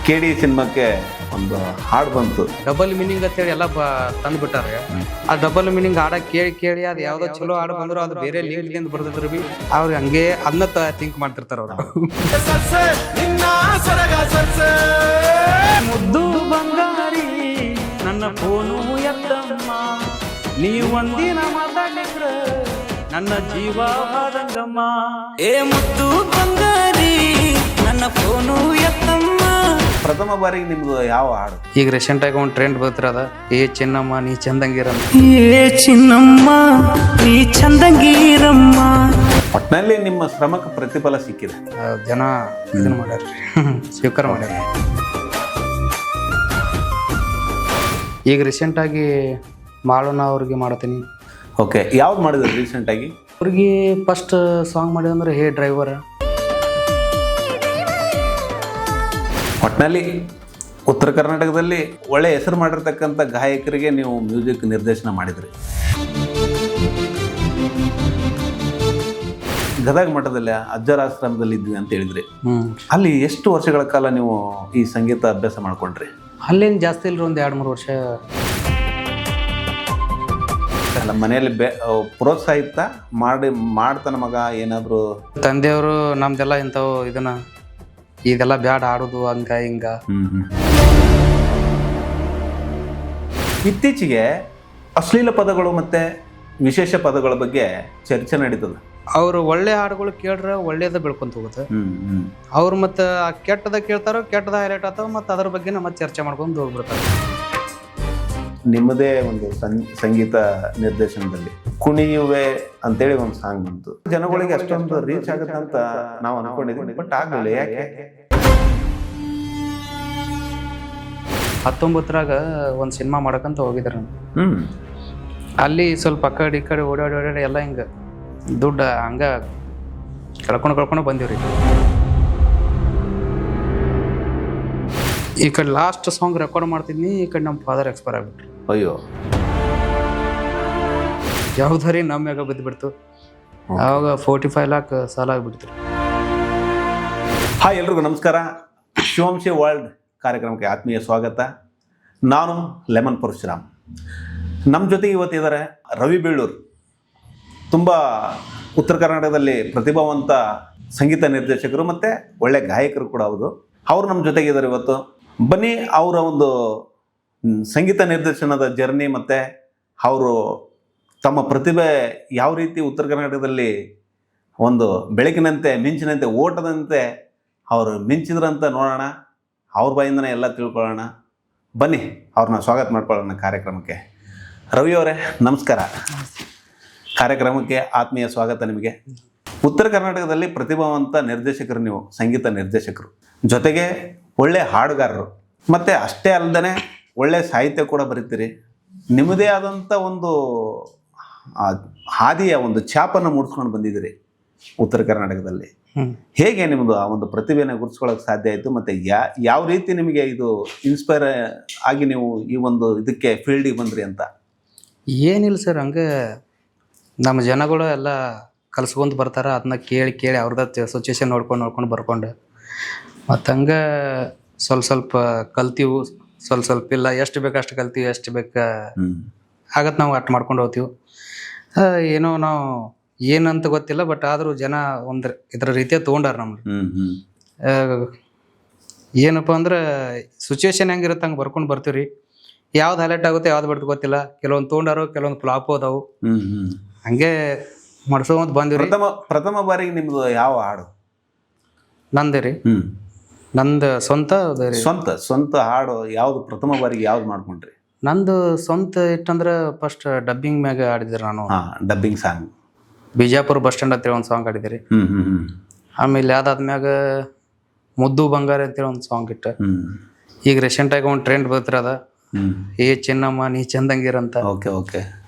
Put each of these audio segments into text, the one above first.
KD ಸಿನಿಮಾಕ್ಕೆ ಒಂದು ಹಾಡು ಬಂತು. ಡಬಲ್ ಮೀನಿಂಗ್ ಅಂತೇಳಿ ಎಲ್ಲ ತಂದು ಬಿಟ್ಟಾರೆ. ಆ ಡಬಲ್ ಮೀನಿಂಗ್ ಹಾಡ ಕೇಳಿ ಅದು ಯಾವ್ದೋ ಚಲೋ ಹಾಡು ಬಂದ್ರು ಅದು ಬೇರೆ ಲಿಂಕ್ ಬರ್ದಿದ್ರು ಬಿ ಅವ್ರು ಹಂಗೆ ಅದನ್ನ ಥಿಂಕ್ ಮಾಡ್ತಿರ್ತಾರ ಅವ್ರು. ಮುದ್ದು ಬಂಗಾರಿ ನನ್ನ ಫೋನು ಎತ್ತಮ್ಮ, ನೀವು ಒಂದಿನ ಮಾತಾಡಿದ್ರ ನನ್ನ ಜೀವ ಆದಂಗಮ್ಮ. ಏ ಮುದ್ದು ಬಂಗಾರಿ ನನ್ನ ಫೋನು ಎತ್ತಮ್ಮ. ಪ್ರಥಮ ಬಾರಿಗೆ ನಿಮ್ದು ಯಾವ ಹಾಡು? ಈಗ ರೀಸೆಂಟ್ ಆಗಿ ಒಂದು ಟ್ರೆಂಡ್ ಬರ್ತಿರದ ಏ ಚಿನ್ನಮ್ಮ ನೀ ಚಂದಂಗಿರಮ್ಮ. ಏ ಚಿನ್ನಮ್ಮ ನೀ ಚಂದಂಗಿರಮ್ಮ. ಒಟ್ಟಿನಲ್ಲಿ ನಿಮ್ಮ ಶ್ರಮಕ್ಕೆ ಪ್ರತಿಫಲ ಸಿಕ್ಕಿದೆ. ಜನ ಇದನ್ನ ಮಾಡ್ಯಾರ್ರಿ, ಸ್ವೀಕಾರ ಮಾಡ್ಯಾರ. ಈಗ ರೀಸೆಂಟ್ ಆಗಿ ಮಾಳೋಣ ಅವ್ರಿಗೆ ಮಾಡತ್ತೀನಿ. ಓಕೆ, ಯಾವ್ದು ಮಾಡಿದ್ರು ರೀಸೆಂಟ್ ಆಗಿ? ಅವ್ರಿಗೆ ಫಸ್ಟ್ ಸಾಂಗ್ ಮಾಡಿದಂದ್ರೆ ಹೇ ಡ್ರೈವರ್. ಒಟ್ಟಿನಲ್ಲಿ ಉತ್ತರ ಕರ್ನಾಟಕದಲ್ಲಿ ಒಳ್ಳೆ ಹೆಸರು ಮಾಡಿರ್ತಕ್ಕಂಥ ಗಾಯಕರಿಗೆ ನೀವು ಮ್ಯೂಸಿಕ್ ನಿರ್ದೇಶನ ಮಾಡಿದ್ರಿ. ಗದಗ ಮಠದಲ್ಲಿ ಅಜ್ಜರಾಶ್ರಮದಲ್ಲಿ ಇದ್ವಿ ಅಂತ ಹೇಳಿದ್ರಿ. ಅಲ್ಲಿ ಎಷ್ಟು ವರ್ಷಗಳ ಕಾಲ ನೀವು ಈ ಸಂಗೀತ ಅಭ್ಯಾಸ ಮಾಡ್ಕೊಂಡ್ರಿ? ಅಲ್ಲೇನು ಜಾಸ್ತಿ ಇಲ್ರಿ, ಒಂದು 2-3 ವರ್ಷ. ಅಲ್ಲ, ಮನೆಯಲ್ಲಿ ಪ್ರೋತ್ಸಾಹಿತ ಮಾಡ್ತಾನ ಮಗ ಏನಾದ್ರು? ತಂದೆಯವರು ನಮ್ದೆಲ್ಲ ಇಂಥವು ಇದೆಲ್ಲ ಬ್ಯಾಡ ಆಡೋದು ಹಂಗ ಹಿಂಗ. ಇತ್ತೀಚೆಗೆ ಅಶ್ಲೀಲ ಪದಗಳು ಮತ್ತೆ ವಿಶೇಷ ಪದಗಳ ಬಗ್ಗೆ ಚರ್ಚೆ ನಡೀತದೆ. ಅವ್ರು ಒಳ್ಳೆ ಹಾಡುಗಳು ಕೇಳ್ರೆ ಒಳ್ಳೇದ ಬೆಳ್ಕೊಂತ ಹೋಗುತ್ತೆ. ಅವ್ರು ಮತ್ತೆ ಕೆಟ್ಟದ ಕೇಳ್ತಾರೋ ಕೆಟ್ಟದ ಹೈಲೈಟ್ ಆಗ್ತಾವ, ಮತ್ತೆ ಅದ್ರ ಬಗ್ಗೆ ಮತ್ತೆ ಚರ್ಚೆ ಮಾಡ್ಕೊಂಡು ಹೋಗ್ಬಿಡ್ತಾರೆ. ನಿಮ್ಮದೇ ಒಂದು ಸಂಗೀತ ನಿರ್ದೇಶನದಲ್ಲಿ ಕುಣಿಯುವೆ ಅಂತೇಳಿ ಒಂದು ಸಾಂಗ್ ಬಂತು. ಜನಗಳಿಗೆ ಅಷ್ಟೊಂದು ರೀಚ್ ಆಗುತ್ತೆ ಅಂತ ನಾವು ಅನ್ಕೊಂಡಿದ್ವಿ, ಬಟ್ ಆಗಲಿಲ್ಲ. ಯಾಕೆ? 19ರಾಗ ಒಂದು ಸಿನಿಮಾ ಮಾಡಕಂತ ಹೋಗಿದ್ರು. ಅಲ್ಲಿ ಸ್ವಲ್ಪ ಆ ಕಡೆ ಈ ಕಡೆ ಓಡಾಡಿ ಎಲ್ಲ ಹಿಂಗ ದುಡ್ಡು ಹಂಗ ಕಳ್ಕೊಂಡು ಬಂದಿವ್ರಿ. ಈ ಕಡೆ ಲಾಸ್ಟ್ ಸಾಂಗ್ ರೆಕಾರ್ಡ್ ಮಾಡ್ತಿದ್ನಿ, ಈ ಕಡೆ ನಮ್ಮ ಫಾದರ್ ಎಕ್ಸ್ಪೈರ್ ಆಗ್ಬಿಟ್ರು. ಅಯ್ಯೋ, ಯಾವ್ದಾರಿ ನಮ್ಯಾಗ ಬಿದ್ದುಬಿಡ್ತು. ಆವಾಗ 45 lakhs ಸಾಲ ಆಗ್ಬಿಡ್ತು. ಹಾಯ್, ಎಲ್ರಿಗೂ ನಮಸ್ಕಾರ. ಶಿವಂಶಿ ವರ್ಲ್ಡ್ ಕಾರ್ಯಕ್ರಮಕ್ಕೆ ಆತ್ಮೀಯ ಸ್ವಾಗತ. ನಾನು ಲೆಮನ್ ಪರಶುರಾಮ್. ನಮ್ಮ ಜೊತೆಗೆ ಇವತ್ತಿದ್ದಾರೆ ರವಿ ಬೆಳ್ಳೂರು. ತುಂಬ ಉತ್ತರ ಕರ್ನಾಟಕದಲ್ಲಿ ಪ್ರತಿಭಾವಂತ ಸಂಗೀತ ನಿರ್ದೇಶಕರು ಮತ್ತು ಒಳ್ಳೆ ಗಾಯಕರು ಕೂಡ ಹೌದು. ಅವರು ನಮ್ಮ ಜೊತೆಗಿದ್ದಾರೆ ಇವತ್ತು. ಬನ್ನಿ, ಅವರ ಒಂದು ಸಂಗೀತ ನಿರ್ದೇಶನದ ಜರ್ನಿ ಮತ್ತು ಅವರು ತಮ್ಮ ಪ್ರತಿಭೆ ಯಾವ ರೀತಿ ಉತ್ತರ ಕರ್ನಾಟಕದಲ್ಲಿ ಒಂದು ಬೆಳಕಿನಂತೆ ಮಿಂಚಿನಂತೆ ಓಟದಂತೆ ಅವರು ಮಿಂಚಿದ್ರಂತ ನೋಡೋಣ. ಅವ್ರ ಬಾಯಿಂದನೇ ಎಲ್ಲ ತಿಳ್ಕೊಳ್ಳೋಣ. ಬನ್ನಿ, ಅವ್ರನ್ನ ಸ್ವಾಗತ ಮಾಡ್ಕೊಳ್ಳೋಣ ಕಾರ್ಯಕ್ರಮಕ್ಕೆ. ರವಿ ಅವರೇ, ನಮಸ್ಕಾರ. ಕಾರ್ಯಕ್ರಮಕ್ಕೆ ಆತ್ಮೀಯ ಸ್ವಾಗತ ನಿಮಗೆ. ಉತ್ತರ ಕರ್ನಾಟಕದಲ್ಲಿ ಪ್ರತಿಭಾವಂತ ನಿರ್ದೇಶಕರು ನೀವು, ಸಂಗೀತ ನಿರ್ದೇಶಕರು, ಜೊತೆಗೆ ಒಳ್ಳೆ ಹಾಡುಗಾರರು, ಮತ್ತು ಅಷ್ಟೇ ಅಲ್ಲದೆ ಒಳ್ಳೆ ಸಾಹಿತ್ಯ ಕೂಡ ಬರೀತೀರಿ. ನಿಮ್ಮದೇ ಆದಂಥ ಒಂದು ಹಾದಿಯ ಒಂದು ಛಾಪನ್ನು ಮೂಡಿಸ್ಕೊಂಡು ಬಂದಿದ್ದೀರಿ ಉತ್ತರ ಕರ್ನಾಟಕದಲ್ಲಿ. ಹೇಗೆ ನಿಮ್ಮದು ಆ ಒಂದು ಪ್ರತಿಭೆನ ಗುರುತಿಸ್ಕೊಳ್ಳೋಕೆ ಸಾಧ್ಯ ಆಯಿತು, ಮತ್ತು ಯಾವ ರೀತಿ ನಿಮಗೆ ಇದು ಇನ್ಸ್ಪೈರ್ ಆಗಿ ನೀವು ಈ ಒಂದು ಇದಕ್ಕೆ ಫೀಲ್ಡಿಗೆ ಬಂದ್ರಿ ಅಂತ? ಏನಿಲ್ಲ ಸರ್, ಹಂಗೆ ನಮ್ಮ ಜನಗಳು ಎಲ್ಲ ಕಲ್ಸ್ಕೊಂಡು ಬರ್ತಾರೆ. ಅದನ್ನ ಕೇಳಿ ಅವ್ರದ್ದು ಸಿಚುವೇಶನ್ ನೋಡ್ಕೊಂಡು ಬರ್ಕೊಂಡು ಮತ್ತು ಹಂಗೆ ಸ್ವಲ್ಪ ಕಲ್ತೀವಿ. ಸ್ವಲ್ಪ ಇಲ್ಲ, ಎಷ್ಟು ಬೇಕು ಅಷ್ಟು ಕಲ್ತೀವಿ, ಎಷ್ಟು ಬೇಕು ಆಗತ್ತೆ ನಾವು ಅಷ್ಟು ಮಾಡ್ಕೊಂಡು ಹೋಗ್ತೀವಿ. ಏನೋ ನಾವು ಏನಂತ ಗೊತ್ತಿಲ್ಲ, ಬಟ್ ಆದರೂ ಜನ ಒಂದು ಇದರ ರೀತಿಯ ತೊಗೊಂಡಾರ ನಮ್ಗೆ. ಏನಪ್ಪ ಅಂದ್ರೆ ಸಿಚುವೇಶನ್ ಹೆಂಗಿರುತ್ತೆ ಹಂಗೆ ಬರ್ಕೊಂಡು ಬರ್ತೀವಿ ರೀ. ಯಾವ್ದು ಹೈಲೈಟ್ ಆಗುತ್ತೆ ಯಾವ್ದು ಬಿಡ್ತು ಗೊತ್ತಿಲ್ಲ. ಕೆಲವೊಂದು ತೊಗೊಂಡಾರು, ಕೆಲವೊಂದು ಫ್ಲಾಪ್ ಹೋದವು. ಹಂಗೆ ಮಾಡ್ಸೋಂತ ಬಂದಿವಿ. ಪ್ರಥಮ ಬಾರಿಗೆ ನಿಮ್ದು ಯಾವ ಹಾಡು? ನಂದೇ ರೀ, ನಂದು ಸ್ವಂತ ಹಾಡು ಯಾವ್ದು? ಪ್ರಥಮ ಬಾರಿಗೆ ಯಾವ್ದು ಮಾಡ್ಕೊಂಡ್ರಿ? ನಂದು ಸ್ವಂತ ಇಟ್ಟಂದ್ರೆ ಫಸ್ಟ್ ಡಬ್ಬಿಂಗ್ ಮ್ಯಾಗ ಆಡಿದ್ರಿ ನಾನು. Dubbing song Bijapur bus stand ಅಂತೇಳಿ ಒಂದು ಸಾಂಗ್ ಆಡಿದ್ರಿ. ಆಮೇಲೆ ಅದಾದ್ಮ್ಯಾಗ ಮುದ್ದು ಬಂಗಾರ ಅಂತೇಳಿ ಒಂದು ಸಾಂಗ್ ಇಟ್ಟ. ಈಗ ರೀಸೆಂಟ್ ಆಗಿ ಒಂದು ಟ್ರೆಂಡ್ ಬರ್ತಿರದ ಏ ಚಿನ್ನಮ್ಮ ನೀ ಚಂದಂಗಿರಂತ. ಓಕೆ.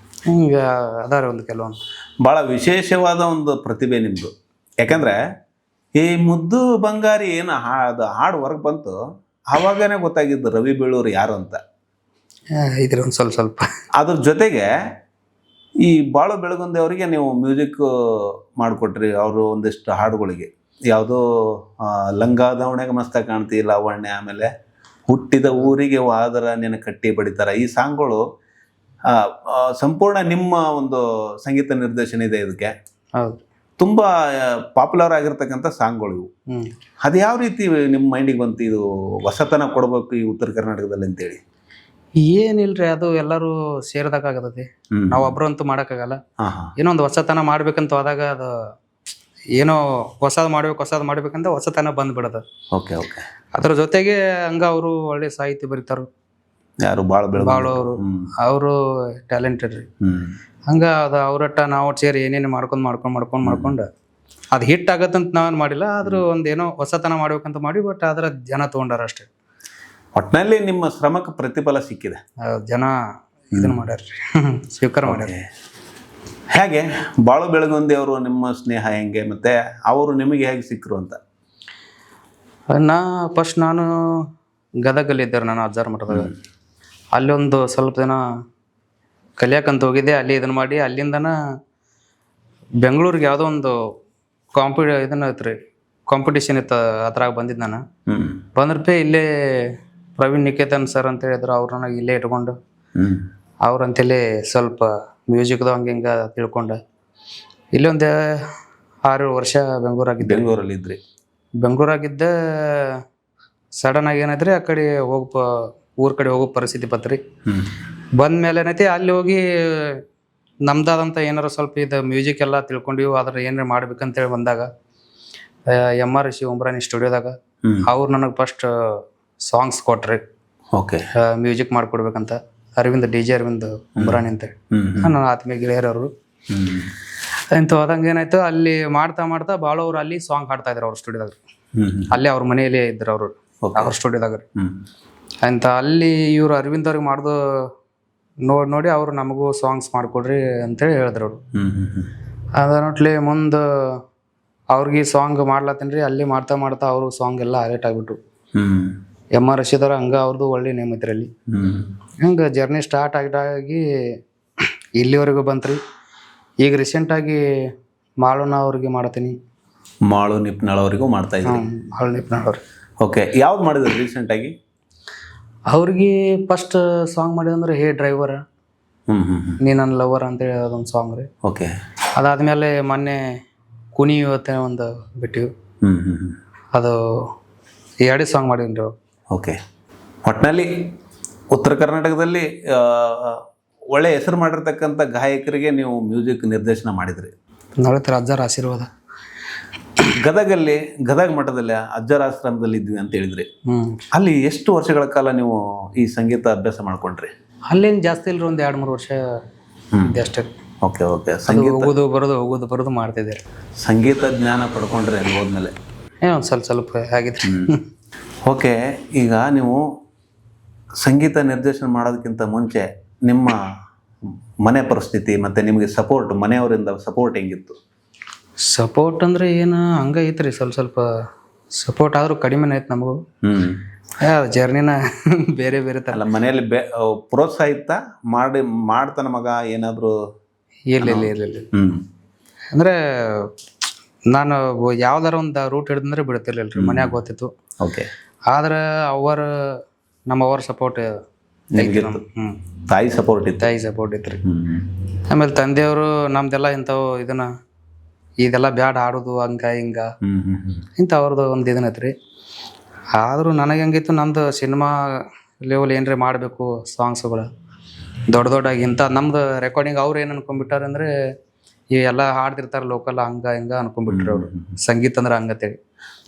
ಹಿಂಗ ಅದಾರ ಒಂದು ಕೆಲವೊಂದು. ಭಾಳ ವಿಶೇಷವಾದ ಒಂದು ಪ್ರತಿಭೆ ನಿಮ್ಮದು. ಯಾಕಂದರೆ ಈ ಮುದ್ದು ಬಂಗಾರಿ ಏನು ಹಾಡು ಹೊರಗೆ ಬಂತು, ಆವಾಗನೇ ಗೊತ್ತಾಗಿದ್ದು ರವಿ ಬೆಳ್ಳೂರು ಯಾರು ಅಂತ. ಇದ್ರ ಒಂದು ಸ್ವಲ್ಪ ಅದ್ರ ಜೊತೆಗೆ ಈ ಬಾಳು ಬೆಳಗುಂದಿ ಅವರಿಗೆ ನೀವು ಮ್ಯೂಸಿಕ್ ಮಾಡಿಕೊಟ್ರಿ. ಅವರು ಒಂದಿಷ್ಟು ಹಾಡುಗಳಿಗೆ ಯಾವುದೋ ಲಂಗಾದವಣೆಗೆ ಮಸ್ತ ಕಾಣ್ತಿ ಲಾವಣ್ಯ, ಆಮೇಲೆ ಹುಟ್ಟಿದ ಊರಿಗೆ ವಾದರ ನೆನ ಕಟ್ಟಿ ಬಡಿತಾರ, ಈ ಸಾಂಗ್ಗಳು ಸಂಪೂರ್ಣ ನಿಮ್ಮ ಒಂದು ಸಂಗೀತ ನಿರ್ದೇಶನ ಇದೆ ಇದಕ್ಕೆ. ಹೌದು. ತುಂಬ ಪಾಪ್ಯುಲರ್ ಆಗಿರ್ತಕ್ಕಂಥ ಸಾಂಗ್ಗಳು ಇವು. ಅದು ಯಾವ ರೀತಿ ನಿಮ್ಮ ಮೈಂಡಿಗೆ ಬಂತು ಇದು ಹೊಸತನ ಕೊಡ್ಬೇಕು ಈ ಉತ್ತರ ಕರ್ನಾಟಕದಲ್ಲಿ ಅಂತೇಳಿ? ಏನಿಲ್ರಿ, ಅದು ಎಲ್ಲರೂ ಸೇರಿದಾಗತೈತಿ. ನಾವು ಒಬ್ರು ಅಂತೂ ಮಾಡೋಕ್ಕಾಗಲ್ಲ. ಏನೋ ಒಂದು ಹೊಸತನ ಮಾಡ್ಬೇಕಂತ ಹೋದಾಗ ಅದು ಏನೋ ಹೊಸದು ಮಾಡ್ಬೇಕಂತ ಹೊಸತನ ಬಂದ್ಬಿಡೋದು. Okay okay. ಅದ್ರ ಜೊತೆಗೆ ಹಂಗ ಅವರು ಒಳ್ಳೆ ಸಾಹಿತ್ಯ ಬರೀತಾರು. ಯಾರು ಬಾಳು ಅವರು ಟ್ಯಾಲೆಂಟೆಡ್ ರೀ. ಹಂಗ ಅದು ಅವ್ರಟ್ಟ ನಾವು ಸೇರಿ ಏನೇನು ಮಾಡ್ಕೊಂಡು ಅದು ಹಿಟ್ ಆಗತ್ತಂತ ನಾವೇನು ಮಾಡಿಲ್ಲ. ಆದ್ರೂ ಒಂದೇನೋ ಹೊಸತನ ಮಾಡ್ಬೇಕಂತ ಮಾಡಿ, ಬಟ್ ಅದ್ರ ಜನ ತಗೊಂಡಾರ ಅಷ್ಟೇ. ಒಟ್ಟಿನಲ್ಲಿ ನಿಮ್ಮ ಶ್ರಮಕ್ಕೆ ಪ್ರತಿಫಲ ಸಿಕ್ಕಿದೆ. ಜನ ಇದನ್ನ ಮಾಡ್ಯಾರ್ರಿ, ಸ್ವೀಕಾರ ಮಾಡ್ಯಾರ. ಹೇಗೆ ಬಾಳು ಬೆಳಗುಂದಿ ಅವರು ನಿಮ್ಮ ಸ್ನೇಹ ಹೆಂಗೆ, ಮತ್ತೆ ಅವರು ನಿಮಗೆ ಹೇಗೆ ಸಿಕ್ಕರು ಅಂತ? ನಾನು ಗದಗಲ್ಲಿದ್ದೆ, ನಾನು ಅಜ್ಜಾರ ಮಠದಾಗ. ಅಲ್ಲೊಂದು ಸ್ವಲ್ಪ ದಿನ ಕಲಿಯಾಕಂತ ಹೋಗಿದ್ದೆ. ಅಲ್ಲಿ ಇದನ್ನ ಮಾಡಿ ಅಲ್ಲಿಂದನ ಬೆಂಗಳೂರಿಗೆ ಯಾವುದೋ ಒಂದು ಕಾಂಪಿಟೇಷನ್ ಇತ್ತು, ಅದ್ರಾಗ ಬಂದಿದ್ದು ನಾನು. ಬಂದ್ರಪೇ ಇಲ್ಲೇ ಪ್ರವೀಣ್ ನಿಕೇತನ್ ಸರ್ ಅಂತ ಹೇಳಿದ್ರು. ಅವ್ರನ್ನ ಇಲ್ಲೇ ಇಟ್ಕೊಂಡು ಅವ್ರಂತೇಳಿ ಸ್ವಲ್ಪ ಮ್ಯೂಸಿಕ್ದು ಹಂಗೆ ತಿಳ್ಕೊಂಡು ಇಲ್ಲಿ ಒಂದು 6-7 ವರ್ಷ ಬೆಂಗಳೂರಲ್ಲಿ ಇದ್ರಿ. ಬೆಂಗಳೂರಾಗಿದ್ದ ಸಡನ್ ಆಗಿ ಏನೈತ್ರಿ, ಆ ಕಡೆ ಊರ್ ಕಡೆ ಹೋಗೋ ಪರಿಸ್ಥಿತಿ ಬತ್ರಿ. ಬಂದ ಮೇಲೆ ಏನೈತಿ, ಅಲ್ಲಿ ಹೋಗಿ ನಮ್ದಾದಂಥ ಏನಾರ ಸ್ವಲ್ಪ ಇದು ಮ್ಯೂಸಿಕ್ ಎಲ್ಲ ತಿಳ್ಕೊಂಡಿವಿ, ಅದ್ರ ಏನಾರ ಮಾಡ್ಬೇಕಂತೇಳಿ ಬಂದಾಗ MRC ಉಂಬ್ರಾಣಿ ಸ್ಟುಡಿಯೋದಾಗ ಅವ್ರು ನನಗೆ ಫಸ್ಟ್ ಸಾಂಗ್ಸ್ ಕೊಟ್ರಿ. ಓಕೆ. ಮ್ಯೂಸಿಕ್ ಮಾಡ್ಕೊಡ್ಬೇಕಂತ DJ ಅರವಿಂದ್ ಉಂಬ್ರಾಣಿ ಅಂತೇಳಿ ನನ್ನ ಆತ್ಮೀಯ ಗೆಳೆಯರವರು. ಇಂಥ ಹೋದಂಗೆ ಏನಾಯ್ತು, ಅಲ್ಲಿ ಮಾಡ್ತಾ ಬಾಳು ಅವ್ರು ಅಲ್ಲಿ ಸಾಂಗ್ ಹಾಡ್ತಾ ಇದ್ರು ಅವ್ರ ಸ್ಟುಡಿಯೋದಾಗ. ಅಲ್ಲಿ ಅವ್ರ ಮನೆಯಲ್ಲೇ ಇದ್ರು ಅವರು, ಅವ್ರ ಸ್ಟುಡಿಯೋದಾಗ. ಅಂತ ಅಲ್ಲಿ ಇವ್ರು ಅರವಿಂದ್ ಅವ್ರಿಗೆ ಮಾಡ್ದು ನೋಡಿ ಅವ್ರು ನಮಗೂ ಸಾಂಗ್ಸ್ ಮಾಡ್ಕೊಡ್ರಿ ಅಂತೇಳಿ ಹೇಳಿದ್ರು ಅವರು. ಅದ ನೋಟ್ಲಿ ಮುಂದೆ ಅವ್ರಿಗೆ ಸಾಂಗ್ ಮಾಡ್ಲತ್ತೀನಿ ರೀ. ಅಲ್ಲಿ ಮಾಡ್ತಾ ಅವರು ಸಾಂಗ್ ಎಲ್ಲ ಹೈಲೈಟ್ ಆಗ್ಬಿಟ್ರು. MRC ಹಂಗ ಅವ್ರದ್ದು ಒಳ್ಳೆ ನೇಮ್ ಐತ್ರಿ ಅಲ್ಲಿ. ಹಂಗೆ ಜರ್ನಿ ಸ್ಟಾರ್ಟ್ ಆಗಿ ಇಲ್ಲಿವರೆಗೂ ಬಂತ್ರಿ. ಈಗ ರೀಸೆಂಟಾಗಿ ಮಾಳುನ ಅವ್ರಿಗೆ ಮಾಡ್ತೀನಿ. ಮಾಳು ನಿಪ್ನಾಳ್ ಅವರಿಗೂ ಮಾಡ್ತಾ ಇದ್ರಿ? ಮಾಳು ನಿಪ್ನಾಳ್ ಅವ್ರಿಗೆ. ಓಕೆ. ಯಾವ್ದು ಮಾಡಿದ್ರು ರೀಸೆಂಟಾಗಿ? ಅವ್ರಿಗೆ ಫಸ್ಟ್ ಸಾಂಗ್ ಮಾಡಿದಂದ್ರೆ ಹೇ ಡ್ರೈವರ್, ನೀ ನನ್ನ ಲವರ್ ಅಂತೇಳಿ ಅದೊಂದು ಸಾಂಗ್ ರೀ. ಓಕೆ. ಅದಾದ್ಮೇಲೆ ಮೊನ್ನೆ ಕುನಿ ಇವತ್ತೆ ಒಂದು ಬಿಟ್ಟಿವಿ. ಅದು 2 ಸಾಂಗ್ ಮಾಡಿದ್ರಿ ಅವ್ರು. ಓಕೆ. ಒಟ್ಟಿನಲ್ಲಿ ಉತ್ತರ ಕರ್ನಾಟಕದಲ್ಲಿ ಒಳ್ಳೆ ಹೆಸರು ಮಾಡಿರ್ತಕ್ಕಂಥ ಗಾಯಕರಿಗೆ ನೀವು ಮ್ಯೂಸಿಕ್ ನಿರ್ದೇಶನ ಮಾಡಿದ್ರಿ. ನಡೀತಾರೆ ಅಜ್ಜರ ಆಶೀರ್ವಾದ. ಗದಗ ಮಠದಲ್ಲಿ ಅಜ್ಜರ ಆಶ್ರಮದಲ್ಲಿ ಇದ್ವಿ ಅಂತ ಹೇಳಿದ್ರಿ. ಅಲ್ಲಿ ಎಷ್ಟು ವರ್ಷಗಳ ಕಾಲ ನೀವು ಈ ಸಂಗೀತ ಅಭ್ಯಾಸ ಮಾಡ್ಕೊಂಡ್ರಿ? ಅಲ್ಲೇನು ಜಾಸ್ತಿ ಇಲ್ರಿ, ಒಂದು 2-3 ವರ್ಷ ಅಷ್ಟೇ. Okay okay. ಹೋಗೋದು ಬರೋದು ಮಾಡ್ತಿದ್ದೆ. ಸಂಗೀತ ಜ್ಞಾನ ಪಡ್ಕೊಂಡ್ರಿ ಅಲ್ಲಿ ಹೋದ್ಮೇಲೆ? ಒಂದು ಸ್ವಲ್ಪ ಆಗಿದ್ರಿ. ಓಕೆ. ಈಗ ನೀವು ಸಂಗೀತ ನಿರ್ದೇಶನ ಮಾಡೋದಕ್ಕಿಂತ ಮುಂಚೆ ನಿಮ್ಮ ಮನೆ ಪರಿಸ್ಥಿತಿ ಮತ್ತು ನಿಮಗೆ ಸಪೋರ್ಟ್, ಮನೆಯವರಿಂದ ಸಪೋರ್ಟ್ ಹೆಂಗಿತ್ತು? ಸಪೋರ್ಟ್ ಅಂದರೆ ಏನು ಹಂಗೆ ಐತ್ರಿ, ಸ್ವಲ್ಪ ಸಪೋರ್ಟ್ ಆದರೂ ಕಡಿಮೆನೇ ಐತೆ ನಮಗೂ. ಜರ್ನಿನ ಬೇರೆ ಥರ. ಅಲ್ಲ, ಮನೆಯಲ್ಲಿ ಪ್ರೋತ್ಸಾಹಿತ ಮಾಡ್ತಾನ ಮಗ ಏನಾದರೂ? ಇರಲಿಲ್ಲ. ಅಂದರೆ ನಾನು ಯಾವ್ದಾರ ಒಂದು ರೂಟ್ ಹಿಡಿದ್ರೆ ಬಿಡ್ತಿರ್ಲಿಲ್ಲ, ಮನ್ಯಾಗ ಗೊತ್ತಿತ್ತು. ಓಕೆ. ಆದ್ರೆ ನಮ್ಮವ್ರ ಸಪೋರ್ಟ್, ತಾಯಿ ಸಪೋರ್ಟ್ ಇತ್ತು ರೀ. ಆಮೇಲೆ ತಂದೆಯವರು ನಮ್ದೆಲ್ಲ ಇಂಥವು ಇದೆಲ್ಲ ಬ್ಯಾಡ್ ಆಡೋದು ಹಂಗ ಹಿಂಗ ಇಂಥ ಅವ್ರದ್ದು ಒಂದು ಇದನ್ನೈತ್ರಿ. ಆದರೂ ನನಗೆ ಹೆಂಗಿತ್ತು, ನಂದು ಸಿನಿಮಾ ಲೆವೆಲ್ ಏನ್ರಿ ಮಾಡಬೇಕು ಸಾಂಗ್ಸ್ಗಳು ದೊಡ್ಡದಾಗಿ ಇಂಥ ನಮ್ದು ರೆಕಾರ್ಡಿಂಗ್. ಅವ್ರು ಏನು ಅನ್ಕೊಂಡ್ಬಿಟ್ಟಾರ ಅಂದರೆ ಇವೆಲ್ಲ ಹಾಡ್ತಿರ್ತಾರೆ ಲೋಕಲ್ ಹಂಗ ಹಿಂಗ ಅನ್ಕೊಂಡ್ಬಿಟ್ರಿ ಅವರು, ಸಂಗೀತ ಅಂದ್ರೆ ಹಂಗತ್ತೇಳಿ.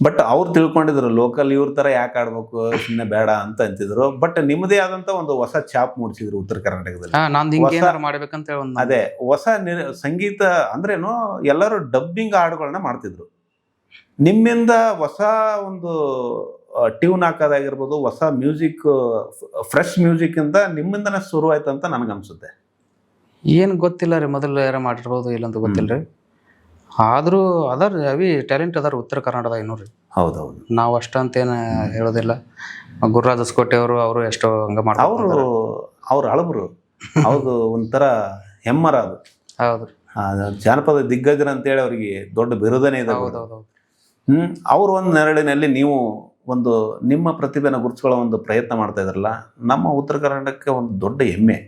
ಬಟ್ ಅವ್ರು ತಿಳ್ಕೊಂಡಿದ್ರು ಲೋಕಲ್ ಇವ್ರ ಥರ ಯಾಕೆ ಆಡ್ಬೇಕು, ಸುಮ್ಮನೆ ಬೇಡ ಅಂತ ಅಂತಿದ್ರು. ಬಟ್ ನಿಮ್ಮದೇ ಆದಂಥ ಒಂದು ಹೊಸ ಛಾಪ್ ಮೂಡಿಸಿದ್ರು ಉತ್ತರ ಕರ್ನಾಟಕದಲ್ಲಿ. ನಂದು ಹಿಂಗೇನಾರು ಮಾಡ್ಬೇಕಂತ ಅದೇ ಹೊಸ ಸಂಗೀತ ಅಂದ್ರೇನು, ಎಲ್ಲರೂ ಡಬ್ಬಿಂಗ್ ಹಾಡುಗಳನ್ನ ಮಾಡ್ತಿದ್ರು. ನಿಮ್ಮಿಂದ ಹೊಸ ಒಂದು ಟ್ಯೂನ್ ಹಾಕೋದಾಗಿರ್ಬೋದು, ಹೊಸ ಮ್ಯೂಸಿಕ್, ಫ್ರೆಶ್ ಮ್ಯೂಸಿಕ್ ಇಂದ ನಿಮ್ಮಿಂದನೇ ಶುರುವಾಯ್ತು ಅಂತ ನನಗನ್ಸುತ್ತೆ. ಏನು ಗೊತ್ತಿಲ್ಲ ರೀ, ಮೊದಲು ಯಾರು ಮಾಡಿರ್ಬೋದು ಇಲ್ಲಂತ ಗೊತ್ತಿಲ್ಲ ರೀ. ಆದರೂ ಅದಾರ ಅವಿ ಟ್ಯಾಲೆಂಟ್ ಅದಾರ ಉತ್ತರ ಕರ್ನಾಟಕದಾಗ ಇನ್ನೂ ರೀ. ಹೌದೌದು. ನಾವು ಅಷ್ಟಂತೇನು ಹೇಳೋದಿಲ್ಲ. ಗುರುರಾಜ್ ಹೊಸಕೋಟೆ ಅವರು ಎಷ್ಟೋ ಹಂಗೆ ಮಾಡ್ತಾರೆ. ಅವ್ರು ಹಳಬರು, ಅವ್ರದ್ದು ಒಂಥರ ಹೆಮ್ಮರ ಅದು. ಹೌದು. ಜಾನಪದ ದಿಗ್ಗಜರ ಅಂತೇಳಿ ಅವ್ರಿಗೆ ದೊಡ್ಡ ಬಿರುದನೇ ಇದೆ. ಅವ್ರು ಒಂದು ನೆರಳಿನಲ್ಲಿ ನೀವು ಒಂದು ನಿಮ್ಮ ಪ್ರತಿಭೆನ ಗುರುತಿಸ್ಕೊಳ್ಳೋ ಒಂದು ಪ್ರಯತ್ನ ಮಾಡ್ತಾ ಇದ್ರಲ್ಲ, ನಮ್ಮ ಉತ್ತರ ಕರ್ನಾಟಕಕ್ಕೆ ಒಂದು ದೊಡ್ಡ ಹೆಮ್ಮೆ.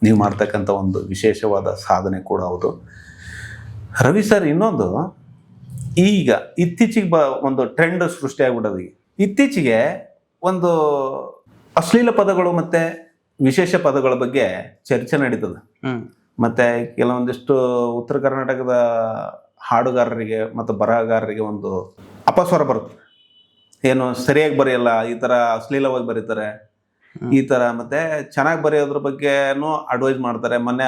ನೀವು ಮಾಡ್ತಕ್ಕಂಥ ಒಂದು ವಿಶೇಷವಾದ ಸಾಧನೆ ಕೂಡ ಹೌದು. ರವಿ ಸರ್, ಇನ್ನೊಂದು, ಈಗ ಇತ್ತೀಚೆಗೆ ಒಂದು ಟ್ರೆಂಡ್ ಸೃಷ್ಟಿಯಾಗ್ಬಿಟ್ಟೋದು. ಇತ್ತೀಚೆಗೆ ಒಂದು ಅಶ್ಲೀಲ ಪದಗಳು ಮತ್ತು ವಿಶೇಷ ಪದಗಳ ಬಗ್ಗೆ ಚರ್ಚೆ ನಡೀತದೆ. ಮತ್ತು ಕೆಲವೊಂದಿಷ್ಟು ಉತ್ತರ ಕರ್ನಾಟಕದ ಹಾಡುಗಾರರಿಗೆ ಮತ್ತು ಬರಹಗಾರರಿಗೆ ಒಂದು ಅಪಸ್ವರ ಬರುತ್ತೆ. ಏನು ಸರಿಯಾಗಿ ಬರೆಯಲ್ಲ, ಈ ಥರ ಅಶ್ಲೀಲವಾಗಿ ಬರೀತಾರೆ, ಈ ಥರ. ಮತ್ತು ಚೆನ್ನಾಗಿ ಬರೆಯೋದ್ರ ಬಗ್ಗೆನೂ ಅಡ್ವೈಸ್ ಮಾಡ್ತಾರೆ. ಮೊನ್ನೆ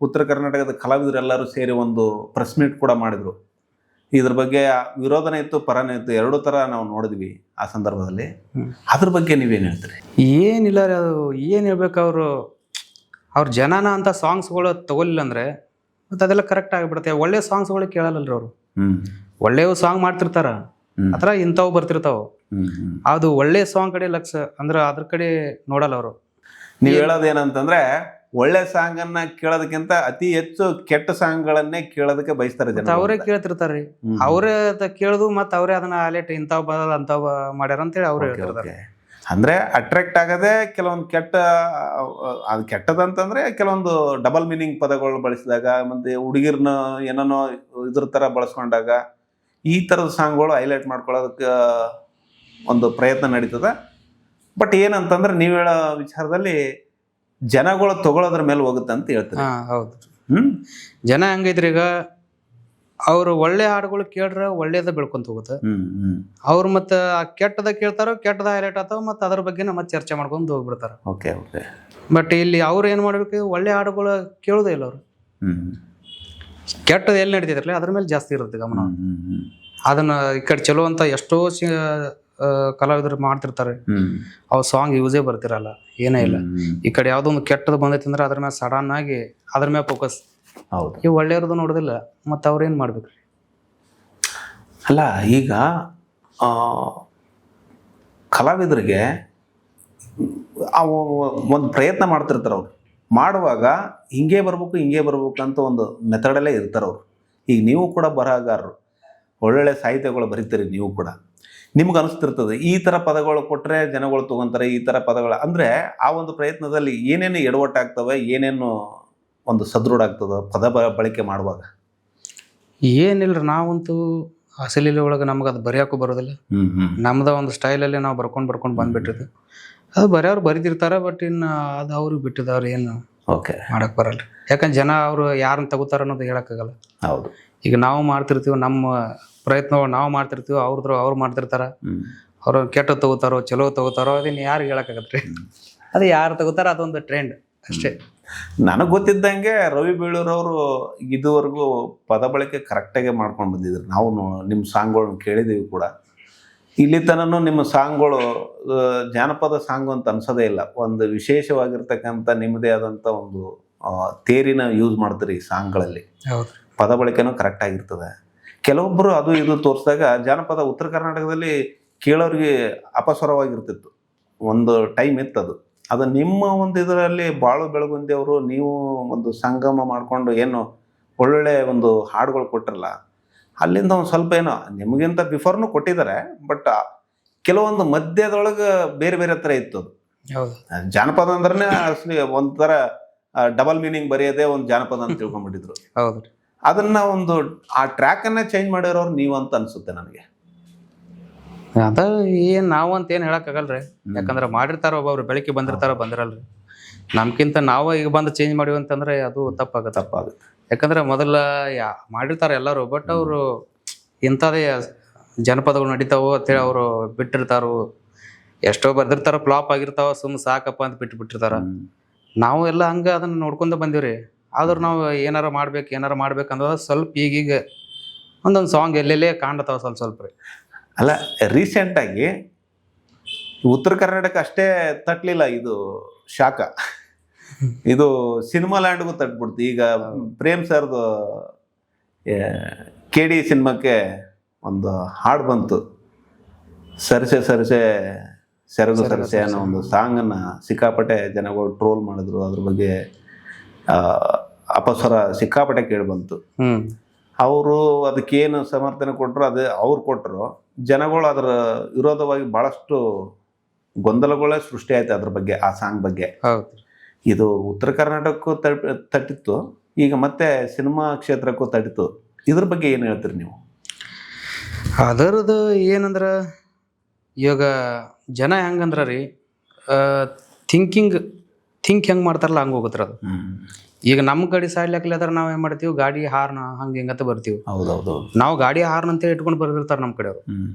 ಉತ್ತರ ಕರ್ನಾಟಕದ ಕಲಾವಿದರೆಲ್ಲರೂ ಸೇರಿ ಒಂದು ಪ್ರೆಸ್ ಮೀಟ್ ಕೂಡ ಮಾಡಿದರು. ಇದ್ರ ಬಗ್ಗೆ ವಿರೋಧನೇ ಇತ್ತು, ಪರನೇ ಇತ್ತು, ಎರಡೂ ಥರ ನಾವು ನೋಡಿದ್ವಿ ಆ ಸಂದರ್ಭದಲ್ಲಿ. ಅದ್ರ ಬಗ್ಗೆ ನೀವೇನು ಹೇಳ್ತೀರಿ? ಏನಿಲ್ಲ ರೀ, ಅದು ಏನು ಹೇಳ್ಬೇಕು, ಅವ್ರ ಜನನ ಅಂತ ಸಾಂಗ್ಸ್ಗಳು ತಗೊಲಿಲ್ಲ ಅಂದರೆ ಮತ್ತು ಅದೆಲ್ಲ ಕರೆಕ್ಟ್ ಆಗಿಬಿಡುತ್ತೆ. ಒಳ್ಳೆ ಸಾಂಗ್ಸ್ಗಳು ಕೇಳಲ್ಲಲ್ರಿ ಅವರು. ಒಳ್ಳೆಯ ಸಾಂಗ್ ಮಾಡ್ತಿರ್ತಾರ, ಆ ಥರ ಇಂಥವು ಬರ್ತಿರ್ತಾವೆ. ಅದು ಒಳ್ಳೆ ಸಾಂಗ್ ಕಡೆ ಲಕ್ಷ ಅಂದ್ರೆ ಅದ್ರ ಕಡೆ ನೋಡಲ್ಲ ಅವರು. ನೀವು ಹೇಳೋದೇನಂತಂದ್ರೆ, ಒಳ್ಳೆ ಸಾಂಗ್ ಅನ್ನ ಕೇಳೋದಕ್ಕಿಂತ ಅತಿ ಹೆಚ್ಚು ಕೆಟ್ಟ ಸಾಂಗ್ಗಳನ್ನೇ ಕೇಳೋದಕ್ಕೆ ಬಯಸ್ತಾರೆ ಜನ. ಅವರೇ ಕೇಳ್ತಿರ್ತಾರ್ರಿ, ಅವರೇ ಕೇಳುದು ಮತ್ತೆ ಅವರೇ ಅದನ್ನ ಹೈಲೈಟ್ ಇಂಥವ್ ಬದಲ್ ಅಂತವ್ ಮಾಡ್ಯಾರ ಅಂತೇಳಿ ಅವ್ರು ಹೇಳ್ತಿರ್ತಾರೆ. ಅಂದ್ರೆ ಅಟ್ರಾಕ್ಟ್ ಆಗದೆ ಕೆಲವೊಂದು ಅದು ಕೆಟ್ಟದಂತಂದ್ರೆ ಕೆಲವೊಂದು ಡಬಲ್ ಮೀನಿಂಗ್ ಪದಗಳು ಬಳಸಿದಾಗ, ಮತ್ತೆ ಹುಡುಗಿರ್ನ ಏನೋ ಇದ್ರ ತರ ಬಳಸ್ಕೊಂಡಾಗ ಈ ಥರದ ಸಾಂಗ್ಗಳು ಹೈಲೈಟ್ ಮಾಡ್ಕೊಳ್ಳೋದಕ್ಕೆ ಒಂದು ಪ್ರಯತ್ನ ನಡೀತದೆ. ಬಟ್ ಏನಂತಂದ್ರೆ ನೀವು ಹೇಳೋ ವಿಚಾರದಲ್ಲಿ ಜನಗಳು ತಗೊಳ್ಳೋದ್ರ ಮೇಲೆ ಹೋಗುತ್ತೆ ಅಂತ ಹೇಳ್ತಾರೆ. ಹೌದು. ಜನ ಹೆಂಗೈತ್ರಿ, ಈಗ ಅವ್ರು ಒಳ್ಳೆ ಹಾಡುಗಳು ಕೇಳ್ರೆ ಒಳ್ಳೇದ ಬೆಳ್ಕೊಂತ ಹೋಗುತ್ತೆ. ಅವ್ರು ಮತ್ತೆ ಕೆಟ್ಟದ ಕೇಳ್ತಾರೋ, ಕೆಟ್ಟದ ಹೈಲೈಟ್ ಆಗ್ತಾವ, ಮತ್ತೆ ಅದ್ರ ಬಗ್ಗೆ ಮತ್ತೆ ಚರ್ಚೆ ಮಾಡ್ಕೊಂಡು ಹೋಗ್ಬಿಡ್ತಾರ. ಬಟ್ ಇಲ್ಲಿ ಅವ್ರು ಏನ್ ಮಾಡ್ಬೇಕು, ಒಳ್ಳೆ ಹಾಡುಗಳು ಕೇಳೋದೇ ಇಲ್ಲ ಅವ್ರು. ಕೆಟ್ಟದ ಎಲ್ಲಿ ನಡೀತೈತ್ರಲ್ಲ ಅದ್ರ ಮೇಲೆ ಜಾಸ್ತಿ ಇರುತ್ತೆ ಗಮನ. ಅದನ್ನ ಈ ಕಡೆ ಚಲೋ ಅಂತ ಎಷ್ಟೋ ಕಲಾವಿದರು ಮಾಡ್ತಿರ್ತಾರೆ, ಅವ್ ಸಾಂಗ್ ಯೂಸೇ ಬರ್ತಿರಲ್ಲ, ಏನೇ ಇಲ್ಲ. ಈ ಕಡೆ ಯಾವ್ದೋ ಒಂದು ಕೆಟ್ಟದ್ದು ಬಂದೈತಿ ಅಂದ್ರೆ ಅದ್ರ ಮೇಲೆ ಸಡನ್ ಆಗಿ ಅದ್ರ ಮೇಲೆ ಫೋಕಸ್. ಹೌದು, ಈ ಒಳ್ಳೆಯವ್ರದ್ದು ನೋಡೋದಿಲ್ಲ, ಮತ್ತೆ ಅವ್ರೇನ್ ಮಾಡ್ಬೇಕ್ರಿ? ಅಲ್ಲ, ಈಗ ಕಲಾವಿದರಿಗೆ ಒಂದು ಪ್ರಯತ್ನ ಮಾಡ್ತಿರ್ತಾರೆ. ಅವ್ರು ಮಾಡುವಾಗ ಹಿಂಗೆ ಬರ್ಬೇಕು ಅಂತ ಒಂದು ಮೆಥಡಲ್ಲೇ ಇರ್ತಾರೆ ಅವರು. ಈಗ ನೀವು ಕೂಡ ಬರಹಗಾರರು, ಒಳ್ಳೊಳ್ಳೆ ಸಾಹಿತ್ಯಗಳು ಬರೀತೀರಿ. ನೀವು ಕೂಡ ನಿಮ್ಗೆ ಅನಿಸ್ತಿರ್ತದೆ ಈ ಥರ ಪದಗಳು ಕೊಟ್ಟರೆ ಜನಗಳು ತೊಗೊತಾರೆ, ಈ ಥರ ಪದಗಳು ಅಂದರೆ ಆ ಒಂದು ಪ್ರಯತ್ನದಲ್ಲಿ ಏನೇನು ಎಡವಟ್ಟಾಗ್ತವೆ, ಏನೇನು ಒಂದು ಸದೃಢ ಆಗ್ತದೆ ಪದ ಬಳಕೆ ಮಾಡುವಾಗ? ಏನಿಲ್ರಿ, ನಾವಂತೂ ಅಸಲಿಲಿ ಒಳಗೆ ನಮ್ಗೆ ಅದು ಬರೆಯೋಕ್ಕೂ ಬರೋದಿಲ್ಲ. ನಮ್ದ ಒಂದು ಸ್ಟೈಲಲ್ಲಿ ನಾವು ಬರ್ಕೊಂಡು ಬಂದ್ಬಿಟ್ಟಿದ್ದು. ಅದು ಬರೆಯವ್ರು ಬರೀತಿರ್ತಾರೆ, ಬಟ್ ಇನ್ನು ಅದು ಅವ್ರಿಗೆ ಬಿಟ್ಟಿದವ್ರು ಏನು ಮಾಡಕ್ ಬರಲ್ಲ. ಯಾಕಂದ್ರೆ ಜನ ಅವರು ಯಾರನ್ನ ತಗೋತಾರ ಅನ್ನೋದು ಹೇಳಕ್ಕಾಗಲ್ಲ. ಹೌದು. ಈಗ ನಾವು ಮಾಡ್ತಿರ್ತೀವಿ, ನಮ್ಮ ಪ್ರಯತ್ನಗಳು ನಾವು ಮಾಡ್ತಿರ್ತೀವಿ, ಅವ್ರು ಮಾಡ್ತಿರ್ತಾರ. ಅವ್ರು ಕೆಟ್ಟ ತಗೋತಾರೋ ಚಲೋ ತಗೋತಾರೋ ಅದನ್ನ ಯಾರಿಗೆ ಹೇಳಕ್ಕಾಗತ್ರಿ? ಅದು ಯಾರು ತಗೋತಾರ ಅದೊಂದು ಟ್ರೆಂಡ್ ಅಷ್ಟೇ. ನನಗೆ ಗೊತ್ತಿದ್ದಂಗೆ ರವಿ ಬೇಳೂರವರು ಇದುವರೆಗೂ ಪದ ಬಳಕೆ ಕರೆಕ್ಟಾಗೆ ಮಾಡ್ಕೊಂಡು ಬಂದಿದ್ರು. ನಾವು ನಿಮ್ಮ ಸಾಂಗ್ಗಳನ್ನ ಕೇಳಿದ್ದೀವಿ ಕೂಡ. ಇಲ್ಲಿ ತನೂ ನಿಮ್ಮ ಸಾಂಗ್ಗಳು ಜಾನಪದ ಸಾಂಗು ಅಂತ ಅನ್ಸೋದೇ ಇಲ್ಲ. ಒಂದು ವಿಶೇಷವಾಗಿರ್ತಕ್ಕಂಥ ನಿಮ್ಮದೇ ಆದಂಥ ಒಂದು ತೇರಿನ ಯೂಸ್ ಮಾಡ್ತೀರಿ ಈ ಸಾಂಗ್ಗಳಲ್ಲಿ. ಪದ ಬಳಕೆನೂ ಕರೆಕ್ಟಾಗಿರ್ತದೆ. ಕೆಲವೊಬ್ಬರು ಅದು ಇದು ತೋರಿಸಿದಾಗ ಜಾನಪದ ಉತ್ತರ ಕರ್ನಾಟಕದಲ್ಲಿ ಕೇಳೋರಿಗೆ ಅಪಸ್ವರವಾಗಿರ್ತಿತ್ತು. ಒಂದು ಟೈಮ್ ಇತ್ತದು. ಅದು ನಿಮ್ಮ ಒಂದು ಇದರಲ್ಲಿ ಬಾಳು ಬೆಳಗುಂದಿ ಅವರು ನೀವು ಒಂದು ಸಂಗಮ ಮಾಡಿಕೊಂಡು ಏನು ಒಳ್ಳೊಳ್ಳೆ ಒಂದು ಹಾಡುಗಳು ಕೊಟ್ಟಿರಲ್ಲ, ಅಲ್ಲಿಂದ ಒಂದು ಸ್ವಲ್ಪ ಏನೋ ನಿಮಗಿಂತ ಬಿಫೋರ್ನು ಕೊಟ್ಟಿದ್ದಾರೆ. ಬಟ್ ಕೆಲವೊಂದು ಮಧ್ಯದೊಳಗೆ ಬೇರೆ ಬೇರೆ ಥರ ಇತ್ತು ಅದು. ಜಾನಪದ ಅಂದ್ರೆ ಅಸಲಿ ಒಂಥರ ಡಬಲ್ ಮೀನಿಂಗ್ ಬರೆಯೋದೇ ಒಂದು ಜಾನಪದ ಅಂತ ತಿಳ್ಕೊಂಡ್ಬಿಟ್ಟಿದ್ರು. ಹೌದು. ಅದನ್ನ ಒಂದು ಆ ಟ್ರ್ಯಾಕನ್ನೇ ಚೇಂಜ್ ಮಾಡಿರೋರು ನೀವು ಅಂತ ಅನ್ಸುತ್ತೆ ನನಗೆ. ಅದ ಏನ್ ನಾವು ಅಂತ ಏನ್ ಹೇಳಕ್ಕಾಗಲ್ರಿ. ಯಾಕಂದ್ರೆ ಮಾಡಿರ್ತಾರ, ಒಬ್ಬೊಬ್ರು ಬೆಳಿಗ್ಗೆ ಬಂದಿರಲ್ರಿ. ನಮ್ಕಿಂತ ನಾವು ಈಗ ಬಂದು ಚೇಂಜ್ ಮಾಡಿವಿ ಅಂತಂದ್ರೆ ಅದು ತಪ್ಪಾಗುತ್ತೆ. ಯಾಕಂದ್ರೆ ಮೊದಲ ಮಾಡಿರ್ತಾರ ಎಲ್ಲರೂ, ಬಟ್ ಅವರು ಇಂಥದೇ ಜನಪದಗಳು ನಡೀತಾವೋ ಅಂತೇಳಿ ಅವರು ಬಿಟ್ಟಿರ್ತಾರೋ. ಎಷ್ಟೋ ಬರ್ದಿರ್ತಾರ, ಫ್ಲಾಪ್ ಆಗಿರ್ತಾವ, ಸುಮ್ ಸಾಕಪ್ಪ ಅಂತ ಬಿಟ್ಟಿರ್ತಾರ. ನಾವು ಎಲ್ಲ ಹಂಗ ಅದನ್ನ ನೋಡ್ಕೊಂಡ ಬಂದಿವ್ರಿ. ಆದ್ರೂ ನಾವು ಏನಾರ ಮಾಡ್ಬೇಕಂದ್ರೆ ಸ್ವಲ್ಪ ಈಗೀಗ ಒಂದೊಂದು ಸಾಂಗ್ ಎಲ್ಲೆಲ್ಲೇ ಕಾಣ್ತಾವ ಸ್ವಲ್ಪ ರೀ. ಅಲ್ಲ, ರೀಸೆಂಟಾಗಿ ಉತ್ತರ ಕರ್ನಾಟಕ ಅಷ್ಟೇ ತಟ್ಟಲಿಲ್ಲ ಇದು ಶಾಖ, ಇದು ಸಿನಿಮಾ ಲ್ಯಾಂಡ್ಗೂ ತಟ್ಬಿಡ್ತು. ಈಗ ಪ್ರೇಮ್ ಸರ್ದು KD ಸಿನಿಮಾಕ್ಕೆ ಒಂದು ಹಾಡು ಬಂತು, ಸರಸೆ ಸೆರಗು ಸರಸೆ ಅನ್ನೋ ಒಂದು ಸಾಂಗನ್ನು ಸಿಕ್ಕಾಪಟ್ಟೆ ಜನಗಳು ಟ್ರೋಲ್ ಮಾಡಿದ್ರು. ಅದ್ರ ಬಗ್ಗೆ ಅಪಸ್ವರ ಸಿಕ್ಕಾಪಟ್ಟೆ ಕೇಳಿ ಬಂತು. ಅವರು ಅದಕ್ಕೇನು ಸಮರ್ಥನೆ ಕೊಟ್ಟರು, ಅದು ಅವ್ರು ಕೊಟ್ಟರು. ಜನಗಳು ಅದರ ವಿರೋಧವಾಗಿ ಭಾಳಷ್ಟು ಗೊಂದಲಗಳೇ ಸೃಷ್ಟಿ ಆಯ್ತು ಅದ್ರ ಬಗ್ಗೆ, ಆ ಸಾಂಗ್ ಬಗ್ಗೆ. ಹೌದು. ಇದು ಉತ್ತರ ಕರ್ನಾಟಕಕ್ಕೂ ತಟ್ಟಿತ್ತು, ಈಗ ಮತ್ತೆ ಸಿನಿಮಾ ಕ್ಷೇತ್ರಕ್ಕೂ ತಟ್ಟಿತ್ತು. ಇದ್ರ ಬಗ್ಗೆ ಏನು ಹೇಳ್ತೀರಿ ನೀವು? ಅದರದ್ದು ಏನಂದ್ರೆ ಇವಾಗ ಜನ ಹೆಂಗಂದ್ರೆ ರೀ ಥಿಂಕ್ ಹೆಂಗೆ ಮಾಡ್ತಾರಲ್ಲ ಹಂಗೆ ಹೋಗುತ್ತೆ ಅದು. ಈಗ ನಮ್ಮ ಗಾಡಿ ಸಾಡ್ಲಿಕ್ಕಲ್ಲದ್ರೆ ನಾವು ಏನು ಮಾಡ್ತೀವಿ, ಗಾಡಿ ಹಾರ್ನ್ ಹಂಗೆ ಹಿಂಗಂತ ಬರ್ತೀವಿ. ಹೌದೌದು. ನಾವು ಗಾಡಿ ಹಾರ್ನ್ ಅಂತ ಇಟ್ಕೊಂಡು ಬರ್ದಿರ್ತಾರೆ ನಮ್ಮ ಕಡೆ ಅವರು.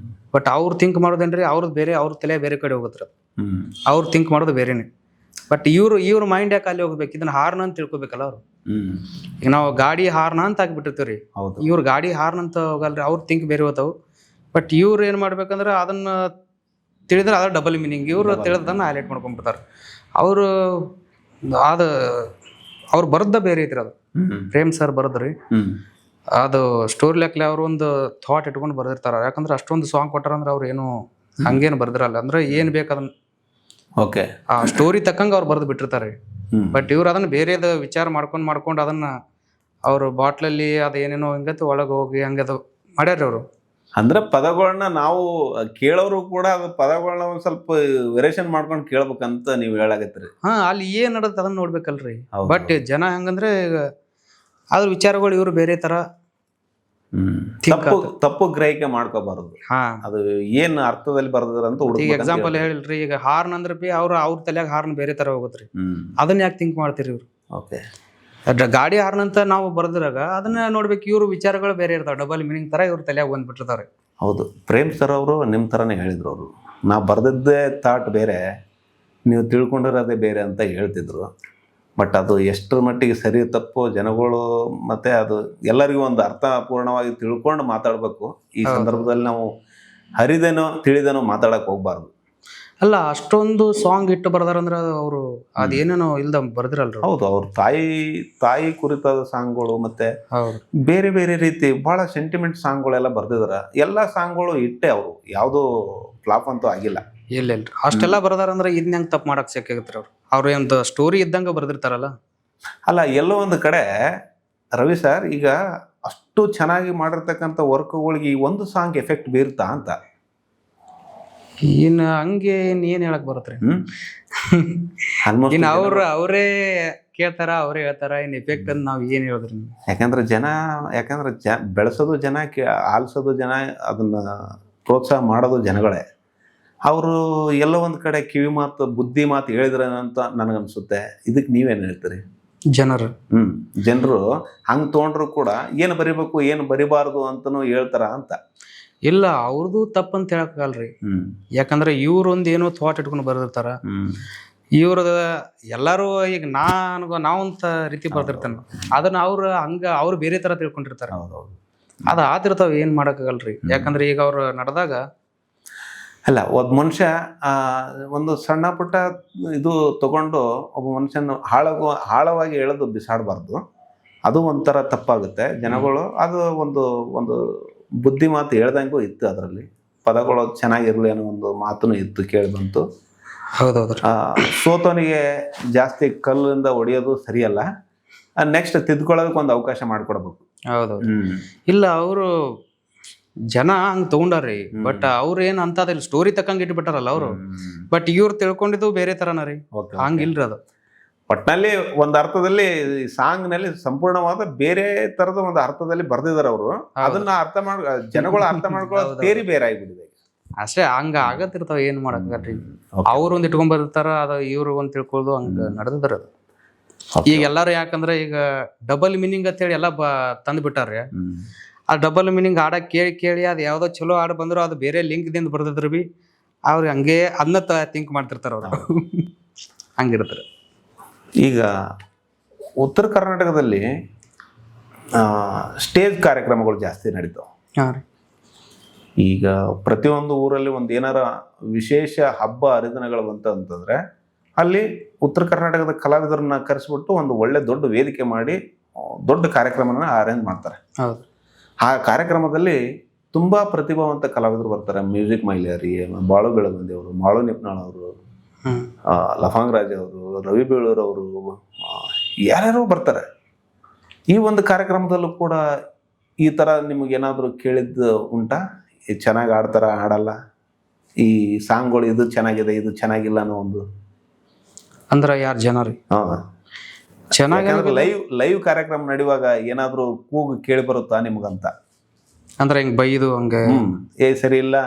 ಬಟ್ ಅವ್ರು ಥಿಂಕ್ ಮಾಡೋದೇನ್ರಿ, ಅವ್ರದ್ದು ಬೇರೆ, ಅವ್ರ ತಲೆ ಬೇರೆ ಕಡೆ ಹೋಗುತ್ತೆ. ಅವ್ರು ಥಿಂಕ್ ಮಾಡೋದು ಬೇರೆನೆ. ಬಟ್ ಇವ್ರ ಮೈಂಡ್ ಯಾಕೆ ಅಲ್ಲಿ ಹೋಗ್ಬೇಕು, ಇದನ್ನ ಹಾರ್ನ್ ಅಂತ ತಿಳ್ಕೊಬೇಕಲ್ಲ ಅವರು. ಈಗ ನಾವು ಗಾಡಿ ಹಾರ್ನ್ ಅಂತ ಹಾಕ್ಬಿಟ್ಟಿರ್ತೀವಿ ರೀ, ಇವ್ರು ಗಾಡಿ ಹಾರ್ನ್ ಅಂತ ಹೋಗಲ್ರಿ, ಅವ್ರು ಥಿಂಕ್ ಬೇರೆ ಹೋಗ್ತಾವು. ಬಟ್ ಇವ್ರು ಏನು ಮಾಡ್ಬೇಕಂದ್ರೆ ಅದನ್ನ ತಿಳಿದ್ರೆ ಅದ್ರ ಡಬಲ್ ಮೀನಿಂಗ್, ಇವ್ರು ತಿಳಿದನ್ನ ಹೈಲೈಟ್ ಮಾಡ್ಕೊಂಡ್ಬಿಡ್ತಾರೆ. ಅವರು ಅದು ಅವ್ರು ಬರದ್ದ ಬೇರೆ ಐತ್ರಿ. ಅದು ಪ್ರೇಮ್ ಸರ್ ಬರದ್ರಿ, ಅದು ಸ್ಟೋರಿ ಲೆಕ್ಕಲೆ ಅವ್ರು ಒಂದು ಥಾಟ್ ಇಟ್ಕೊಂಡು ಬರ್ದಿರ್ತಾರ. ಯಾಕಂದ್ರೆ ಅಷ್ಟೊಂದು ಸಾಂಗ್ ಕೊಟ್ಟಾರಂದ್ರೆ ಅವ್ರು ಏನು ಹಂಗೇನು ಬರ್ದಿರಲ್ಲ, ಅಂದ್ರೆ ಏನ್ ಬೇಕು ಅದನ್ನ ಓಕೆ ಆ ಸ್ಟೋರಿ ತಕ್ಕಂಗೆ ಅವ್ರು ಬರೆದು ಬಿಟ್ಟಿರ್ತಾರೆ. ಬಟ್ ಇವ್ರು ಅದನ್ನ ಬೇರೆದ ವಿಚಾರ ಮಾಡ್ಕೊಂಡು ಅದನ್ನ ಅವ್ರು ಬಾಟ್ಲಲ್ಲಿ ಅದು ಏನೇನೋ ಹಿಂಗತ್ತು ಒಳಗೆ ಹೋಗಿ ಹಂಗದು ಮಾಡ್ಯಾರ ಅವರು. ಅಂದ್ರೆ ಪದಗಳನ್ನ ನಾವು ಕೇಳೋರು ಕೂಡ ಅದು ಪದಗಳನ್ನ ಒಂದ್ ಸ್ವಲ್ಪ ವೇರಿಯೇಷನ್ ಮಾಡ್ಕೊಂಡು ಕೇಳ್ಬೇಕಂತ ನೀವು ಹೇಳಾಗತ್ರಿ. ಅಲ್ಲಿ ಏನ್ ನಡತ್ತೆ ಅದನ್ನ ನೋಡ್ಬೇಕಲ್ರಿ. ಬಟ್ ಜನ ಹೆಂಗಂದ್ರೆ ಅದ್ರ ವಿಚಾರಗಳು ಇವ್ರು ಬೇರೆ ತರ ತಪ್ಪು ಗ್ರಹಿಕೆ ಮಾಡ್ಕೋಬಾರದು. ಅದು ಏನ್ ಅರ್ಥದಲ್ಲಿ ಬರ್ದ್ರ ಅಂತ ಈಗ ಎಕ್ಸಾಂಪಲ್ ಹೇಳಿಲ್ರಿ, ಈಗ ಹಾರ್ನ್ ಅಂದ್ರೆ ಬಿ ಅವ್ರ ತಲೆಯಾಗ ಹಾರ್ನ್ ಬೇರೆ ತರ ಹೋಗತ್ರಿ. ಅದನ್ನ ಯಾಕೆ ಥಿಂಕ್ ಮಾಡ್ತೀರಿ ಇವ್ರು? ಓಕೆ, ಗಾಡಿ ಹಾರ್ನ್ ಅಂತ ನಾವು ಬರ್ದ್ರಾಗ ಅದನ್ನ ನೋಡ್ಬೇಕು, ಇವ್ರ ವಿಚಾರಗಳು ಬೇರೆ ಇರ್ತಾವ, ಡಬಲ್ ಮೀನಿಂಗ್ ತರ ಇವ್ರ ತಲೆಯಾಗ ಬಂದ್ಬಿಟ್ಟಿರ್ತಾರೆ. ಹೌದು, ಪ್ರೇಮ್ ಸರ್ ಅವರು ನಿಮ್ಮ ಥರನೇ ಹೇಳಿದ್ರು. ಅವರು ನಾವು ಬರೆದಿದ್ದೇ ಥಾಟ್ ಬೇರೆ, ನೀವು ತಿಳ್ಕೊಂಡಿರೋದೇ ಬೇರೆ ಅಂತ ಹೇಳ್ತಿದ್ರು. ಬಟ್ ಅದು ಎಷ್ಟರ ಮಟ್ಟಿಗೆ ಸರಿ ತಪ್ಪು ಜನಗಳು ಮತ್ತು ಅದು ಎಲ್ಲರಿಗೂ ಒಂದು ಅರ್ಥಪೂರ್ಣವಾಗಿ ತಿಳ್ಕೊಂಡು ಮಾತಾಡಬೇಕು. ಈ ಸಂದರ್ಭದಲ್ಲಿ ನಾವು ಹರಿದೇನೋ ತಿಳಿದೇನೋ ಮಾತಾಡಕ್ಕೆ ಹೋಗ್ಬಾರ್ದು. ಅಲ್ಲ, ಅಷ್ಟೊಂದು ಸಾಂಗ್ ಇಟ್ಟು ಬರ್ದಾರಂದ್ರೆ ಅವರು ಅದೇನೇನೋ ಇಲ್ದ ಬರ್ದಿರಲ್ರಿ. ಹೌದು, ಅವ್ರ ತಾಯಿ ಕುರಿತಾದ ಸಾಂಗ್ಗಳು ಮತ್ತೆ ಬೇರೆ ಬೇರೆ ರೀತಿ ಬಹಳ ಸೆಂಟಿಮೆಂಟ್ ಸಾಂಗ್ಗಳೆಲ್ಲ ಬರ್ದಿದಾರ. ಎಲ್ಲ ಸಾಂಗ್ಗಳು ಇಟ್ಟೆ, ಅವರು ಯಾವುದೋ ಫ್ಲಾಪ್ ಅಂತೂ ಆಗಿಲ್ಲ. ಇಲ್ಲ ಅಷ್ಟೆಲ್ಲ ಬರ್ದಾರಂದ್ರೆ ಇದನ್ನ ಹೆಂಗೆ ತಪ್ಪು ಮಾಡಕ್ ಸಾಕಾಗತ್ರಿ. ಅವ್ರು ಒಂದು ಸ್ಟೋರಿ ಇದ್ದಂಗೆ ಬರ್ದಿರ್ತಾರಲ್ಲ. ಅಲ್ಲ, ಎಲ್ಲೋ ಒಂದು ಕಡೆ ರವಿ ಸರ್ ಈಗ ಅಷ್ಟು ಚೆನ್ನಾಗಿ ಮಾಡಿರ್ತಕ್ಕಂಥ ವರ್ಕ್ಗಳಿಗೆ ಈ ಒಂದು ಸಾಂಗ್ ಎಫೆಕ್ಟ್ ಬೀರ್ತಾ ಅಂತ ಇನ್ನು ಹಂಗೆ ಏನ್ ಹೇಳಕ್ ಬರತ್ರಿ. ಇನ್ನು ಅವರೇ ಕೇಳ್ತಾರ, ಅವರೇ ಹೇಳ್ತಾರ, ಇನ್ ಎಫೆಕ್ಟ್ ಅಂತ ನಾವ್ ಏನ್ ಹೇಳಿದ್ರಿ. ಯಾಕಂದ್ರೆ ಬೆಳೆಸೋದು ಜನ, ಆಲಿಸೋದು ಜನ, ಅದನ್ನ ಪ್ರೋತ್ಸಾಹ ಮಾಡೋದು ಜನಗಳೇ. ಅವರು ಎಲ್ಲೋ ಒಂದ್ ಕಡೆ ಕಿವಿ ಮಾತು ಬುದ್ಧಿ ಮಾತು ಹೇಳಿದ್ರ ಅಂತ ನನಗನ್ಸುತ್ತೆ. ಇದಕ್ಕೆ ನೀವೇನ್ ಹೇಳ್ತೀರಿ? ಜನರು ಹಂಗ್ ತೊಗೊಂಡ್ರು ಕೂಡ ಏನು ಬರಿಬೇಕು ಏನು ಬರಿಬಾರ್ದು ಅಂತನೂ ಹೇಳ್ತಾರ ಅಂತ. ಇಲ್ಲ, ಅವ್ರದ್ದು ತಪ್ಪಂತ ಹೇಳಕ್ಕಾಗಲ್ರಿ. ಯಾಕಂದ್ರೆ ಇವ್ರೊಂದ್ ಏನೋ ಥಾಟ್ ಇಟ್ಕೊಂಡು ಬರ್ದಿರ್ತಾರ. ಇವ್ರದ ಎಲ್ಲಾರು ಈಗ ನಾವಂತ ರೀತಿ ಬರ್ದಿರ್ತಾನ, ಅದನ್ನ ಅವ್ರು ಬೇರೆ ತರ ತಿಳ್ಕೊಂಡಿರ್ತಾರ. ಅದ ಆತಿರ್ತಾವ, ಏನ್ ಮಾಡಕ್ಕಾಗಲ್ರಿ. ಯಾಕಂದ್ರೆ ಈಗ ಅವ್ರು ನಡೆದಾಗ ಅಲ್ಲ, ಒಬ್ಬ ಮನುಷ್ಯ ಒಂದು ಸಣ್ಣ ಪುಟ್ಟ ಇದು ತಗೊಂಡು ಒಬ್ಬ ಮನುಷ್ಯನ ಆಳವಾಗಿ ಎಳೆದು ಬಿಸಾಡಬಾರ್ದು. ಅದು ಒಂಥರ ತಪ್ಪಾಗುತ್ತೆ. ಜನಗಳು ಅದು ಒಂದು ಬುದ್ಧಿ ಮಾತು ಹೇಳ್ದಂಗೂ ಇತ್ತು. ಅದರಲ್ಲಿ ಪದಗಳು ಚೆನ್ನಾಗಿರ್ಲಿ ಅನ್ನೋ ಒಂದು ಮಾತನ್ನು ಇತ್ತು, ಕೇಳಿ ಬಂತು. ಹೌದೌದು. ಸೋತವನಿಗೆ ಜಾಸ್ತಿ ಕಲ್ಲಿಂದ ಹೊಡೆಯೋದು ಸರಿಯಲ್ಲ. ನೆಕ್ಸ್ಟ್ ತಿದ್ಕೊಳ್ಳೋದಕ್ಕೆ ಒಂದು ಅವಕಾಶ ಮಾಡಿಕೊಡ್ಬೇಕು. ಹೌದೌದು. ಇಲ್ಲ, ಅವರು ಜನ ಹಂಗ್ ತಗೊಂಡಾರ್ರಿ. ಬಟ್ ಅವ್ರ ಏನ್ ಅಂತ ಸ್ಟೋರಿ ತಕ್ಕಂಗೆ ಇಟ್ಬಿಟ್ಟಾರಲ್ಲ ಅವರು. ಬಟ್ ಇವ್ರು ತಿಳ್ಕೊಂಡಿದ್ದು ಬೇರೆ ತರನ ರೀ, ಹಂಗಿಲ್ರಿ. ಅದು ಒಟ್ನಲ್ಲಿ ಒಂದು ಅರ್ಥದಲ್ಲಿ ಸಾಂಗ್ ನಲ್ಲಿ ಸಂಪೂರ್ಣವಾದ ಬೇರೆ ತರದ ಒಂದು ಅರ್ಥದಲ್ಲಿ ಬರ್ದಿದಾರೆ ಅವರು. ಅದನ್ನ ಜನಗಳು ಅರ್ಥ ಮಾಡ್ಕೊಳ್ಳೋದು ತೇರಿ ಬೇರೆ ಆಗಿಬಿಟ್ಟಿದೆ ಅಷ್ಟೇ. ಹಂಗ ಆಗತ್ತಿರ್ತಾವ, ಏನ್ ಮಾಡಕ್ರಿ. ಅವ್ರು ಒಂದ್ ಇಟ್ಕೊಂಡ್ ಬರ್ತಾರ, ಅದ ಇವ್ರು ಒಂದ್ ತಿಳ್ಕೊಳ್ಳೋದು ಹಂಗ ನಡೆದಿದ್ರ. ಈಗ ಎಲ್ಲಾರು ಯಾಕಂದ್ರೆ ಈಗ ಡಬಲ್ ಮೀನಿಂಗ್ ಅಂತ ಹೇಳಿ ಎಲ್ಲ ತಂದ್ ಬಿಟ್ಟಾರ್ರಿ. ಆ ಡಬಲ್ ಮೀನಿಂಗ್ ಹಾಡ ಕೇಳಿ ಅದು ಯಾವ್ದೋ ಚಲೋ ಹಾಡು ಬಂದ್ರು ಅದು ಬೇರೆ ಲಿಂಕ್ ದಿಂದ ಬರ್ದಿದ್ರು ಬಿ ಅವ್ರು ಹಂಗೆ ಅದನ್ನ ಥಿಂಕ್ ಮಾಡ್ತಿರ್ತಾರ ಅವ್ರು. ಹಂಗಿರ್ತಾರೆ. ಈಗ ಉತ್ತರ ಕರ್ನಾಟಕದಲ್ಲಿ ಸ್ಟೇಜ್ ಕಾರ್ಯಕ್ರಮಗಳು ಜಾಸ್ತಿ ನಡೀತಾವೆ. ಈಗ ಪ್ರತಿಯೊಂದು ಊರಲ್ಲಿ ಒಂದು ಏನಾರ ವಿಶೇಷ ಹಬ್ಬ ಹರಿದಿನಗಳು ಅಂತಂದ್ರೆ ಅಲ್ಲಿ ಉತ್ತರ ಕರ್ನಾಟಕದ ಕಲಾವಿದರನ್ನ ಕರೆಸ್ಬಿಟ್ಟು ಒಂದು ಒಳ್ಳೆ ದೊಡ್ಡ ವೇದಿಕೆ ಮಾಡಿ ದೊಡ್ಡ ಕಾರ್ಯಕ್ರಮನ ಅರೇಂಜ್ ಮಾಡ್ತಾರೆ. ಆ ಕಾರ್ಯಕ್ರಮದಲ್ಲಿ ತುಂಬಾ ಪ್ರತಿಭಾವಂತ ಕಲಾವಿದರು ಬರ್ತಾರೆ. ಮ್ಯೂಸಿಕ್ ಮೈಲಾರಿ, ಬಾಳು ಬೆಳಗುಂದಿ ಅವರು, ಮಾಳು ನಿಪ್ನಾಳ್ ಅವರು, ಲಫಾಂಗ್ ರಾಜ್ ಅವರು, ರವಿ ಬೇಳೂರ್ ಅವರು, ಯಾರ್ಯಾರೋ ಬರ್ತಾರೆ. ಈ ಒಂದು ಕಾರ್ಯಕ್ರಮದಲ್ಲೂ ಕೂಡ ಈ ತರ ನಿಮಗೇನಾದ್ರೂ ಕೇಳಿದ್ದು ಉಂಟಾ? ಚೆನ್ನಾಗಿ ಆಡ್ತಾರ ಆಡಲ್ಲ, ಈ ಸಾಂಗ್ಗಳು ಇದು ಚೆನ್ನಾಗಿದೆ ಇದು ಚೆನ್ನಾಗಿಲ್ಲ ಅನ್ನೋ ಒಂದು ಅಂದ್ರೆ ಯಾರು ಜನ ರೀ ಚೆನ್ನಾಗಿ ಲೈವ್ ಕಾರ್ಯಕ್ರಮ ನಡೆಯುವಾಗ ಏನಾದ್ರು ಕೂಗು ಕೇಳಿ ಬರುತ್ತಾ ನಿಮ್ಗಂತ? ಅಂದ್ರೆ ಹಿಂಗ್ ಬೈದು ಹಂಗೆ ಏ ಸರಿ ಇಲ್ಲ,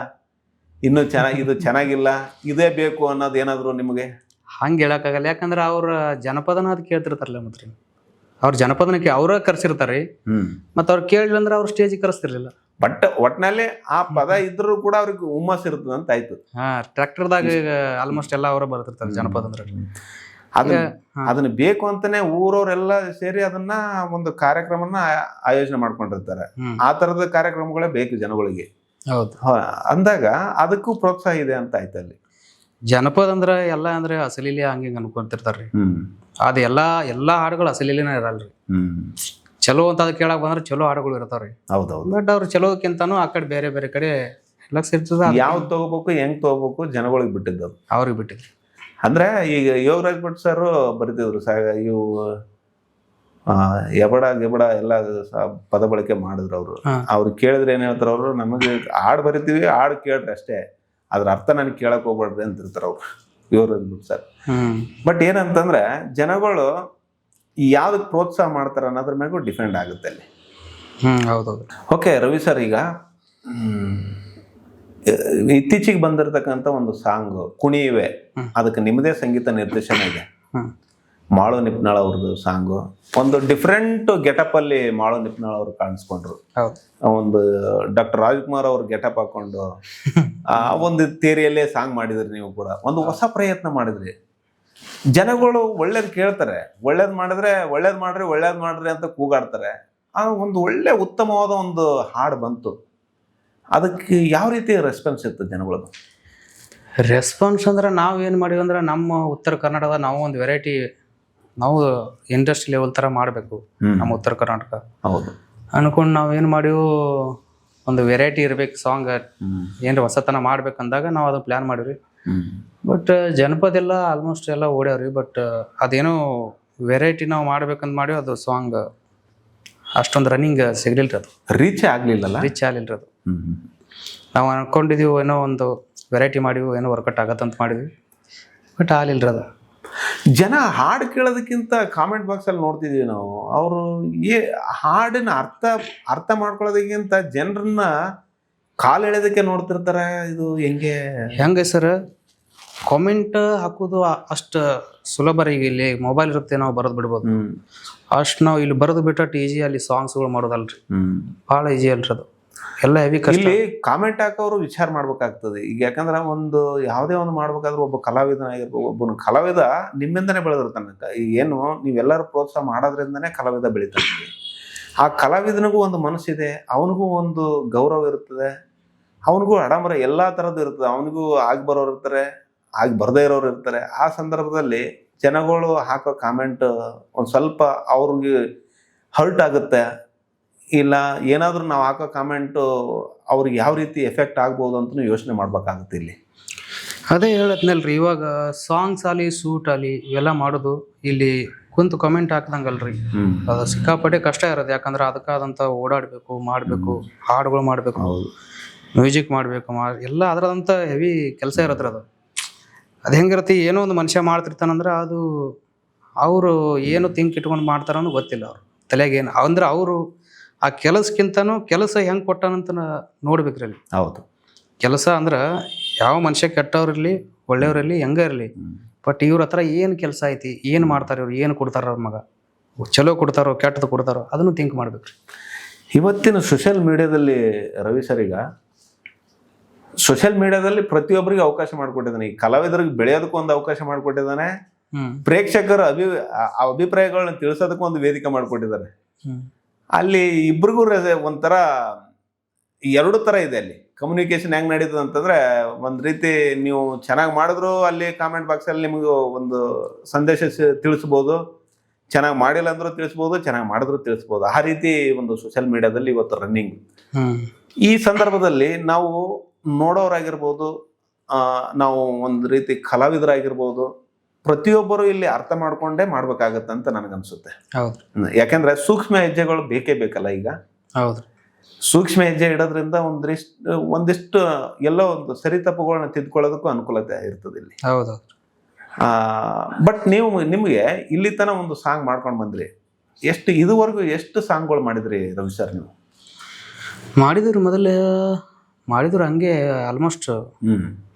ಇನ್ನು ಇದು ಚೆನ್ನಾಗಿಲ್ಲ, ಇದೇ ಬೇಕು ಅನ್ನೋದು ಏನಾದ್ರು ನಿಮಗೆ? ಹಂಗೆ ಹೇಳಕ್ಕಾಗಲ್ಲ, ಯಾಕಂದ್ರೆ ಅವ್ರ ಜನಪದನ ಅದು ಕೇಳ್ತಿರ್ತಾರಲ್ಲ ಮತ್ತೆ ಅವ್ರ ಜನಪದನಕ್ಕೆ ಅವ್ರ ಕರ್ಸಿರ್ತಾರೆ. ಮತ್ತೆ ಅವ್ರು ಕೇಳಿಲ್ಲ ಅಂದ್ರೆ ಅವ್ರ ಸ್ಟೇಜಿಗೆ ಕರೆಸ್ತಿರ್ಲಿಲ್ಲ. ಬಟ್ ಒಟ್ನಲ್ಲಿ ಆ ಪದ ಇದ್ರೂ ಕೂಡ ಅವ್ರಿಗೆ ಹುಮ್ಮಸ್ ಇರ್ತದ ಅಂತ ಆಯ್ತು. ಟ್ರ್ಯಾಕ್ಟರ್ದಾಗ ಆಲ್ಮೋಸ್ಟ್ ಎಲ್ಲ ಅವರ ಬರ್ತಿರ್ತಾರೆ ಜನಪದ ಅಂದ್ರೆ. ಅದನ್ನ ಬೇಕು ಅಂತಾನೆ ಊರವರೆಲ್ಲ ಸೇರಿ ಅದನ್ನ ಒಂದು ಕಾರ್ಯಕ್ರಮನ ಆಯೋಜನೆ ಮಾಡ್ಕೊಂಡಿರ್ತಾರೆ. ಆ ತರದ ಕಾರ್ಯಕ್ರಮಗಳೇ ಬೇಕು ಜನಗಳಿಗೆ. ಹೌದು. ಅಂದಾಗ ಅದಕ್ಕೂ ಪ್ರೋತ್ಸಾಹ ಇದೆ ಅಂತ ಆಯ್ತು ಅಲ್ಲಿ. ಜನಪದ ಅಂದ್ರೆ ಎಲ್ಲ ಅಂದ್ರೆ ಅಸಲಿಲಿ ಹಂಗೆ ಅನ್ಕೊಂತಿರ್ತಾರ್ರಿ. ಅದ ಎಲ್ಲಾ ಹಾಡುಗಳು ಅಸಲಿಲಿನ ಇರಲ್ರಿ. ಚಲೋ ಅಂತ ಅದ್ ಕೇಳಕ್ ಬಂದ್ರೆ ಚಲೋ ಹಾಡುಗಳು ಇರ್ತಾವ್ರಿ. ಹೌದೌದು. ಬಟ್ ಅವ್ರು ಚಲೋಕ್ಕಿಂತಾನು ಆ ಕಡೆ ಬೇರೆ ಬೇರೆ ಕಡೆ ಲಕ್ಷ ಇರ್ತದ. ಯಾವ್ದು ತಗೋಬೇಕು ಹೆಂಗ್ ತಗೋಬೇಕು ಜನಗಳಿಗೆ ಬಿಟ್ಟಿದ್ದು, ಅವ್ರಿಗೆ ಬಿಟ್ಟಿದ್ರು. ಅಂದ್ರೆ ಈಗ ಯೋಗರಾಜ್ ಭಟ್ ಸರ್ ಬರೀತಿದ್ರು ಇವು ಎಬಡ ಗಿಬಡ ಎಲ್ಲ ಪದ ಬಳಕೆ ಮಾಡಿದ್ರು ಅವರು. ಅವ್ರು ಕೇಳಿದ್ರೆ ಏನ್ ಹೇಳ್ತಾರ ಅವರು, ನಮಗೆ ಹಾಡು ಬರಿತೀವಿ ಹಾಡು ಕೇಳ್ರಿ ಅಷ್ಟೇ, ಅದ್ರ ಅರ್ಥ ನನಗೆ ಕೇಳಕ್ ಹೋಗ್ಬೇಡ್ರಿ ಅಂತಿರ್ತಾರ ಅವ್ರು ಯೋಗರಾಜ್ ಭಟ್ ಸರ್. ಬಟ್ ಏನಂತಂದ್ರೆ ಜನಗಳು ಯಾವ್ದಕ್ ಪ್ರೋತ್ಸಾಹ ಮಾಡ್ತಾರ ಅನ್ನೋದ್ರ ಮ್ಯಾಗೂ ಡಿಪೆಂಡ್ ಆಗುತ್ತೆ ಅಲ್ಲಿ. ಹೌದೌದು. ಓಕೆ ರವಿ ಸರ್, ಈಗ ಇತ್ತೀಚೆಗೆ ಬಂದಿರತಕ್ಕಂಥ ಒಂದು ಸಾಂಗ್ ಕುಣಿಯುವೆ, ಅದಕ್ಕೆ ನಿಮ್ಮದೇ ಸಂಗೀತ ನಿರ್ದೇಶನ ಇದೆ. ಮಾಳು ನಿಪ್ನಾಳ್ ಅವ್ರದ್ದು ಸಾಂಗು, ಒಂದು ಡಿಫ್ರೆಂಟ್ ಗೆಟಪ್ ಅಲ್ಲಿ ಮಾಳು ನಿಪ್ನಾಳ್ ಅವರು ಕಾಣಿಸ್ಕೊಂಡ್ರು. ಒಂದು ಡಾಕ್ಟರ್ ರಾಜ್ಕುಮಾರ್ ಅವ್ರ ಗೆಟಪ್ ಹಾಕೊಂಡು ಆ ಒಂದು ಥಿಯರಿಯಲ್ಲೇ ಸಾಂಗ್ ಮಾಡಿದ್ರಿ. ನೀವು ಕೂಡ ಒಂದು ಹೊಸ ಪ್ರಯತ್ನ ಮಾಡಿದ್ರಿ. ಜನಗಳು ಒಳ್ಳೇದ್ ಕೇಳ್ತಾರೆ, ಒಳ್ಳೇದ್ ಮಾಡ್ರಿ ಅಂತ ಕೂಗಾಡ್ತಾರೆ. ಆ ಒಂದು ಒಳ್ಳೆ ಉತ್ತಮವಾದ ಒಂದು ಹಾಡು ಬಂತು, ಅದಕ್ಕೆ ಯಾವ ರೀತಿ ರೆಸ್ಪಾನ್ಸ್ ಇತ್ತು ಜನಗಳದು? ರೆಸ್ಪಾನ್ಸ್ ಅಂದ್ರೆ ನಾವು ಏನು ಮಾಡಿವಿ ಅಂದ್ರೆ, ನಮ್ಮ ಉತ್ತರ ಕರ್ನಾಟಕದ ನಾವು ಒಂದು ವೆರೈಟಿ, ನಾವು ಇಂಡಸ್ಟ್ರಿ ಲೆವೆಲ್ ಥರ ಮಾಡಬೇಕು ನಮ್ಮ ಉತ್ತರ ಕರ್ನಾಟಕ. ಹೌದು ಅನ್ಕೊಂಡು ನಾವು ಏನು ಮಾಡಿವು, ಒಂದು ವೆರೈಟಿ ಇರ್ಬೇಕು ಸಾಂಗ್, ಏನ್ರಿ ಹೊಸತನ ಮಾಡ್ಬೇಕಂದಾಗ ನಾವು ಅದನ್ನ ಪ್ಲ್ಯಾನ್ ಮಾಡಿವಿ. ಬಟ್ ಜನಪದ ಎಲ್ಲ ಆಲ್ಮೋಸ್ಟ್ ಎಲ್ಲ ಓಡ್ಯಾವ್ರಿ. ಬಟ್ ಅದೇನೋ ವೆರೈಟಿ ನಾವು ಮಾಡ್ಬೇಕಂತ ಮಾಡಿವಿ, ಅದು ಸಾಂಗ್ ಅಷ್ಟೊಂದು ರನ್ನಿಂಗ್ ಸಿಗ್ಲಿಲ್ರಿ, ಅದು ರೀಚ್ ಆಗ್ಲಿಲ್ಲ ಅದು. ನಾವು ಅನ್ಕೊಂಡಿದೀವಿ ಏನೋ ಒಂದು ವೆರೈಟಿ ಮಾಡಿವಿ, ಏನೋ ವರ್ಕೌಟ್ ಆಗತ್ತಂತ ಮಾಡಿದ್ವಿ, ಬಟ್ ಆಗ್ಲಿಲ್ರಿ ಅದು. ಜನ ಹಾಡು ಕೇಳೋದಕ್ಕಿಂತ ಕಾಮೆಂಟ್ ಬಾಕ್ಸ್ ಅಲ್ಲಿ ನೋಡ್ತಿದೀವಿ ನಾವು, ಅವರು ಹಾಡಿನ ಅರ್ಥ ಮಾಡ್ಕೊಳ್ಳೋದಕ್ಕಿಂತ ಜನರನ್ನ ಕಾಲು ಎಳೆದಕ್ಕೆ ನೋಡ್ತಿರ್ತಾರೆ. ಇದು ಹೆಂಗೆ ಸರ್? ಕಾಮೆಂಟ್ ಹಾಕೋದು ಅಷ್ಟು ಸುಲಭ ರೀ. ಈಗ ಇಲ್ಲಿ ಮೊಬೈಲ್ ಇರುತ್ತೆ, ನಾವು ಬರೆದು ಬಿಡ್ಬೋದು. ಅಷ್ಟು ನಾವು ಇಲ್ಲಿ ಬರೆದು ಬಿಟ್ಟು ಈಜಿ ಅಲ್ಲಿ ಸಾಂಗ್ಸ್ಗಳು ಮಾಡೋದಲ್ರಿ, ಭಾಳ ಈಜಿ ಅಲ್ರಿ ಅದು. ಎಲ್ಲ ಹೆವಿ ಕಷ್ಟ. ಇಲ್ಲಿ ಕಾಮೆಂಟ್ ಹಾಕೋರು ವಿಚಾರ ಮಾಡ್ಬೇಕಾಗ್ತದೆ. ಈಗ ಯಾಕಂದ್ರೆ ಒಂದು ಯಾವುದೇ ಒಂದು ಮಾಡ್ಬೇಕಾದ್ರೆ ಒಬ್ಬ ಕಲಾವಿದನಾಗಿರ್ಬೋದು, ಒಬ್ಬನ ಕಲಾವಿದ ನಿಮ್ಮಿಂದನೇ ಬೆಳೆದಿರ್ತಾನೆ. ಏನು ನೀವೆಲ್ಲರೂ ಪ್ರೋತ್ಸಾಹ ಮಾಡೋದ್ರಿಂದನೇ ಕಲಾವಿದ ಬೆಳಿತಾನೆ. ಆ ಕಲಾವಿದನಿಗೂ ಒಂದು ಮನಸ್ಸಿದೆ, ಅವನಿಗೂ ಒಂದು ಗೌರವ ಇರ್ತದೆ, ಅವನಿಗೂ ಆಡಂಬರ ಎಲ್ಲ ಥರದ್ದು ಇರ್ತದೆ. ಅವನಿಗೂ ಆಗಿ ಬರೋರು ಇರ್ತಾರೆ, ಆಗಿ ಬರದೇ ಇರೋರು ಇರ್ತಾರೆ. ಆ ಸಂದರ್ಭದಲ್ಲಿ ಜನಗಳು ಹಾಕೋ ಕಾಮೆಂಟ್ ಒಂದು ಸ್ವಲ್ಪ ಅವ್ರಿಗೆ ಹರ್ಟ್ ಆಗುತ್ತೆ. ಇಲ್ಲ ಏನಾದರೂ ನಾವು ಹಾಕೋ ಕಾಮೆಂಟು ಅವ್ರಿಗೆ ಯಾವ ರೀತಿ ಎಫೆಕ್ಟ್ ಆಗ್ಬೋದು ಅಂತಲೂ ಯೋಚನೆ ಮಾಡ್ಬೇಕಾಗುತ್ತೆ ಇಲ್ಲಿ. ಅದೇ ಹೇಳತ್ನಲ್ರಿ, ಇವಾಗ ಸಾಂಗ್ಸ್ ಆಗಲಿ ಶೂಟ್ ಆಗಲಿ ಇವೆಲ್ಲ ಮಾಡೋದು ಇಲ್ಲಿ ಕುಂತು ಕಮೆಂಟ್ ಹಾಕ್ದಂಗಲ್ರಿ. ಅದು ಸಿಕ್ಕಾಪಟ್ಟೆ ಕಷ್ಟ ಇರೋದು. ಯಾಕಂದ್ರೆ ಅದಕ್ಕಾದಂಥ ಓಡಾಡಬೇಕು, ಮಾಡಬೇಕು, ಹಾಡುಗಳು ಮಾಡಬೇಕು, ಮ್ಯೂಸಿಕ್ ಮಾಡಬೇಕು, ಎಲ್ಲ ಅದರದಂಥ ಹೆವಿ ಕೆಲಸ ಇರತ್ರಿ ಅದು. ಅದು ಹೆಂಗಿರುತ್ತೆ, ಏನೋ ಒಂದು ಮನುಷ್ಯ ಮಾಡ್ತಿರ್ತಾನಂದ್ರೆ ಅದು ಅವರು ಏನು ಥಿಂಕ್ ಇಟ್ಕೊಂಡು ಮಾಡ್ತಾರೋ ಗೊತ್ತಿಲ್ಲ. ಅವ್ರು ತಲೆಗೆ ಏನು ಅಂದ್ರೆ ಅವರು ಆ ಕೆಲಸಕ್ಕಿಂತನೂ ಕೆಲಸ ಹೆಂಗೆ ಕೊಟ್ಟಾನಂತ ನೋಡ್ಬೇಕ್ರಿ ಅಲ್ಲಿ. ಹೌದು. ಕೆಲಸ ಅಂದ್ರೆ ಯಾವ ಮನುಷ್ಯ ಕೆಟ್ಟವ್ರಿರಲಿ ಒಳ್ಳೆಯವ್ರಿರಲಿ ಹೆಂಗ ಇರಲಿ, ಬಟ್ ಇವ್ರ ಹತ್ರ ಏನು ಕೆಲಸ ಐತಿ, ಏನು ಮಾಡ್ತಾರೆ ಇವ್ರು, ಏನು ಕೊಡ್ತಾರ ಅವ್ರ ಮಗ, ಚಲೋ ಕೊಡ್ತಾರೋ ಕೆಟ್ಟದ್ದು ಕೊಡ್ತಾರೋ ಅದನ್ನು ಥಿಂಕ್ ಮಾಡ್ಬೇಕ್ರಿ. ಇವತ್ತಿನ ಸೋಷಿಯಲ್ ಮೀಡಿಯಾದಲ್ಲಿ ರವಿ ಸರ್, ಈಗ ಸೋಷಿಯಲ್ ಮೀಡಿಯಾದಲ್ಲಿ ಪ್ರತಿಯೊಬ್ಬರಿಗೆ ಅವಕಾಶ ಮಾಡಿಕೊಟ್ಟಿದ್ದಾನೆ. ಈ ಕಲಾವಿದರಿಗೆ ಬೆಳೆಯೋದಕ್ಕೂ ಒಂದು ಅವಕಾಶ ಮಾಡಿಕೊಟ್ಟಿದ್ದಾನೆ, ಪ್ರೇಕ್ಷಕರ ಅಭಿಪ್ರಾಯಗಳನ್ನ ತಿಳಿಸೋದಕ್ಕೂ ಒಂದು ವೇದಿಕೆ ಮಾಡಿಕೊಟ್ಟಿದ್ದಾರೆ. ಅಲ್ಲಿ ಇಬ್ರಿಗೂ ಒಂಥರ ಎರಡು ಥರ ಇದೆ. ಅಲ್ಲಿ ಕಮ್ಯುನಿಕೇಶನ್ ಹೆಂಗೆ ನಡೀತದೆ ಅಂತಂದ್ರೆ, ಒಂದು ರೀತಿ ನೀವು ಚೆನ್ನಾಗಿ ಮಾಡಿದ್ರು ಅಲ್ಲಿ ಕಾಮೆಂಟ್ ಬಾಕ್ಸಲ್ಲಿ ನಿಮಗೆ ಒಂದು ಸಂದೇಶ ತಿಳಿಸ್ಬೋದು, ಚೆನ್ನಾಗಿ ಮಾಡಿಲ್ಲ ಅಂದ್ರೂ ತಿಳಿಸ್ಬೋದು, ಚೆನ್ನಾಗಿ ಮಾಡಿದ್ರು ತಿಳಿಸ್ಬೋದು. ಆ ರೀತಿ ಒಂದು ಸೋಷಿಯಲ್ ಮೀಡಿಯಾದಲ್ಲಿ ಇವತ್ತು ರನ್ನಿಂಗ್. ಈ ಸಂದರ್ಭದಲ್ಲಿ ನಾವು ನೋಡೋರಾಗಿರ್ಬೋದು, ನಾವು ಒಂದು ರೀತಿ ಕಲಾವಿದರಾಗಿರ್ಬೋದು, ಪ್ರತಿಯೊಬ್ಬರು ಇಲ್ಲಿ ಅರ್ಥ ಮಾಡ್ಕೊಂಡೇ ಮಾಡ್ಬೇಕಾಗತ್ತೆ ಅಂತ ನನಗನ್ಸುತ್ತೆ. ಹೌದು. ಯಾಕಂದ್ರೆ ಸೂಕ್ಷ್ಮ ಹೆಜ್ಜೆಗಳು ಬೇಕೇ ಬೇಕಲ್ಲ ಈಗ. ಹೌದು. ಸೂಕ್ಷ್ಮ ಹೆಜ್ಜೆ ಇಡೋದ್ರಿಂದ ಒಂದಿಷ್ಟು ಎಲ್ಲೋ ಒಂದು ಸರಿ ತಪ್ಪುಗಳನ್ನ ತಿದ್ಕೊಳ್ಳೋದಕ್ಕೂ ಅನುಕೂಲತೆ ಇರ್ತದೆ ಇಲ್ಲಿ. ಹೌದೌದು. ಬಟ್ ನಿಮಗೆ ಇಲ್ಲಿ ತನಕ ಒಂದು ಸಾಂಗ್ ಮಾಡ್ಕೊಂಡು ಬಂದ್ರಿ, ಇದುವರೆಗೂ ಎಷ್ಟು ಸಾಂಗ್ಗಳು ಮಾಡಿದ್ರಿ ರವಿ ಸರ್ ನೀವು? ಮಾಡಿದ್ರು ಮೊದಲು ಮಾಡಿದ್ರು ಹಂಗೆ ಆಲ್ಮೋಸ್ಟ್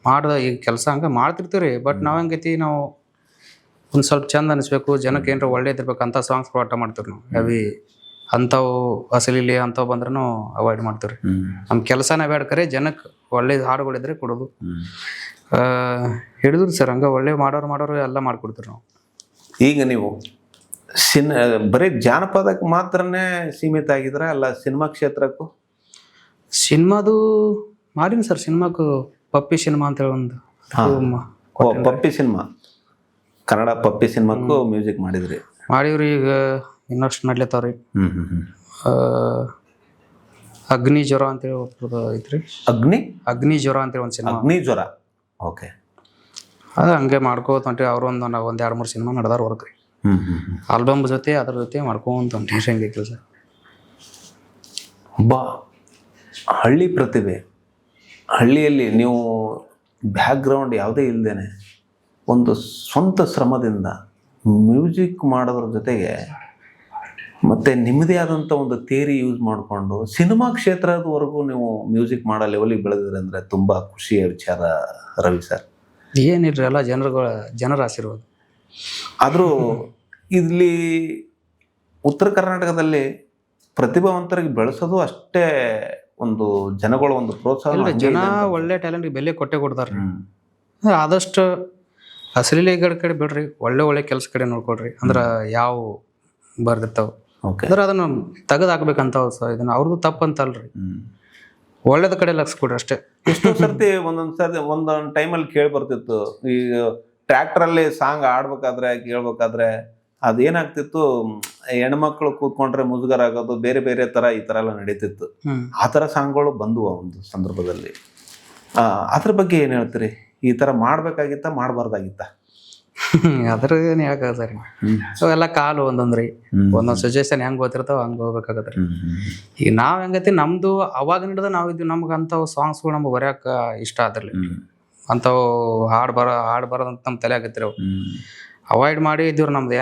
ಮಾಡ್ದ ಈಗ ಕೆಲಸ ಹಂಗೆ ಮಾಡ್ತಿರ್ತೀವಿ. ಬಟ್ ನಾವು ಹಂಗೈತಿ ನಾವು ಒಂದು ಸ್ವಲ್ಪ ಚಂದ ಅನಿಸ್ಬೇಕು, ಜನಕ್ಕೆ ಏನಾರ ಒಳ್ಳೇದಿರ್ಬೇಕು ಅಂತ ಸಾಂಗ್ಸ್ ಆಟ ಮಾಡ್ತೀವಿ ನಾವು. ಹೆವಿ ಅಂಥವು ಅಸಲಿಲಿ ಅಂಥವು ಬಂದ್ರೂ ಅವಾಯ್ಡ್ ಮಾಡ್ತೀವಿ. ನಮ್ಮ ಕೆಲಸನೇ ಬೇಡ್ಕರೆ ಜನಕ್ಕೆ ಒಳ್ಳೆ ಹಾಡುಗಳಿದ್ರೆ ಕೊಡೋದು. ಹಿಡಿದ್ರು ಸರ್ ಹಂಗೆ ಒಳ್ಳೆ ಮಾಡೋರು ಎಲ್ಲ ಮಾಡ್ಕೊಡ್ತೀವಿ ನಾವು. ಈಗ ನೀವು ಬರೀ ಜಾನಪದಕ್ಕೆ ಮಾತ್ರನೇ ಸೀಮಿತ ಆಗಿದ್ರೆ ಅಲ್ಲ ಸಿನಿಮಾ ಕ್ಷೇತ್ರಕ್ಕೂ? ಸಿನಿಮಾದು ಮಾಡೀನಿ ಸರ್. ಸಿನಿಮಾಕ್ಕೂ ಪಪ್ಪಿ ಸಿನಿಮಾ ಅಂತೇಳಿ ಒಂದು ಪಪ್ಪಿ ಸಿನಿಮಾ, ಕನ್ನಡ ಪಪ್ಪಿ ಸಿನಿಮಾಕ್ಕೂ ಮ್ಯೂಸಿಕ್ ಮಾಡಿದ್ರಿ? ಮಾಡಿವ್ರಿ. ಈಗ ಇನ್ನಷ್ಟು ನಡ್ಲತ್ತಾವ್ರಿ. ಅಗ್ನಿ ಜ್ವರ ಅಂತೇಳಿ ಒಬ್ಬರದು ಐತ್ರಿ. ಅಗ್ನಿ ಜ್ವರ ಅಂತೇಳಿ ಒಂದು ಸಿನಿಮಾ. ಅಗ್ನಿ ಜ್ವರ, ಓಕೆ. ಅದು ಹಂಗೆ ಮಾಡ್ಕೋತ ಹೊಂಟ್ರಿ. ಅವರು ಒಂದು 2-3 ಸಿನಿಮಾ ನಡೆದಾರ ವರ್ಕ್ ರೀ. ಆಲ್ಬಮ್ ಜೊತೆ ಅದ್ರ ಜೊತೆ ಮಾಡ್ಕೊಂತ ಹೊಂಟ್ರಿ. ಹೆಂಗೆ ಕೆಲಸ ಹಳ್ಳಿ ಪ್ರತಿಭೆ, ಹಳ್ಳಿಯಲ್ಲಿ ನೀವು ಬ್ಯಾಕ್ಗ್ರೌಂಡ್ ಯಾವುದೇ ಇಲ್ಲದೇನೆ ಒಂದು ಸ್ವಂತ ಶ್ರಮದಿಂದ ಮ್ಯೂಸಿಕ್ ಮಾಡೋದ್ರ ಜೊತೆಗೆ ಮತ್ತು ನಿಮ್ಮದೇ ಆದಂಥ ಒಂದು ಥಿಯರಿ ಯೂಸ್ ಮಾಡಿಕೊಂಡು ಸಿನಿಮಾ ಕ್ಷೇತ್ರದವರೆಗೂ ನೀವು ಮ್ಯೂಸಿಕ್ ಮಾಡೋ ಲೆವೆಲಿಗೆ ಬೆಳೆದಿದ್ರೆ ಅಂದರೆ ತುಂಬ ಖುಷಿಯ ವಿಚಾರ ರವಿ ಸರ್. ಏನಿಲ್ರಿ, ಎಲ್ಲ ಜನರ ಆಶೀರ್ವಾದ. ಆದರೂ ಇಲ್ಲಿ ಉತ್ತರ ಕರ್ನಾಟಕದಲ್ಲಿ ಪ್ರತಿಭಾವಂತರಿಗೆ ಬೆಳೆಸೋದು ಅಷ್ಟೇ ಒಂದು ಜನಗಳ ಒಂದು ಪ್ರೋತ್ಸಾಹ. ಜನ ಒಳ್ಳೆ ಟ್ಯಾಲೆಂಟ್ಗೆ ಬೆಲೆ ಕೊಡ್ತಾರೆ. ಆದಷ್ಟು ಅಸಲಿಲೆ ಕಡೆ ಬಿಡ್ರಿ, ಒಳ್ಳೆ ಕೆಲಸ ಕಡೆ ನೋಡ್ಕೊಡ್ರಿ. ಅಂದ್ರೆ ಯಾವ ಬರ್ದಿರ್ತಾವ ಅಂದ್ರೆ ಅದನ್ನ ತೆಗೆದು ಹಾಕ್ಬೇಕಂತ ಇದನ್ನ ಅವ್ರದ್ದು ತಪ್ಪಂತಲ್ರಿ. ಒಳ್ಳೇದ ಕಡೆ ಲಕ್ಷ ಕೊಡ್ರಿ ಅಷ್ಟೇ. ಎಷ್ಟೋ ಸರ್ತಿ ಒಂದೊಂದು ಟೈಮಲ್ಲಿ ಕೇಳಿ ಬರ್ತಿತ್ತು, ಈಗ ಟ್ರ್ಯಾಕ್ಟರಲ್ಲಿ ಸಾಂಗ್ ಆಡ್ಬೇಕಾದ್ರೆ ಕೇಳ್ಬೇಕಾದ್ರೆ ಅದೇನಾಗ್ತಿತ್ತು, ಹೆಣ್ಮಕ್ಳು ಕೂತ್ಕೊಂಡ್ರೆ ಮುಜುಗರ ಆಗೋದು, ಬೇರೆ ಬೇರೆ ಥರ ಈ ಥರ ಎಲ್ಲ ನಡೀತಿತ್ತು. ಆ ಥರ ಸಾಂಗ್ಗಳು ಬಂದುವ ಒಂದು ಸಂದರ್ಭದಲ್ಲಿ. ಅದ್ರ ಬಗ್ಗೆ ಏನು ಹೇಳ್ತೀರಿ? ಈ ಥರ ಮಾಡ್ಬೇಕಾಗಿತ್ತ ಮಾಡಬಾರ್ದಾಗಿತ್ತ? ಅದ್ರ ಏನು ಹೇಳಕ್ಕಾಗತ್ರಿ. ಅವೆಲ್ಲ ಕಾಲು ಒಂದೊಂದ್ರಿ, ಒಂದೊಂದು ಸಿಚುವೇಶನ್ ಹೆಂಗ್ ಗೊತ್ತಿರ್ತಾವ ಹಂಗೆ ಹೋಗ್ಬೇಕಾಗತ್ರಿ. ಈಗ ನಾವ್ ಹೆಂಗೈತಿ ನಮ್ದು ಅವಾಗ ಹಿಡಿದ ನಾವಿದ್ವಿ. ನಮ್ಗೆ ಅಂಥವು ಸಾಂಗ್ಸ್ಗಳು ನಮ್ಗೆ ಬರೆಯಕ ಇಷ್ಟ ಆದ್ರಲಿ. ಅಂಥವು ಹಾಡು ಬರೋದಂತ ನಮ್ಮ ತಲೆ ಆಗತ್ರಿ. ಅವು ಅವಾಯ್ಡ್ ಮಾಡಿ ಇದ್ದೀವ್ರಿ. ನಮ್ದು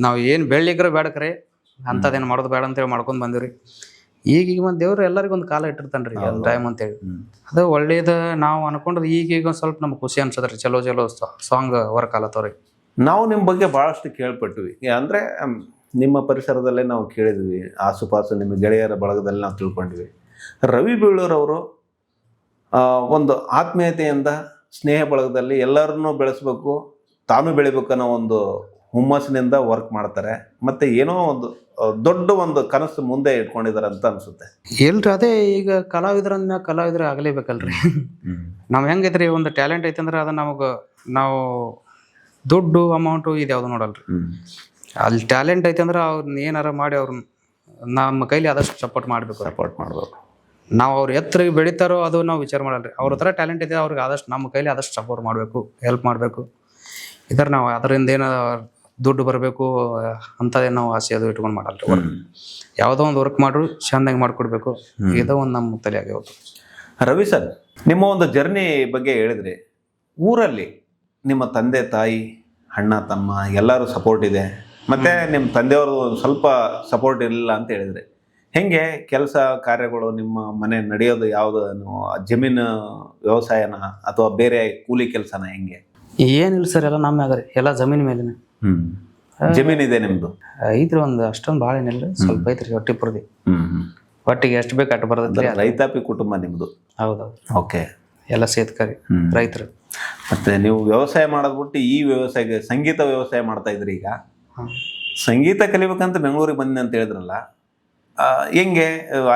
ನಾವು ಏನು ಬೆಳ್ಳಿಗ್ರೆ ಬೇಡಕ್ರಿ, ಅಂಥದ್ದೇನು ಮಾಡೋದು ಬೇಡ ಅಂತೇಳಿ ಮಾಡ್ಕೊಂಡು ಬಂದಿವ್ರಿ. ಈಗ ಒಂದು ದೇವ್ರು ಎಲ್ಲರಿಗೂ ಒಂದು ಕಾಲ ಇಟ್ಟಿರ್ತಾನ್ರಿ, ಒಂದು ಟೈಮ್ ಅಂತೇಳಿ. ಅದು ಒಳ್ಳೇದು ನಾವು ಅನ್ಕೊಂಡ್ರೆ ಈಗ ಒಂದು ಸ್ವಲ್ಪ ನಮ್ಗೆ ಖುಷಿ ಅನ್ಸದ್ರಿ. ಚಲೋ ಸಾಂಗ್ ವರ್ಕ್ ಆಲತ್ತವ್ರಿ. ನಾವು ನಿಮ್ಮ ಬಗ್ಗೆ ಭಾಳಷ್ಟು ಕೇಳ್ಪಟ್ವಿ. ಅಂದರೆ ನಿಮ್ಮ ಪರಿಸರದಲ್ಲೇ ನಾವು ಕೇಳಿದ್ವಿ, ಆಸುಪಾಸು ನಿಮ್ಮ ಗೆಳೆಯರ ಬಳಗದಲ್ಲಿ ನಾವು ತಿಳ್ಕೊಂಡ್ವಿ. ರವಿ ಬೀಳೂರವರು ಒಂದು ಆತ್ಮೀಯತೆಯಿಂದ ಸ್ನೇಹ ಬಳಗದಲ್ಲಿ ಎಲ್ಲರನ್ನೂ ಬೆಳೆಸ್ಬೇಕು, ತಾನು ಬೆಳಿಬೇಕು ಅನ್ನೋ ಒಂದು ಹುಮ್ಮಸ್ಸಿನಿಂದ ವರ್ಕ್ ಮಾಡ್ತಾರೆ. ಮತ್ತು ಏನೋ ಒಂದು ದೊಡ್ಡ ಒಂದು ಕನಸು ಮುಂದೆ ಇಟ್ಕೊಂಡಿದ್ದಾರೆ ಅಂತ ಅನ್ಸುತ್ತೆ. ಇಲ್ರಿ, ಅದೇ ಈಗ ಕಲಾವಿದ್ರಂದ್ಮ್ಯಾಗ ಕಲಾವಿದ್ರ ಆಗಲೇಬೇಕಲ್ರಿ. ನಾವು ಹೆಂಗೈತ್ರಿ, ಒಂದು ಟ್ಯಾಲೆಂಟ್ ಐತೆ ಅಂದ್ರೆ ಅದು ನಾವು ದುಡ್ಡು ಅಮೌಂಟು ಇದು ಯಾವುದು ನೋಡಲ್ರಿ. ಅಲ್ಲಿ ಟ್ಯಾಲೆಂಟ್ ಐತೆ ಅಂದ್ರೆ ಅವ್ರನ್ನ ಏನಾರ ಮಾಡಿ ಅವ್ರನ್ನ ನಮ್ಮ ಕೈಲಿ ಆದಷ್ಟು ಸಪೋರ್ಟ್ ಮಾಡಬೇಕು. ನಾವು ಅವ್ರು ಎತ್ತರಿಗೆ ಬೆಳಿತಾರೋ ಅದು ನಾವು ವಿಚಾರ ಮಾಡಲ್ರಿ. ಅವ್ರ ಹತ್ರ ಟ್ಯಾಲೆಂಟ್ ಇದೆ, ಅವ್ರಿಗೆ ಆದಷ್ಟು ನಮ್ಮ ಕೈಲಿ ಆದಷ್ಟು ಸಪೋರ್ಟ್ ಮಾಡಬೇಕು, ಹೆಲ್ಪ್ ಮಾಡಬೇಕು. ಇದ್ರೆ ನಾವು ಅದರಿಂದ ಏನೋ ದುಡ್ಡು ಬರಬೇಕು ಅಂಥದ್ದೇನು ನಾವು ಆಸೆ ಅದು ಇಟ್ಕೊಂಡು ಮಾಡಲ್ರಿ. ಯಾವುದೋ ಒಂದು ವರ್ಕ್ ಮಾಡ್ರು ಚೆಂದಾಗಿ ಮಾಡಿಕೊಡ್ಬೇಕು, ಇದೋ ಒಂದು ನಮ್ಮ ತಲೆ ಆಗ್ಯಾವತ್ತು. ರವಿ ಸರ್, ನಿಮ್ಮ ಒಂದು ಜರ್ನಿ ಬಗ್ಗೆ ಹೇಳಿದ್ರಿ. ಊರಲ್ಲಿ ನಿಮ್ಮ ತಂದೆ ತಾಯಿ, ಅಣ್ಣ ತಮ್ಮ ಎಲ್ಲರೂ ಸಪೋರ್ಟ್ ಇದೆ, ಮತ್ತು ನಿಮ್ಮ ತಂದೆಯವರು ಸ್ವಲ್ಪ ಸಪೋರ್ಟ್ ಇರಲಿಲ್ಲ ಅಂತ ಹೇಳಿದ್ರಿ. ಹೆಂಗೆ ಕೆಲಸ ಕಾರ್ಯಗಳು ನಿಮ್ಮ ಮನೆ ನಡೆಯೋದು? ಯಾವುದು ಜಮೀನು ವ್ಯವಸಾಯನ ಅಥವಾ ಬೇರೆ ಕೂಲಿ ಕೆಲಸನ? ಹೆಂಗೆ? ಏನಿಲ್ಲ ಸರ್, ಎಲ್ಲ ನಮ್ಮ ಮ್ಯಾಗ ರೀ, ಎಲ್ಲ ಜಮೀನ್ ಮೇಲಿನ. ಜಮೀನಿದೆ ನಿಮ್ದು? ಐತ್ರಿ, ಒಂದು ಅಷ್ಟೊಂದು ಭಾಳ ಏನಿಲ್ಲ, ಸ್ವಲ್ಪ ಐತ್ರಿ. ಹೊಟ್ಟಿ ಪುರದಿ ಒಟ್ಟಿಗೆ ಎಷ್ಟು ಬೇಕು ಅಟ್ಟು ಬರ್ತೈತ್ರಿ. ರೈತಾಪಿ ಕುಟುಂಬ ನಿಮ್ದು? ಹೌದೌದು. ಓಕೆ. ಎಲ್ಲ ಸೇತ್ಕರಿ ರೈತರು. ಮತ್ತೆ ನೀವು ವ್ಯವಸಾಯ ಮಾಡೋದ್ ಬಿಟ್ಟು ಈ ವ್ಯವಸಾಯ, ಸಂಗೀತ ವ್ಯವಸಾಯ ಮಾಡ್ತಾ ಇದ್ರಿ. ಈಗ ಸಂಗೀತ ಕಲಿಬೇಕಂತ ಬೆಂಗಳೂರಿಗೆ ಬಂದೆ ಅಂತ ಹೇಳಿದ್ರಲ್ಲ, ಹೆಂಗೆ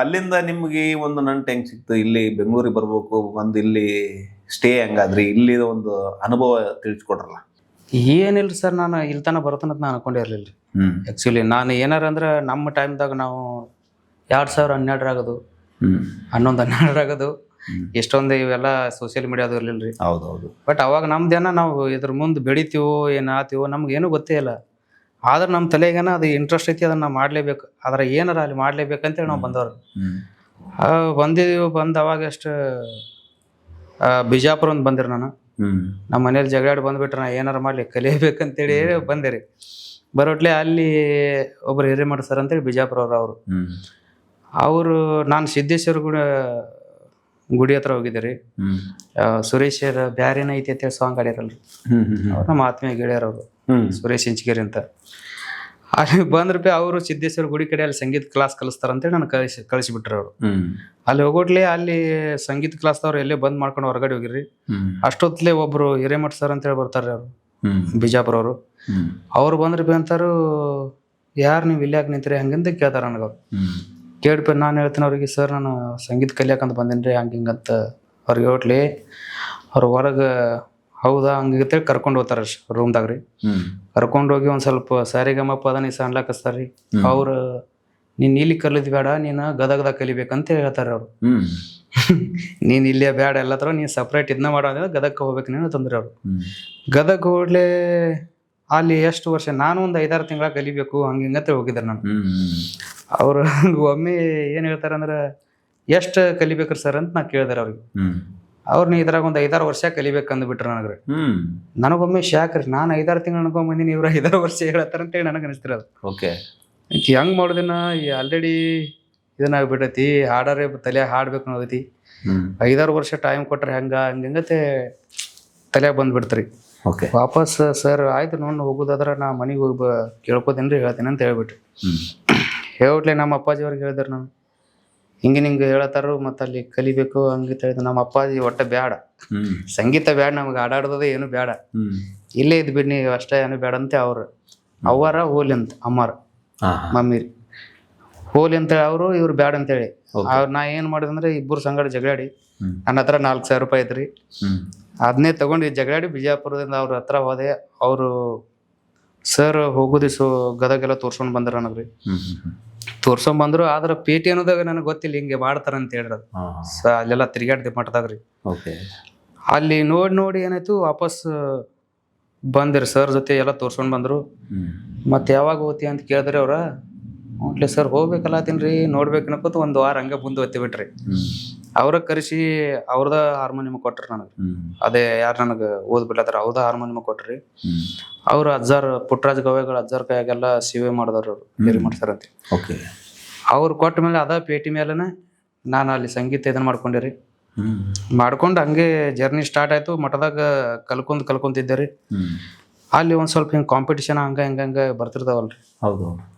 ಅಲ್ಲಿಂದ ನಿಮ್ಗೆ ಒಂದು ನಂಟು ಹೆಂಗೆ ಸಿಕ್ತು? ಇಲ್ಲಿ ಬೆಂಗಳೂರಿಗೆ ಬರ್ಬೇಕು, ಒಂದು ಇಲ್ಲಿ ಸ್ಟೇ ಹೆಂಗಾದ್ರಿ? ಇಲ್ಲಿ ಒಂದು ಅನುಭವ ತಿಳಿಸ್ಕೊಡ್ರಲ್ಲ. ಏನಿಲ್ರಿ ಸರ್, ನಾನು ಇಲ್ಲಿ ತನಕ ಬರ್ತಾನಂತ ನಾನು ಅನ್ಕೊಂಡಿರ್ಲಿಲ್ಲ. ಆ್ಯಕ್ಚುಲಿ ನಾನು ಏನಾರ ಅಂದ್ರೆ ನಮ್ಮ ಟೈಮ್ದಾಗ ನಾವು 2012 ಆಗೋದು, 11-12 ಆಗೋದು, ಎಷ್ಟೊಂದು ಇವೆಲ್ಲ ಸೋಷಿಯಲ್ ಮೀಡಿಯಾದು ಇರ್ಲಿಲ್ಲ ರೀ. ಹೌದೌದು. ಬಟ್ ಅವಾಗ ನಮ್ದೇನ ನಾವು ಇದ್ರ ಮುಂದೆ ಬೆಳಿತೀವೋ ಏನು ಆತೀವೋ ನಮ್ಗೇನು ಗೊತ್ತೇ ಇಲ್ಲ. ಆದ್ರೆ ನಮ್ಮ ತಲೆಗೇನ ಅದು ಇಂಟ್ರೆಸ್ಟ್ ಐತಿ, ಅದನ್ನ ನಾವು ಮಾಡಲೇಬೇಕು, ಆದ್ರೆ ಏನಾರ ಅಲ್ಲಿ ಮಾಡ್ಲೇಬೇಕಂತೇಳಿ ನಾವು ಬಂದವ್ರು. ಬಂದಿದ್ದೀವಿ, ಬಂದು ಅವಾಗ ಎಷ್ಟು ಬಿಜಾಪುರ ಒಂದು ಬಂದಿರಿ ನಾನು. ನಮ್ಮ ಮನೇಲಿ ಜಗಳಾಡಿ ಬಂದ್ಬಿಟ್ರೆ ನಾ ಏನಾರು ಮಾಡಲಿ ಕಲಿಯಬೇಕಂತೇಳಿ ಬಂದೆ ರೀ. ಬರೋಟ್ಲೆ ಅಲ್ಲಿ ಒಬ್ರು ಹಿರೇಮಠ ಸರ್ ಅಂತೇಳಿ ಬಿಜಾಪುರ ಅವರು ಅವರು ನಾನು ಸಿದ್ದೇಶ್ವರ ಗುಡಿ ಹತ್ರ ಹೋಗಿದ್ದೆ ರೀ. ಸುರೇಶ್ ಬ್ಯಾರೇನ ಐತಿ ಅಂತೇಳಿ ಸಾಂಗ್ ಆಡ್ಯಾರಲ್ರಿ, ಅವ್ರು ನಮ್ಮ ಆತ್ಮೀಯ ಗೆಳೆಯರು ಅವರು, ಸುರೇಶ್ ಇಂಚಗಿರಿ ಅಂತ. ಅಲ್ಲಿ ಬಂದ್ರಪಿ ಅವರು ಸಿದ್ದೇಶ್ವರ ಗುಡಿ ಕಡೆ ಅಲ್ಲಿ ಸಂಗೀತ ಕ್ಲಾಸ್ ಕಲಿಸ್ತಾರಂತೇಳಿ ನಾನು ಕಳಿಸಿಬಿಟ್ರು ಅವರು. ಅಲ್ಲಿ ಹೋಗೋಟ್ಲೆ ಅಲ್ಲಿ ಸಂಗೀತ ಕ್ಲಾಸ್ದವ್ರು ಎಲ್ಲೇ ಬಂದ್ ಮಾಡ್ಕೊಂಡು ಹೊರಗಡೆ ಹೋಗಿರ್ರಿ. ಅಷ್ಟೊತ್ತಲೇ ಒಬ್ರು ಹಿರೇಮಠ ಸರ್ ಅಂತೇಳಿ ಬರ್ತಾರೆ ಅವರು, ಬಿಜಾಪುರ ಅವರು. ಅವ್ರು ಬಂದ್ರಪಿ ಅಂತಾರು, ಯಾರು ನೀವು ಇಲ್ಲಾಕ ನಿಂತ್ರಿ ಹಂಗಂತ ಕೇಳ್ತಾರ ನನಗೆ. ಅವ್ರು ಕೇಳ್ಪಿ ನಾನು ಹೇಳ್ತೀನಿ ಅವ್ರಿಗೆ, ಸರ್ ನಾನು ಸಂಗೀತ ಕಲಿಯಾಕಂತ ಬಂದೇನ್ರಿ ಹಂಗೆ ಹಿಂಗಂತ ಅವ್ರಿಗೆ ಹೋಟ್ಲಿ. ಅವ್ರು ಹೊರಗೆ ಹೌದಾ ಹಂಗಂತೇಳಿ ಕರ್ಕೊಂಡು ಹೋಗ್ತಾರ ರೂಮ್ದಾಗ ರೀ. ಕರ್ಕೊಂಡು ಹೋಗಿ ಒಂದ್ ಸ್ವಲ್ಪ ಸಾರಿಗಮ್ಮ ಪದ ನೀ ಅನ್ಲಾಕಸ್ತಾರ್ರಿ. ಅವ್ರು ನೀನ್ ಇಲ್ಲಿ ಕಲಿದ್ ಬೇಡ, ನೀನು ಗದಗದಾಗ ಕಲಿಬೇಕಂತ ಹೇಳ್ತಾರೆ ಅವ್ರು. ನೀನ್ ಇಲ್ಲೇ ಬೇಡ, ಎಲ್ಲ ತರ ನೀನ್ ಸಪ್ರೇಟ್ ಇದನ್ನ ಮಾಡೋದ್ರೆ ಗದಗಕ್ಕೆ ಹೋಗ್ಬೇಕು ನೀನು ತಂದ್ರಿ ಅವ್ರು. ಗದಗ ಹೋಗ್ಲೇ ಅಲ್ಲಿ ಎಷ್ಟು ವರ್ಷ, ನಾನು ಒಂದು 5-6 ತಿಂಗಳ ಕಲಿಬೇಕು ಹಂಗಂತ ಹೋಗಿದ್ದಾರೆ ನಾನು. ಅವ್ರು ಒಮ್ಮೆ ಏನ್ ಹೇಳ್ತಾರಂದ್ರ, ಎಷ್ಟು ಕಲಿಬೇಕ್ರಿ ಸರ್ ಅಂತ ನಾ ಕೇಳಿದಾರೆ ಅವ್ರಿಗೆ. ಅವ್ರು ನೀ ಇದ್ರಾಗ ಒಂದು 5-6 ವರ್ಷ ಕಲಿಬೇಕಂದ್ಬಿಟ್ರೆ ನನಗ್ರಿ. ನನಗೊಮ್ಮೆ ಶಾಕ್ ರೀ. ನಾನು 5-6 ತಿಂಗಳು ಅನ್ಕೊಂಬಂದಿನಿ, ಇವ್ರು 5-6 ವರ್ಷ ಹೇಳ್ತಾರಂತೇಳಿ ನನಗೆ ಅನಿಸ್ತಿರೋದು. ಓಕೆ, ಹೆಂಗ್ ಮಾಡೋದಿನ ಆಲ್ರೆಡಿ ಇದನ್ನಾಗ್ಬಿಟ್ಟೈತಿ, ಹಾಡಾರೆ ತಲೆ ಹಾಡ್ಬೇಕು ಅನ್ನೋದೈತಿ. 5-6 ವರ್ಷ ಟೈಮ್ ಕೊಟ್ರೆ ಹಂಗಂಗತೆ ತಲೆ ಬಂದ್ಬಿಡ್ತ್ರಿ. ಓಕೆ, ವಾಪಸ್ ಸರ್ ಆಯ್ತು ನೋಡಿ ಹೋಗೋದಾದ್ರೆ ನಾ ಮನೆಗೆ ಹೋಗಿ ಕೇಳ್ಕೊತೇನ್ರಿ ಹೇಳ್ತೀನಿ ಅಂತ ಹೇಳ್ಬಿಟ್ಟು ಹೇಳ್ಬಿಟ್ಲೆ ನಮ್ಮ ಅಪ್ಪಾಜಿ ಅವ್ರಿಗೆ ಹೇಳಿದ್ರು. ನಾನು ಹಿಂಗೆ ಹೇಳತ್ತಾರು, ಮತ್ತು ಅಲ್ಲಿ ಕಲಿಬೇಕು ಹಂಗೆ ಹೇಳಿದ್ರು. ನಮ್ಮ ಅಪ್ಪಾಜಿ ಒಟ್ಟ ಬೇಡ, ಸಂಗೀತ ಬೇಡ ನಮ್ಗೆ, ಆಡಾಡ್ದದೆ ಏನು ಬೇಡ, ಇಲ್ಲೇ ಇದ್ ಬಿಡ್ನಿ ಅಷ್ಟೇ ಏನು ಬೇಡ ಅಂತ ಅವ್ರು. ಅವರ ಹೋಲಿ ಅಂತ ಅಮ್ಮಾರ ಮಮ್ಮಿ ರೀ, ಹೋಲಿ ಅಂತೇಳಿ ಅವರು, ಇವ್ರು ಬ್ಯಾಡ ಅಂತೇಳಿ ಅವ್ರು. ನಾ ಏನು ಮಾಡಿದಂದ್ರೆ ಇಬ್ಬರು ಸಂಗಡ ಜಗಳಾಡಿ, ನನ್ನ ಹತ್ರ 4,000 ರೂಪಾಯಿ ಐತ್ರಿ, ಅದನ್ನೇ ತಗೊಂಡು ಜಗಳಾಡಿ ಬಿಜಾಪುರದಿಂದ ಅವ್ರ ಹತ್ರ ಹೋದೆ. ಅವರು ಸರ್ ಹೋಗೋದಿ ಗದಗೆಲ್ಲ ತೋರ್ಸ್ಕೊಂಡ್ ಬಂದ್ರ ನನಗ್ರಿ. ತೋರ್ಸ್ಕೊಂಡ್ ಬಂದ್ರು. ಆದ್ರ ಪೇಟಿ ಅನ್ನೋದಾಗ ನನಗೆ ಗೊತ್ತಿಲ್ಲ ಹಿಂಗೆ ಮಾಡ್ತಾರ ಅಂತ ಹೇಳಿರೋದು. ಅಲ್ಲೆಲ್ಲ ತಿರುಗಾಡ್ದೆ ಮಠದಾಗ್ರಿ. ಅಲ್ಲಿ ನೋಡಿ ಏನಾಯ್ತು, ವಾಪಸ್ ಬಂದಿರಿ ಸರ್ ಜೊತೆ ಎಲ್ಲ ತೋರ್ಸ್ಕೊಂಡ್ ಬಂದ್ರು. ಮತ್ತೆ ಯಾವಾಗ ಹೋಗ್ತಿ ಅಂತ ಕೇಳಿದ್ರಿ ಅವ್ರ. ಹೋಗ್ಲಿ ಸರ್ ಹೋಗ್ಬೇಕಲ್ಲತ್ತೀನ್ರಿ, ನೋಡ್ಬೇಕು ಅನ್ಕೋತ 1 ವಾರ ಹಂಗೆ ಮುಂದೆ ಹೋಗ್ತಿ ಬಿಟ್ರಿ. ಅವ್ರ ಕರೆಸಿ ಅವ್ರದ ಹಾರ್ಮೋನಿಯಂ ಕೊಟ್ರಿ ನನಗೆ. ಅದೇ ಯಾರು ನನಗೆ ಓದ್ಬಿಡ್ಲತ್ತಾರ ಅವ್ರದ ಹಾರ್ಮೋನಿಯಂ ಕೊಟ್ರಿ. ಅವ್ರು ಅಜ್ಜಾರ್ ಪುಟ್ಟರಾಜ್ ಗವಾಯಿಗಳು ಅಜ್ಜಾರ್ ಕೈಯಾಗೆಲ್ಲ ಸೇವೆ ಮಾಡಿದಾರ ಅವ್ರು, ಬೇರೆ ಮಾಡ್ತಾರಂತೆ. ಅವ್ರು ಕೊಟ್ಟ ಮೇಲೆ ಅದ ಪೇಟಿ ಮೇಲೆನೆ ನಾನು ಅಲ್ಲಿ ಸಂಗೀತ ಇದನ್ನ ಮಾಡ್ಕೊಂಡಿರಿ. ಮಾಡ್ಕೊಂಡು ಹಂಗೆ ಜರ್ನಿ ಸ್ಟಾರ್ಟ್ ಆಯ್ತು. ಮಠದಾಗ ಕಲ್ಕೊಂತಿದ್ದೆ ರೀ. ಅಲ್ಲಿ ಒಂದ್ ಸ್ವಲ್ಪ ಹಿಂಗೆ ಕಾಂಪಿಟಿಷನ್ ಹಂಗ ಬರ್ತಿರ್ತಾವಲ್ರಿ. ಹೌದು,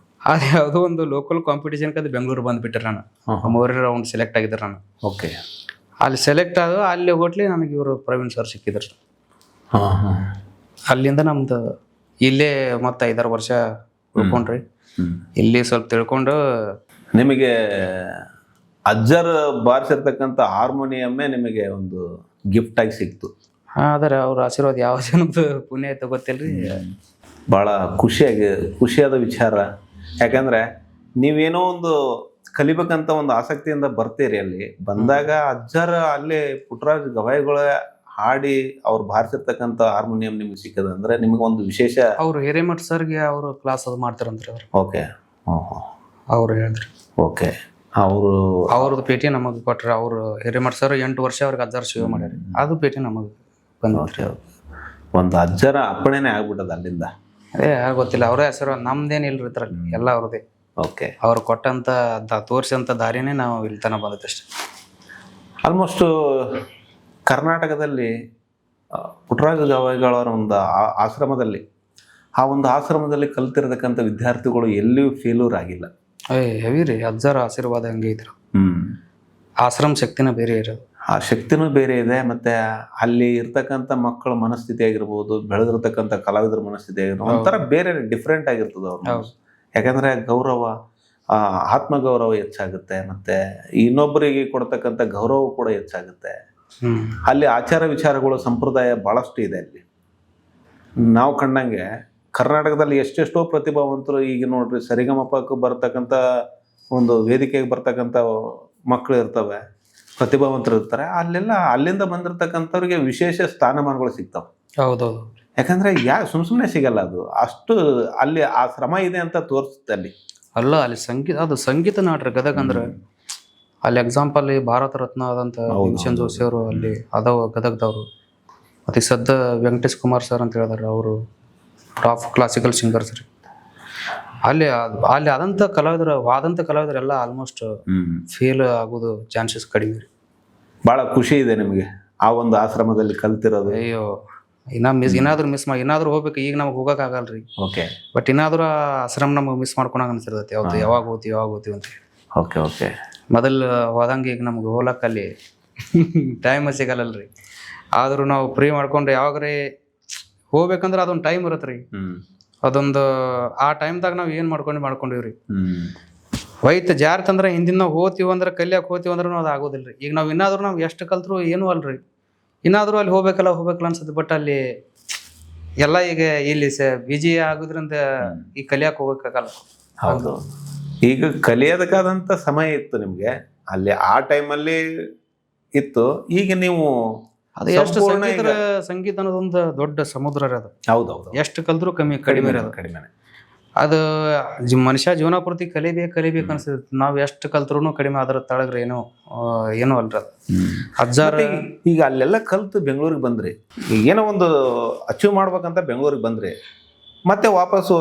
ಅದು ಯಾವುದೋ ಒಂದು ಲೋಕಲ್ ಕಾಂಪಿಟೇಷನ್ ಅದು ಬೆಂಗಳೂರು ಬಂದ್ಬಿಟ್ರೆ ನಾನು 3 ರೌಂಡ್ ಸೆಲೆಕ್ಟ್ ಆಗಿದ್ದೆ ನಾನು. ಓಕೆ, ಅಲ್ಲಿ ಸೆಲೆಕ್ಟ್ ಆದ ಅಲ್ಲಿ ಹೋಟ್ಲಿ ನನಗೆ ಇವರು ಪ್ರವೀಣ್ ಸರ್ ಸಿಕ್ಕಿದ್ರು. ಅಲ್ಲಿಂದ ನಮ್ದು ಇಲ್ಲೇ ಮತ್ತೆ 5-6 ವರ್ಷ ಉಳ್ಕೊಂಡ್ರಿ. ಇಲ್ಲಿ ಸ್ವಲ್ಪ ತಿಳ್ಕೊಂಡು ನಿಮಗೆ ಅಜ್ಜರ್ ಬಾರಿಸಿರ್ತಕ್ಕಂಥ ಹಾರ್ಮೋನಿಯಮ್ಮೇ ನಿಮಗೆ ಒಂದು ಗಿಫ್ಟ್ ಆಗಿ ಸಿಕ್ತು. ಆದರೆ ಅವ್ರ ಆಶೀರ್ವಾದ ಯಾವ ಜನದ ಪುಣ್ಯ ಐತೆ ಗೊತ್ತಿಲ್ರಿ. ಭಾಳ ಖುಷಿಯಾದ ವಿಚಾರ. ಯಾಕಂದ್ರೆ ನೀವೇನೋ ಒಂದು ಕಲಿಬೇಕಂತ ಒಂದು ಆಸಕ್ತಿಯಿಂದ ಬರ್ತೀರಿ. ಅಲ್ಲಿ ಬಂದಾಗ ಅಜ್ಜರ ಅಲ್ಲೇ ಪುಟ್ಟರಾಜ್ ಗವಾಯಿಗಳ ಹಾಡಿ ಅವ್ರು ಬಾರಿಸಿರ್ತಕ್ಕಂಥ ಹಾರ್ಮೋನಿಯಂ ನಿಮ್ಗೆ ಸಿಕ್ಕದಂದ್ರೆ ನಿಮ್ಗೆ ಒಂದು ವಿಶೇಷ. ಅವ್ರು ಹಿರೇಮಠ ಸರ್ಗೆ ಅವರು ಕ್ಲಾಸ್ ಅದು ಮಾಡ್ತಾರಂತ್ರಿ ಅವ್ರು. ಓಕೆ, ಅವ್ರು ಹೇಳಿದ್ರಿ. ಓಕೆ, ಅವ್ರದ್ದು ಪೇಟಿ ನಮಗೆ ಕೊಟ್ರಿ. ಅವ್ರು ಹಿರೇಮಠ ಸರ್ 8 ವರ್ಷ ಅವ್ರಿಗೆ ಅಜ್ಜಾರ ಸೇವೆ ಮಾಡ್ಯಾರ. ಅದು ಪೇಟಿ ನಮಗೆ ಬಂದ್ರಿ. ಒಂದು ಅಜ್ಜರ ಅಪ್ಪಣೆನೇ ಆಗ್ಬಿಟ್ಟದ ಅಲ್ಲಿಂದ. ಅದೇ ಗೊತ್ತಿಲ್ಲ, ಅವರೇ ಹೆಸರು, ನಮ್ದೇನಿಲ್ರಿ ಇದ್ರಲ್ಲಿ ಎಲ್ಲ ಅವ್ರದೇ. ಓಕೆ, ಅವ್ರು ಕೊಟ್ಟಂತ ತೋರಿಸಂತ ದಾರಿನೇ ನಾವು ಇಲ್ಲಿ ತನಕ ಬಂದಷ್ಟೇ. ಆಲ್ಮೋಸ್ಟ್ ಕರ್ನಾಟಕದಲ್ಲಿ ಪುಟ್ಟರಾಜ ಗವಾಯಿಗಳವರ ಒಂದು ಆಶ್ರಮದಲ್ಲಿ, ಆ ಒಂದು ಆಶ್ರಮದಲ್ಲಿ ಕಲ್ತಿರತಕ್ಕಂಥ ವಿದ್ಯಾರ್ಥಿಗಳು ಎಲ್ಲಿಯೂ ಫೇಲ್ಯೂರ್ ಆಗಿಲ್ಲ. ಹೆವಿ ರೀ, ಅಜ್ಜರ ಆಶೀರ್ವಾದ ಹಂಗೆ ಇದ್ರು. ಆಶ್ರಮ ಶಕ್ತಿನ ಬೇರೆ ಇರೋದು, ಆ ಶಕ್ತಿನೂ ಬೇರೆ ಇದೆ. ಮತ್ತೆ ಅಲ್ಲಿ ಇರ್ತಕ್ಕಂಥ ಮಕ್ಕಳ ಮನಸ್ಥಿತಿ ಆಗಿರ್ಬೋದು, ಬೆಳೆದಿರ್ತಕ್ಕಂಥ ಕಲಾವಿದರ ಮನಸ್ಥಿತಿ ಆಗಿರ್ಬೋದು, ಒಂಥರ ಬೇರೆ ಡಿಫ್ರೆಂಟ್ ಆಗಿರ್ತದೆ ಅವ್ರು. ಯಾಕಂದ್ರೆ ಗೌರವ, ಆತ್ಮಗೌರವ ಹೆಚ್ಚಾಗುತ್ತೆ. ಮತ್ತೆ ಇನ್ನೊಬ್ಬರಿಗೆ ಕೊಡ್ತಕ್ಕಂಥ ಗೌರವ ಕೂಡ ಹೆಚ್ಚಾಗುತ್ತೆ. ಅಲ್ಲಿ ಆಚಾರ ವಿಚಾರಗಳು, ಸಂಪ್ರದಾಯ ಬಹಳಷ್ಟು ಇದೆ ಅಲ್ಲಿ. ನಾವು ಕಂಡಂಗೆ ಕರ್ನಾಟಕದಲ್ಲಿ ಎಷ್ಟೆಷ್ಟೋ ಪ್ರತಿಭಾವಂತರು ಈಗ ನೋಡ್ರಿ, ಸರಿಗಮಪಕ್ಕೆ ಬರ್ತಕ್ಕಂಥ ಒಂದು ವೇದಿಕೆಗೆ ಬರ್ತಕ್ಕಂಥ ಮಕ್ಕಳು ಇರ್ತವೆ, ಪ್ರತಿಭಾವಂತರು ಇರ್ತಾರೆ. ಅಲ್ಲಿಂದ ಬಂದಿರತಕ್ಕಂಥವ್ರಿಗೆ ವಿಶೇಷ ಸ್ಥಾನಮಾನಗಳು ಸಿಗ್ತಾವೆ. ಹೌದೌದು. ಯಾಕಂದ್ರೆ ಸುಮ್ಮನೆ ಸಿಗಲ್ಲ. ಅದು ಅಷ್ಟು ಅಲ್ಲಿ ಆ ಶ್ರಮ ಇದೆ ಅಂತ ತೋರಿಸುತ್ತೆ ಅಲ್ಲಿ. ಅಲ್ಲ, ಅಲ್ಲಿ ಸಂಗೀತ, ಅದು ಸಂಗೀತ ನಾಟ್ರಿ ಗದಗ ಅಂದ್ರೆ ಅಲ್ಲಿ ಎಕ್ಸಾಂಪಲ್ ಭಾರತ ರತ್ನ ಆದಂಥ ಭೀಮಸೇನ್ ಜೋಶಿ ಅವರು ಅಲ್ಲಿ ಅದಾವ ಗದಗದವರು. ಮತ್ತು ಸದ್ದ ವೆಂಕಟೇಶ್ ಕುಮಾರ್ ಸರ್ ಅಂತ ಹೇಳಿದಾರೆ, ಅವರು ಟಾಪ್ ಕ್ಲಾಸಿಕಲ್ ಸಿಂಗರ್ಸ್ ರೀ. ಅಲ್ಲಿ ಆದಂಥ ಕಲಾವಿದರೆಲ್ಲ ಆಲ್ಮೋಸ್ಟ್ ಫೇಲ್ ಆಗೋದು ಚಾನ್ಸಸ್ ಕಡಿಮೆ ರೀ. ಭಾಳ ಖುಷಿ ಇದೆ ನಿಮಗೆ ಆ ಒಂದು ಆಶ್ರಮದಲ್ಲಿ ಕಲ್ತಿರೋದು. ಅಯ್ಯೋ ಏನಾದರೂ ಹೋಗ್ಬೇಕು. ಈಗ ನಮಗೆ ಹೋಗೋಕ್ಕಾಗಲ್ಲ ರೀ. ಓಕೆ. ಬಟ್ ಏನಾದರೂ ಆ ಆಶ್ರಮ ನಮಗೆ ಮಿಸ್ ಮಾಡ್ಕೊಳಂಗೆ ಅನ್ಸಿರ್ತೈತಿ. ಯಾವಾಗ ಹೋಗ್ತೀವಿ ಅಂತ ಹೇಳಿ. Okay okay. ಮೊದಲು ಹೋದಂಗೆ ಈಗ ನಮ್ಗೆ ಹೋಗ್ಲಕ್ಕಲ್ಲಿ ಟೈಮ್ ಸಿಗಲ್ಲಲ್ರಿ. ಆದರೂ ನಾವು ಫ್ರೀ ಮಾಡ್ಕೊಂಡು ಯಾವಾಗ್ರಿ ಹೋಗ್ಬೇಕಂದ್ರೆ ಅದೊಂದು ಟೈಮ್ ಇರುತ್ತೆ ರೀ. ಅದೊಂದು ಆ ಟೈಮ್ದಾಗ ನಾವು ಏನು ಮಾಡ್ಕೊಂಡಿವ್ರಿ. ಹೋಯ್ತು ಜಾರ್ತಂದ್ರೆ ಹಿಂದಿನ ನಾವು ಹೋಗ್ತೀವಿ ಅಂದ್ರೆ ಕಲಿಯಕ್ಕೆ ಹೋಗ್ತೀವಿ ಅಂದ್ರೆ ಅದು ಆಗೋದಿಲ್ಲ ರೀ. ಈಗ ನಾವು ಇನ್ನಾದರೂ ನಾವು ಎಷ್ಟು ಕಲ್ತ್ರು ಏನೂ ಅಲ್ರಿ. ಇನ್ನಾದರೂ ಅಲ್ಲಿ ಹೋಗ್ಬೇಕಲ್ಲ ಅನ್ಸುತ್ತೆ. ಬಟ್ ಅಲ್ಲಿ ಎಲ್ಲ ಈಗ ಇಲ್ಲಿ ಬಿಜಿ ಆಗೋದ್ರಿಂದ ಈ ಕಲಿಯಕ್ಕೆ ಹೋಗೋಕ್ಕಾಗಲ್ಲ. ಹೌದು. ಈಗ ಕಲಿಯೋದಕ್ಕಾದಂಥ ಸಮಯ ಇತ್ತು ನಿಮಗೆ ಅಲ್ಲಿ, ಆ ಟೈಮಲ್ಲಿ ಇತ್ತು. ಈಗ ನೀವು ಅದು ಎಷ್ಟು ಸಂಗೀತ ಅನ್ನೋದೊಂದು ದೊಡ್ಡ ಸಮುದ್ರ ರೀ ಅದು. ಹೌದೌದು. ಎಷ್ಟು ಕಲ್ತ್ರು ಕಡಿಮೆ ಇರೋದು. ಕಡಿಮೆನೆ ಅದು. ಮನುಷ್ಯ ಜೀವನ ಪೂರ್ತಿ ಕಲಿಬೇಕು ಅನ್ಸುತ್ತೆ. ನಾವು ಎಷ್ಟು ಕಲ್ತ್ರು ಕಡಿಮೆ ಅದ್ರ ತಳಗ್ರಿ ಏನೋ ಅಲ್ರಿ ಅದು. ಈಗ ಅಲ್ಲೆಲ್ಲ ಕಲ್ತು ಬೆಂಗಳೂರಿಗೆ ಬಂದ್ರಿ, ಈಗ ಏನೋ ಒಂದು ಅಚೀವ್ ಮಾಡ್ಬೇಕಂತ ಬೆಂಗಳೂರಿಗೆ ಬಂದ್ರಿ, ಮತ್ತೆ ವಾಪಸ್ಸು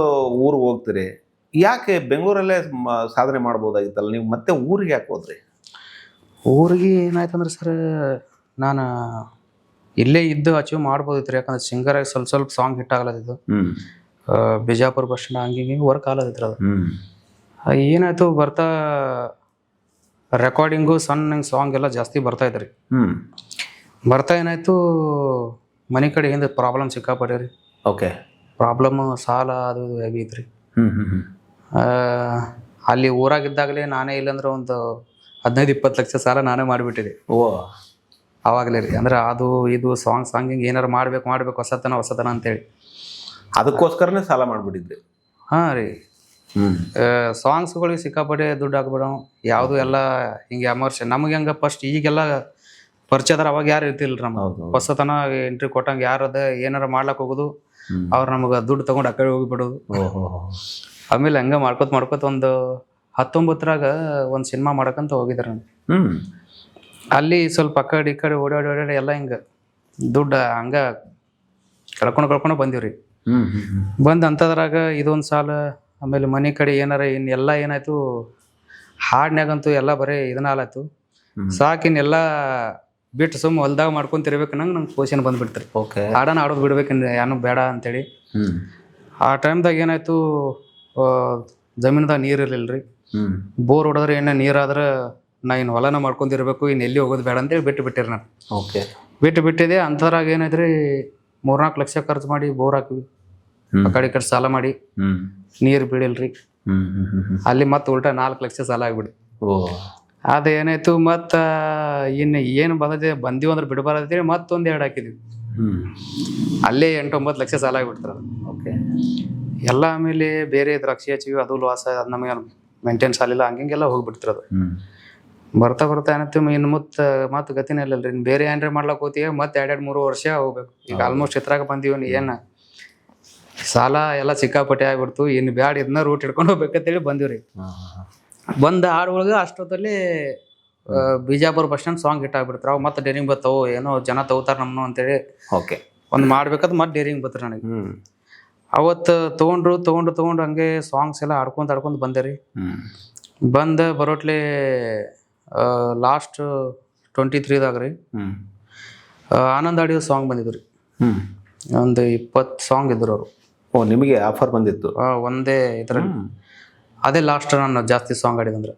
ಊರಿಗೆ ಹೋಗ್ತೀರಿ. ಯಾಕೆ ಬೆಂಗಳೂರಲ್ಲೇ ಸಾಧನೆ ಮಾಡ್ಬೋದಾಗಿತ್ತಲ್ಲ, ನೀವು ಮತ್ತೆ ಊರಿಗೆ ಯಾಕೆ ಹೋದ್ರಿ? ಊರಿಗೆ ಏನಾಯ್ತಂದ್ರೆ ಸರ್, ನಾನು ಇಲ್ಲೇ ಇದ್ದು ಅಚೀವ್ ಮಾಡ್ಬೋದಿತ್ತು ರೀ. ಯಾಕಂದ್ರೆ ಸಿಂಗರಾಗಿ ಸ್ವಲ್ಪ ಸಾಂಗ್ ಹಿಟ್ ಆಗಲತ್ತಿದ್ದು. ಬಿಜಾಪುರ ಬಸ್ ಸ್ಟ್ಯಾಂಡ್ ಹಂಗೆ ವರ್ಕ್ ಆಗಲತ್ತಿತ್ತು ಅದು. ಏನಾಯ್ತು ಬರ್ತಾ ರೆಕಾರ್ಡಿಂಗು ಸಣ್ಣ ಸಾಂಗ್ ಎಲ್ಲ ಜಾಸ್ತಿ ಬರ್ತಾ ಇದ್ರಿ. ಬರ್ತಾ ಏನಾಯ್ತು ಮನೆ ಕಡೆ ಹಿಂದೆ ಪ್ರಾಬ್ಲಮ್ ಸಿಕ್ಕಾಪಟ್ಟೆ ರೀ. ಓಕೆ. ಪ್ರಾಬ್ಲಮ್ ಸಾಲ ಅದು ಹೆವಿ ಐತ್ರಿ. ಅಲ್ಲಿ ಊರಾಗಿದ್ದಾಗಲೇ ನಾನೇ ಇಲ್ಲಂದ್ರೆ ಒಂದು 15-20 ಲಕ್ಷ ಸಾಲ ನಾನೇ ಮಾಡಿಬಿಟ್ಟಿದೆ. ಅವಾಗಲೇ ರೀ. ಅಂದ್ರೆ ಅದು ಇದು ಸಾಂಗಿಂಗ್ ಏನಾರು ಮಾಡ್ಬೇಕು ಹೊಸತನ ಅಂತೇಳಿ ಅದಕ್ಕೋಸ್ಕರನೇ ಸಾಲ ಮಾಡಿಬಿಟ್ಟಿದ್ರಿ. ಹಾಂ ರೀ. ಸಾಂಗ್ಸ್ಗಳಿಗೆ ಸಿಕ್ಕಾಪಟ್ಟೆ ದುಡ್ಡು ಹಾಕ್ಬಿಡೋ ಯಾವುದು ಎಲ್ಲ ಹಿಂಗೆ ಎಮರ್ಷನ್. ನಮಗೆ ಹಂಗೆ ಫಸ್ಟ್ ಈಗೆಲ್ಲ ಪರಿಚಯದಾರ ಅವಾಗ ಯಾರು ಇರ್ತಿಲ್ಲ ನಮ್ಗೆ. ಹೊಸತನ ಎಂಟ್ರಿ ಕೊಟ್ಟಂಗೆ ಯಾರದ ಏನಾರ ಮಾಡ್ಲಕ್ಕೆ ಹೋಗೋದು, ಅವ್ರು ನಮಗೆ ದುಡ್ಡು ತೊಗೊಂಡು ಆ ಕಡೆ ಹೋಗಿಬಿಡೋದು. ಆಮೇಲೆ ಹಂಗೆ ಮಾಡ್ಕೊತ ಒಂದು 19ರಾಗ ಒಂದು ಸಿನಿಮಾ ಮಾಡಕ್ಕಂತ ಹೋಗಿದ್ದಾರೆ ನಾನು. ಅಲ್ಲಿ ಸ್ವಲ್ಪ ಆ ಕಡೆ ಈ ಕಡೆ ಓಡಾಡಿ ಎಲ್ಲ ಹಿಂಗೆ ದುಡ್ಡು ಹಂಗೆ ಕಳ್ಕೊಂಡು ಬಂದೀವ್ರಿ. ಬಂದು ಅಂಥದ್ರಾಗ ಇದೊಂದು ಸಾಲ, ಆಮೇಲೆ ಮನೆ ಕಡೆ ಏನಾರ ಇನ್ನೆಲ್ಲ ಏನಾಯ್ತು ಹಾಡ್ನ್ಯಾಗಂತೂ ಎಲ್ಲ ಬರೀ ಇದನ್ನ ಆಲಾಯ್ತು. ಸಾಕಿನ್ನೆಲ್ಲ ಬಿಟ್ಟು ಸುಮ್ಮ ಹೊಲ್ದಾಗ ಮಾಡ್ಕೊಂತಿರ್ಬೇಕು ನಂಗೆ ಕ್ವಶನ್ ಬಂದ್ಬಿಡ್ತಾರೆ. ಓಕೆ. ಆಡೋದು ಬಿಡ್ಬೇಕಂದ್ರೆ ಏನೂ ಬೇಡ ಅಂತೇಳಿ. ಆ ಟೈಮ್ದಾಗ ಏನಾಯ್ತು, ಜಮೀನ್ದಾಗ ನೀರು ಇರಲಿಲ್ಲ ರೀ. ಬೋರ್ ಹೊಡೆದ್ರೆ ಏನೇ ನೀರಾದ್ರೆ ನಾ ಇನ್ನು ಹೊಲನ ಮಾಡ್ಕೊಂಡಿರ್ಬೇಕು, ಇನ್ನು ಎಲ್ಲಿ ಹೋಗೋದು ಬೇಡ ಅಂತೇಳಿ ಬಿಟ್ಟಿರಿ ನಾನು. ಓಕೆ. ಬಿಟ್ಟಿದೆ. ಅಂಥದ್ರಾಗ ಏನಾಯ್ತು ರೀ, 3-4 ಲಕ್ಷ ಖರ್ಚು ಮಾಡಿ ಬೋರ್ ಹಾಕಿವಿ. ಆ ಕಡೆ ಸಾಲ ಮಾಡಿ ನೀರು ಬೀಳಿಲ್ರಿ. ಅಲ್ಲಿ ಮತ್ತೆ ಉಲ್ಟಾ 4 ಲಕ್ಷ ಸಾಲ ಆಗ್ಬಿಡಿ. ಅದು ಏನಾಯ್ತು, ಮತ್ತು ಇನ್ನು ಏನು ಬಂದೀವಿ ಅಂದ್ರೆ ಬಿಡಬಾರ್ದಂತೇಳಿ ಮತ್ತೊಂದು 2 ಹಾಕಿದ್ವಿ. ಅಲ್ಲೇ 8-9 ಲಕ್ಷ ಸಾಲ ಆಗಿಬಿಡ್ತಾರೆ. ಓಕೆ. ಎಲ್ಲ ಆಮೇಲೆ ಬೇರೆ ದ್ರಾಕ್ಷಿ ಹಚ್ಚಿವಿ, ಅದು ಲಾಸ್. ಅದು ನಮಗೆ ಮೇಂಟೆನ್ಸ್ ಆಗಲಿಲ್ಲ, ಹಂಗೆಲ್ಲ ಹೋಗ್ಬಿಡ್ತಿರೋದು. ಬರ್ತಾ ಏನಾಯ್ತು, ಇನ್ನು ಮತ್ತೆ ಗತಿನೇ ಇಲ್ಲಲ್ರಿ. ಇನ್ನು ಬೇರೆ ಏನ್ರಿ ಮಾಡ್ಲಾಕ್ ಹೋಗ್ತೀವಿ, ಮತ್ತೆ 2-3 ವರ್ಷ ಹೋಗ್ಬೇಕು. ಈಗ ಆಲ್ಮೋಸ್ಟ್ ಇತ್ರಾಗ ಬಂದೀವಿ. ಏನು ಸಾಲ ಎಲ್ಲ ಸಿಕ್ಕಾಪಟ್ಟೆ ಆಗ್ಬಿಡ್ತು. ಇನ್ನು ಬ್ಯಾಡ, ಇದನ್ನ ರೂಟ್ ಹಿಡ್ಕೊಂಡು ಹೋಗ್ಬೇಕಂತೇಳಿ ಬಂದಿವ್ರಿ. ಬಂದ ಹಾಡುಗಳಿಗೆ ಅಷ್ಟೊತ್ತಲ್ಲಿ Bijapur bus stand song hit ಆಗ್ಬಿಡ್ತಾರೆ. ಅವು ಮತ್ತೆ ಡೇರಿಂಗ್ ಬರ್ತಾವು, ಏನೋ ಜನ ತಗೋತಾರ ನಮ್ಮನ್ನು ಅಂತೇಳಿ. ಓಕೆ. ಒಂದು ಮಾಡ್ಬೇಕಂತ ಮತ್ತೆ ಡೇರಿಂಗ್ ಬರ್ತಾರೆ ನನಗೆ. ಅವತ್ತು ತೊಗೊಂಡು ಹಂಗೆ ಸಾಂಗ್ಸ್ ಎಲ್ಲ ಆಡ್ಕೊಂತ ಬಂದೆ ರೀ. ಬರೋಟ್ಲೆ ಲಾಸ್ಟ್ 23ದಾಗ ರೀ ಆನಂದ್ ಆಡಿಯೋ ಸಾಂಗ್ ಬಂದಿದ್ದು ರೀ. ಒಂದು 20 ಸಾಂಗ್ ಇದ್ರು ಅವರು. ನಿಮಗೆ ಆಫರ್ ಬಂದಿತ್ತು? ಒಂದೇ ಇದರಲ್ಲಿ ಅದೇ ಲಾಸ್ಟ್ ನಾನು ಜಾಸ್ತಿ ಸಾಂಗ್ ಆಡಿದಂದ್ರೆ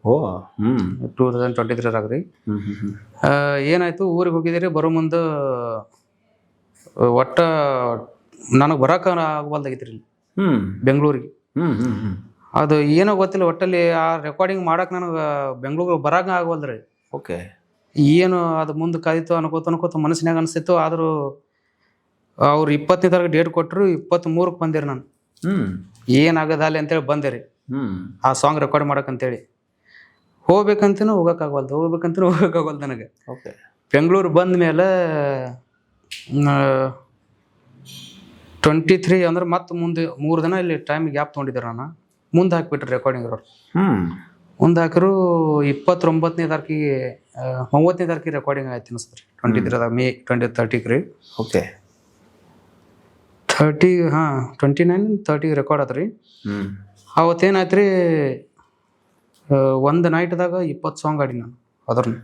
2023ದಾಗ ರೀ. ಏನಾಯ್ತು, ಊರಿಗೆ ಹೋಗಿದ್ದೀರಿ. ಬರೋ ಮುಂದೆ ಒಟ್ಟ ನನಗೆ ಬರೋಕೆ ಆಗಬಲ್ದಾಗಿತ್ತು ರೀ ಬೆಂಗಳೂರಿಗೆ. ಅದು ಏನೋ ಗೊತ್ತಿಲ್ಲ, ಒಟ್ಟಲ್ಲಿ ಆ ರೆಕಾರ್ಡಿಂಗ್ ಮಾಡಕ್ಕೆ ನನಗೆ ಬೆಂಗಳೂರಿಗೆ ಬರೋಕೆ ಆಗವಲ್ದ್ರಿ. ಓಕೆ. ಏನು ಅದು ಮುಂದೆ ಕಾದಿತ್ತು ಅನ್ಕೋತ ಮನಸ್ಸಿನಾಗ ಅನಿಸ್ತಿತ್ತು. ಆದರೂ ಅವ್ರು 20ನೇ ತಾರೀಕು ಡೇಟ್ ಕೊಟ್ಟರು, 23ಕ್ಕೆ ಬಂದಿರಿ ನಾನು. ಏನಾಗದ ಅಲ್ಲಿ ಅಂತೇಳಿ ಬಂದೆ ರೀ ಆ ಸಾಂಗ್ ರೆಕಾರ್ಡ್ ಮಾಡಕ್ಕಂತೇಳಿ. ಹೋಗ್ಬೇಕಂತನೂ ಹೋಗೋಕ್ಕಾಗವಲ್ದು ನನಗೆ. ಓಕೆ. ಬೆಂಗಳೂರು ಬಂದ ಮೇಲೆ 23 ಅಂದ್ರೆ ಮತ್ತೆ ಮುಂದೆ 3 ದಿನ ಇಲ್ಲಿ ಟೈಮ್ ಗ್ಯಾಪ್ ತೊಗೊಂಡಿದ್ದಾರೆ. ನಾನು ಮುಂದೆ ಹಾಕ್ಬಿಟ್ರಿ ರೆಕಾರ್ಡಿಂಗ್ ಅವ್ರು. ಒಂದು ಹಾಕಿರು 29ನೇ ತಾರೀಕಿಗೆ 30ನೇ ತಾರೀಕಿಗೆ ರೆಕಾರ್ಡಿಂಗ್ ಆಯ್ತು ಅನಿಸ್ತದೆ 23 ಮೇ 30 ರೀ. ಓಕೆ 30 29-30 ರೆಕಾರ್ಡ್ ಆತ್ರಿ. ಅವತ್ತೇನಾಯ್ತು ರೀ, ಒಂದು ನೈಟ್ದಾಗ 20 ಸಾಂಗ್ ಆಡಿ ನಾನು ಅದ್ರನ್ನ.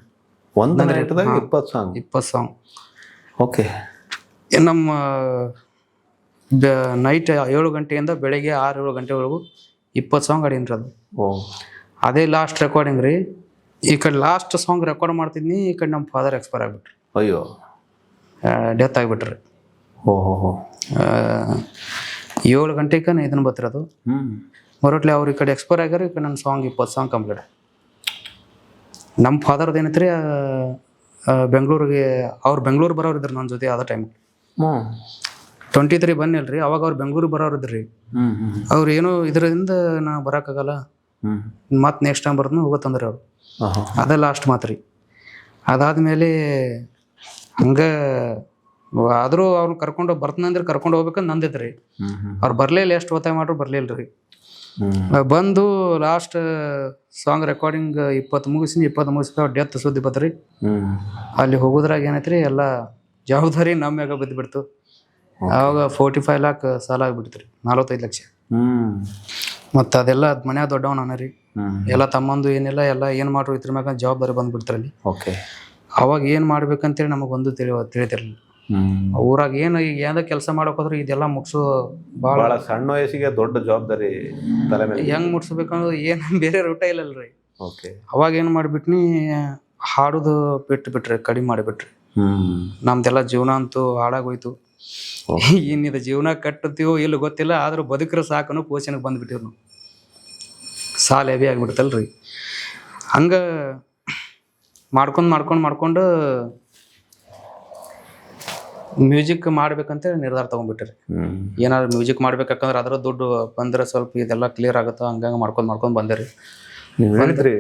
ಒಂದು ನೈಟ್ದಾಗ 20 ಸಾಂಗ್. 20 ಸಾಂಗ್. ಓಕೆ. ನಮ್ಮ ನೈಟ್ 7 ಗಂಟೆಯಿಂದ ಬೆಳಗ್ಗೆ 6-7 ಗಂಟೆವರೆಗೂ 20 ಸಾಂಗ್ ಆಡೀನಿ ರೀ ಅದು. ಓ, ಅದೇ ಲಾಸ್ಟ್ ರೆಕಾರ್ಡಿಂಗ್ ರೀ. ಈ ಕಡೆ ಲಾಸ್ಟ್ ಸಾಂಗ್ ರೆಕಾರ್ಡ್ ಮಾಡ್ತಿದ್ನಿ, ಈ ಕಡೆ ನಮ್ಮ ಫಾದರ್ ಎಕ್ಸ್ಪೈರ್ ಆಗಿಬಿಟ್ರಿ. ಅಯ್ಯೋ, ಡೆತ್ ಆಗಿಬಿಟ್ರಿ. ಓಹೋ. 7 ಗಂಟೆಗೆ ಇದನ್ನ ಬತ್ತಿರೋದು. ಮರಟ್ಲೆ ಅವ್ರು ಈ ಕಡೆ ಎಕ್ಸ್ಪೈರ್ ಆಗ್ಯಾರ, ಈ ಕಡೆ ನನ್ನ ಸಾಂಗ್ 20 ಸಾಂಗ್ ಕಂಪ್ಲೀಟ್. ನಮ್ಮ ಫಾದರ್ದು ಏನೈತ್ರಿ, ಬೆಂಗಳೂರಿಗೆ ಅವ್ರು ಬೆಂಗಳೂರು ಬರೋರು ಇದ್ರು ನನ್ನ ಜೊತೆ. ಅದ ಟೈಮ್ 23 ಬನ್ನಿಲ್ರಿ, ಅವಾಗ ಅವ್ರು ಬೆಂಗಳೂರಿಗೆ ಬರೋರು ಇದ್ರಿ. ಅವ್ರು ಏನೋ ಇದರಿಂದ ನಾ ಬರೋಕ್ಕಾಗಲ್ಲ, ಮತ್ತೆ ನೆಕ್ಸ್ಟ್ ಟೈಮ್ ಬರ್ದು ಹೋಗತ್ತಂದ್ರಿ ಅವ್ರು. ಅದೇ ಲಾಸ್ಟ್ ಮಾತು ರೀ. ಅದಾದ್ಮೇಲೆ ಹಂಗೆ ಆದರೂ ಅವ್ರನ್ನ ಕರ್ಕೊಂಡು ಬರ್ತನಂದ್ರೆ ಕರ್ಕೊಂಡು ಹೋಗ್ಬೇಕಂತ ನಂದಿದ್ರಿ. ಅವ್ರು ಬರಲಿಲ್ಲ, ಎಷ್ಟು ಒತ್ತಾಯ ಮಾಡ್ರು ಬರಲಿಲ್ಲ ರೀ. ಬಂದು ಲಾಸ್ಟ್ ಸಾಂಗ್ ರೆಕಾರ್ಡಿಂಗ್ 20 ಮುಗಿಸಿದ ಡೆತ್ ಸುದ್ದಿ ಬತ್ರಿ. ಅಲ್ಲಿ ಹೋಗೋದ್ರಾಗ ಏನೈತ್ರಿ, ಎಲ್ಲ ಜವಾಬ್ದಾರಿ ನಮ್ಮ ಮ್ಯಾಗ ಬಿದ್ದುಬಿಡ್ತು. ಆವಾಗ 45 ಲಾಖ ಸಾಲ ಆಗಿಬಿಡ್ತು ರೀ, 45 ಲಕ್ಷ. ಮತ್ತು ಅದೆಲ್ಲ ಮನ್ಯಾಗ ದೊಡ್ಡವನ ಅನ್ನ ರೀ, ಎಲ್ಲ ತಮ್ಮಂದು ಏನಿಲ್ಲ, ಎಲ್ಲ ಏನು ಮಾಡ್ರು ಇದ್ರ ಮ್ಯಾಗ ಜವಾಬ್ದಾರಿ ಬಂದ್ಬಿಡ್ತಾರಲ್ಲಿ. ಓಕೆ. ಅವಾಗ ಏನು ಮಾಡ್ಬೇಕಂತೇಳಿ ನಮಗೊಂದು ತಿಳಿತಿರಲಿಲ್ಲ. ಊರಾಗ ಏನು ಈಗ ಏನೋ ಕೆಲಸ ಮಾಡಕ್ ಹೋದ್ರೆ ಇದೆಲ್ಲ ಮುಟ್ಸೋ ಭಾಳ ಸಣ್ಣ ವಯಸ್ಸಿಗೆ ದೊಡ್ಡ ಜವಾಬ್ದಾರಿ ತಲೆ ಮೇಲೆ. ಹೆಂಗ್ ಮುಟ್ಸ್ಬೇಕನ್ನೋದು ಏನು ಬೇರೆ ರೂಟ ಇಲ್ಲಲ್ರಿ. ಓಕೆ. ಅವಾಗ ಏನು ಮಾಡಿಬಿಟ್ನಿ, ಹಾಡೋದು ಬಿಟ್ಬಿಟ್ರಿ, ಕಡಿಮೆ ಮಾಡಿಬಿಟ್ರಿ. ನಮ್ದೆಲ್ಲ ಜೀವನ ಅಂತೂ ಹಾಳಾಗೋಯ್ತು. ಇನ್ನಿದು ಜೀವನ ಕಟ್ಟುತ್ತೀವೋ ಇಲ್ಲ ಗೊತ್ತಿಲ್ಲ, ಆದ್ರೂ ಬದುಕ್ರೆ ಸಾಕನು ಪೋಷಣೆಗೆ ಬಂದ್ಬಿಟ್ಟಿವ್ ನಾವು. ಸಾಲ ಹೆವಿ ಆಗಿಬಿಡ್ತಲ್ರಿ. ಹಂಗೆ ಮಾಡ್ಕೊಂಡು ಮ್ಯೂಸಿಕ್ ಮಾಡ್ಬೇಕಂತೇಳಿ ನಿರ್ಧಾರ ತೊಗೊಂಡ್ಬಿಟ್ರಿ. ಏನಾದ್ರು ಮ್ಯೂಸಿಕ್ ಮಾಡ್ಬೇಕಂದ್ರೆ ಅದ್ರ ದುಡ್ಡು ಬಂದರೆ ಸ್ವಲ್ಪ ಇದೆಲ್ಲ ಕ್ಲಿಯರ್ ಆಗುತ್ತೋ ಹಂಗಂಗೆ ಮಾಡ್ಕೊಂಡು ಬಂದೆ ರೀ. ನೀವು ಹೇಳಿದ್ರಿ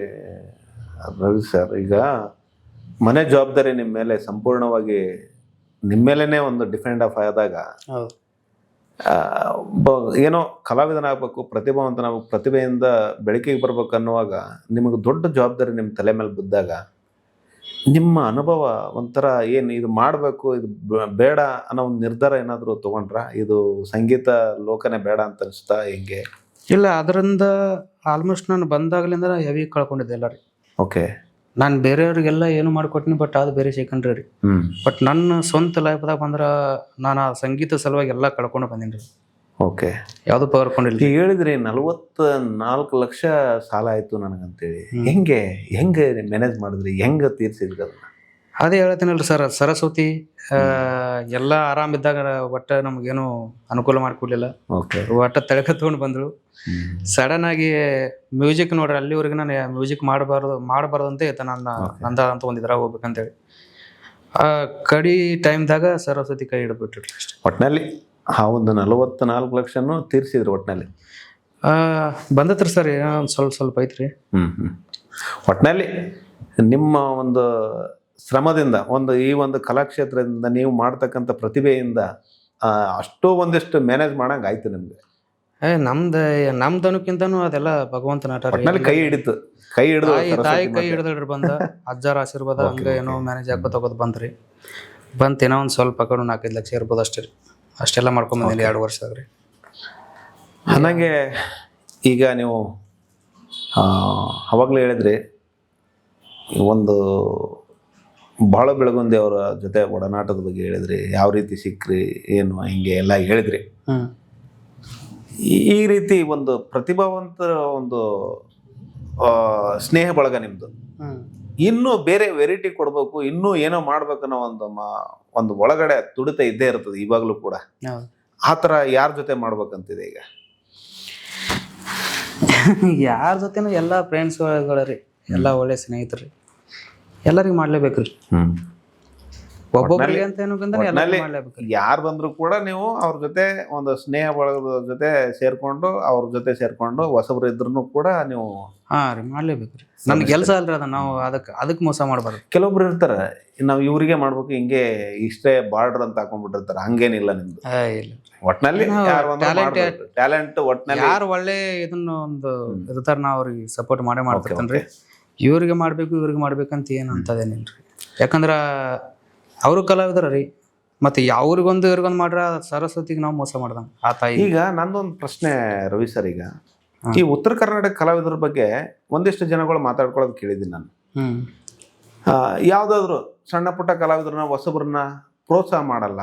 ರವಿ ಸರ್, ಈಗ ಮನೆ ಜವಾಬ್ದಾರಿ ನಿಮ್ಮ ಮೇಲೆ ಸಂಪೂರ್ಣವಾಗಿ ನಿಮ್ಮ ಮೇಲೇ ಒಂದು ಡಿಫೆಂಡ್ ಆಫ್ ಆದಾಗ ಏನೋ ಕಲಾವಿದನಾಗಬೇಕು, ಪ್ರತಿಭಾವಂತನಾಗಬೇಕು, ಪ್ರತಿಭೆಯಿಂದ ಬೆಳಕಿಗೆ ಬರ್ಬೇಕು ಅನ್ನುವಾಗ ನಿಮಗೆ ದೊಡ್ಡ ಜವಾಬ್ದಾರಿ ನಿಮ್ಮ ತಲೆ ಮೇಲೆ ಬಿದ್ದಾಗ ನಿಮ್ಮ ಅನುಭವ ಒಂಥರ ಏನು ಇದು ಮಾಡಬೇಕು, ಇದು ಬೇಡ ಅನ್ನೋ ಒಂದು ನಿರ್ಧಾರ ಏನಾದರೂ ತೊಗೊಂಡ್ರಾ? ಇದು ಸಂಗೀತ ಲೋಕನೇ ಬೇಡ ಅಂತ ಅನಿಸ್ತಾ ಹೆಂಗೆ? ಇಲ್ಲ, ಅದರಿಂದ ಆಲ್ಮೋಸ್ಟ್ ನಾನು ಬಂದಾಗಲಿಂದ ಹೆವಿ ಕಳ್ಕೊಂಡಿದ್ದೆ ಎಲ್ಲ ರೀ. ಓಕೆ. ನಾನು ಬೇರೆಯವ್ರಿಗೆಲ್ಲ ಏನು ಮಾಡಿಕೊಟ್ಟಿನಿ, ಬಟ್ ಅದು ಬೇರೆ ಸೆಕೆಂಡ್ರಿ ರೀ. ಬಟ್ ನನ್ನ ಸ್ವಂತ ಲೈಫ್ದಾಗ ಬಂದ್ರೆ ನಾನು ಆ ಸಂಗೀತ ಸಲುವಾಗಿ ಎಲ್ಲ ಕಳ್ಕೊಂಡು ಬಂದೀನಿ ರೀ. ಓಕೆ. ಯಾವುದು ಪವರ್ಕೊಂಡಿಲ್ಲ. ಈಗ ಹೇಳಿದ್ರಿ 44 ಲಕ್ಷ ಸಾಲ ಆಯಿತು ನನಗಂತೇಳಿ. ಹೆಂಗೆ ಮ್ಯಾನೇಜ್ ಮಾಡಿದ್ರಿ, ಹೆಂಗೆ ತೀರ್ಸಿದ್ರಿ ಅದನ್ನ? ಅದೇ ಹೇಳ್ತೀನಲ್ರಿ ಸರ್, ಸರಸ್ವತಿ ಎಲ್ಲ ಆರಾಮಿದ್ದಾಗ ಒಟ್ಟು ನಮಗೇನು ಅನುಕೂಲ ಮಾಡಿಕೊಡ್ಲಿಲ್ಲ. ಓಕೆ. ಒಟ್ಟು ತಳಕ ತೊಗೊಂಡು ಬಂದರು. ಸಡನ್ ಆಗಿ ಮ್ಯೂಸಿಕ್ ನೋಡ್ರಿ, ಅಲ್ಲಿವರೆಗೆ ನಾನು ಮ್ಯೂಸಿಕ್ ಮಾಡಬಾರ್ದು ಅಂತ ಇತ್ತು ನಂದ ಅಂತ ಒಂದು ಇದ್ರಾಗ ಹೋಗ್ಬೇಕಂತೇಳಿ. ಕಡಿ ಟೈಮ್ದಾಗ ಸರಸ್ವತಿ ಕೈ ಹಿಡಿದ್ಬಿಟ್ರಿ. ಒಟ್ಟಿನಲ್ಲಿ ಆ ಒಂದು 44 ಲಕ್ಷನೂ ತೀರ್ಸಿದ್ರಿ ಒಟ್ಟಿನಲ್ಲಿ? ಬಂದತ್ರಿ ಸರ್, ಒಂದು ಸ್ವಲ್ಪ ಐತ್ರಿ. ಒಟ್ಟಿನಲ್ಲಿ ನಿಮ್ಮ ಒಂದು ಶ್ರಮದಿಂದ ಈ ಒಂದು ಕಲಾಕ್ಷೇತ್ರದಿಂದ ನೀವು ಮಾಡ್ತಕ್ಕಂಥ ಪ್ರತಿಭೆಯಿಂದ ಅಷ್ಟೋ ಒಂದಿಷ್ಟು ಮ್ಯಾನೇಜ್ ಮಾಡಂಗೆ ಆಯ್ತು ನಿಮ್ಗೆ? ನಮ್ದು ಅನ್ನೋಕ್ಕಿಂತನೂ ಅದೆಲ್ಲ ಭಗವಂತನ ಆಟ. ಕೈ ಹಿಡಿದು ತಾಯಿ ಕೈ ಹಿಡಿದ್ರಿ, ಬಂದ ಅಜ್ಜಾರ ಆಶೀರ್ವಾದ ಹಂಗೆ ಏನೋ ಮ್ಯಾನೇಜ್ ಹಾಕೋದು ಬಂತ್ರಿ. ಏನೋ ಒಂದು ಸ್ವಲ್ಪ ಕಡೆ 4-5 ಲಕ್ಷ ಇರ್ಬೋದು ಅಷ್ಟೇ ರೀ. ಅಷ್ಟೆಲ್ಲ ಮಾಡ್ಕೊಂಬಂದಿಲ್ಲ 2 ವರ್ಷ ಆಗ್ರಿ. ಹಾಗೆ ಈಗ ನೀವು ಅವಾಗಲೇ ಹೇಳಿದ್ರಿ, ಒಂದು ಭಾಳ ಬೆಳಗುಂದಿ ಅವರ ಜೊತೆ ಒಡನಾಟದ ಬಗ್ಗೆ ಹೇಳಿದ್ರಿ, ಯಾವ ರೀತಿ ಸಿಕ್ಕ್ರಿ, ಏನು ಹಿಂಗೆ ಎಲ್ಲ ಹೇಳಿದ್ರಿ. ಈ ರೀತಿ ಒಂದು ಪ್ರತಿಭಾವಂತರ ಒಂದು ಸ್ನೇಹ ಬಳಗ ನಿಮ್ಮದು. ಇನ್ನೂ ಬೇರೆ ವೆರೈಟಿ ಕೊಡಬೇಕು, ಇನ್ನೂ ಏನೋ ಮಾಡ್ಬೇಕನ್ನೋ ಒಂದು ಒಳಗಡೆ ತುಡಿತ ಇದ್ದೇ ಇರ್ತದೆ ಇವಾಗಲೂ ಕೂಡ. ಆ ಥರ ಯಾರ ಜೊತೆ ಮಾಡ್ಬೇಕಂತಿದೆ ಈಗ? ಯಾರ ಜೊತೆನೂ ಎಲ್ಲ ಫ್ರೆಂಡ್ಸ್ಗಳ ರೀ, ಎಲ್ಲ ಒಳ್ಳೆ ಸ್ನೇಹಿತರು, ಎಲ್ಲರಿಗೂ ಮಾಡ್ಲೇಬೇಕ್ರಿ. ಒಬ್ಬೊಬ್ಬರಿಗೆ ಅಂತ ಏನಕ್ಕಂದ್ರೆ ಎಲ್ಲ ಒಟ್ನಲ್ಲಿ ಮಾಡ್ಲೇಬೇಕು. ಯಾರು ಬಂದ್ರು ಕೂಡ ನೀವು ಅವ್ರ ಜೊತೆ ಒಂದು ಸ್ನೇಹ ಬಳಗದ ಜೊತೆ ಸೇರ್ಕೊಂಡು ಅವ್ರ ಜೊತೆ ಸೇರ್ಕೊಂಡು ಹೊಸಬ್ರು ಇದ್ರು ಕೂಡ ನೀವು ಹಾ ರೀ ಮಾಡ್ಲೇಬೇಕ್ರಿ. ನನ್ ಕೆಲಸ ಅಲ್ರಿ ಅದ, ನಾವು ಅದಕ್ಕೆ ಮೋಸ ಮಾಡ್ಬಾರ್ದು. ಕೆಲವೊಬ್ರು ಇರ್ತಾರೆ ನಾವು ಇವ್ರಿಗೆ ಮಾಡ್ಬೇಕು ಹಿಂಗೆ ಇಷ್ಟೇ ಬಾರ್ಡರ್ ಅಂತ ಹಾಕೊಂಡ್ಬಿಟ್ಟಿರ್ತಾರೆ, ಹಂಗೇನಿಲ್ಲ ನಿಮ್ದು. ಇಲ್ಲ ಒಟ್ನಲ್ಲಿ ಟ್ಯಾಲೆಂಟ್ ಒಟ್ನಲ್ಲಿ ಯಾರು ಒಳ್ಳೆ ಇದನ್ನ ಒಂದು ಇರ್ತಾರ ನಾ ಅವ್ರಿಗೆ ಸಪೋರ್ಟ್ ಮಾಡೇ ಮಾಡ್ತಿರ್ತೇನ್ರಿ. ಇವ್ರಿಗೆ ಮಾಡ್ಬೇಕು ಇವ್ರಿಗೆ ಮಾಡ್ಬೇಕಂತ ಏನು ಅಂತದೇನಿಲ್ರಿ. ಯಾಕಂದ್ರ ಅವರು ಕಲಾವಿದ್ರ ರೀ, ಮತ್ತೆ ಅವ್ರಿಗೊಂದು ಇವ್ರಿಗೊಂದು ಮಾಡ್ರ ಸರಸ್ವತಿಗೆ ನಾವು ಮೋಸ ಮಾಡ್ದಂಗ ಆ ತಾಯಿ. ಈಗ ನಂದೊಂದು ಪ್ರಶ್ನೆ ರವಿ ಸರ್, ಈಗ ಈ ಉತ್ತರ ಕರ್ನಾಟಕ ಕಲಾವಿದರ ಬಗ್ಗೆ ಒಂದಿಷ್ಟು ಜನಗಳು ಮಾತಾಡ್ಕೊಳ್ಳೋದು ಕೇಳಿದ್ದೀನಿ ನಾನು. ಯಾವ್ದಾದ್ರು ಸಣ್ಣ ಪುಟ್ಟ ಕಲಾವಿದ್ರನ್ನ ಹೊಸಬ್ರನ್ನ ಪ್ರೋತ್ಸಾಹ ಮಾಡಲ್ಲ,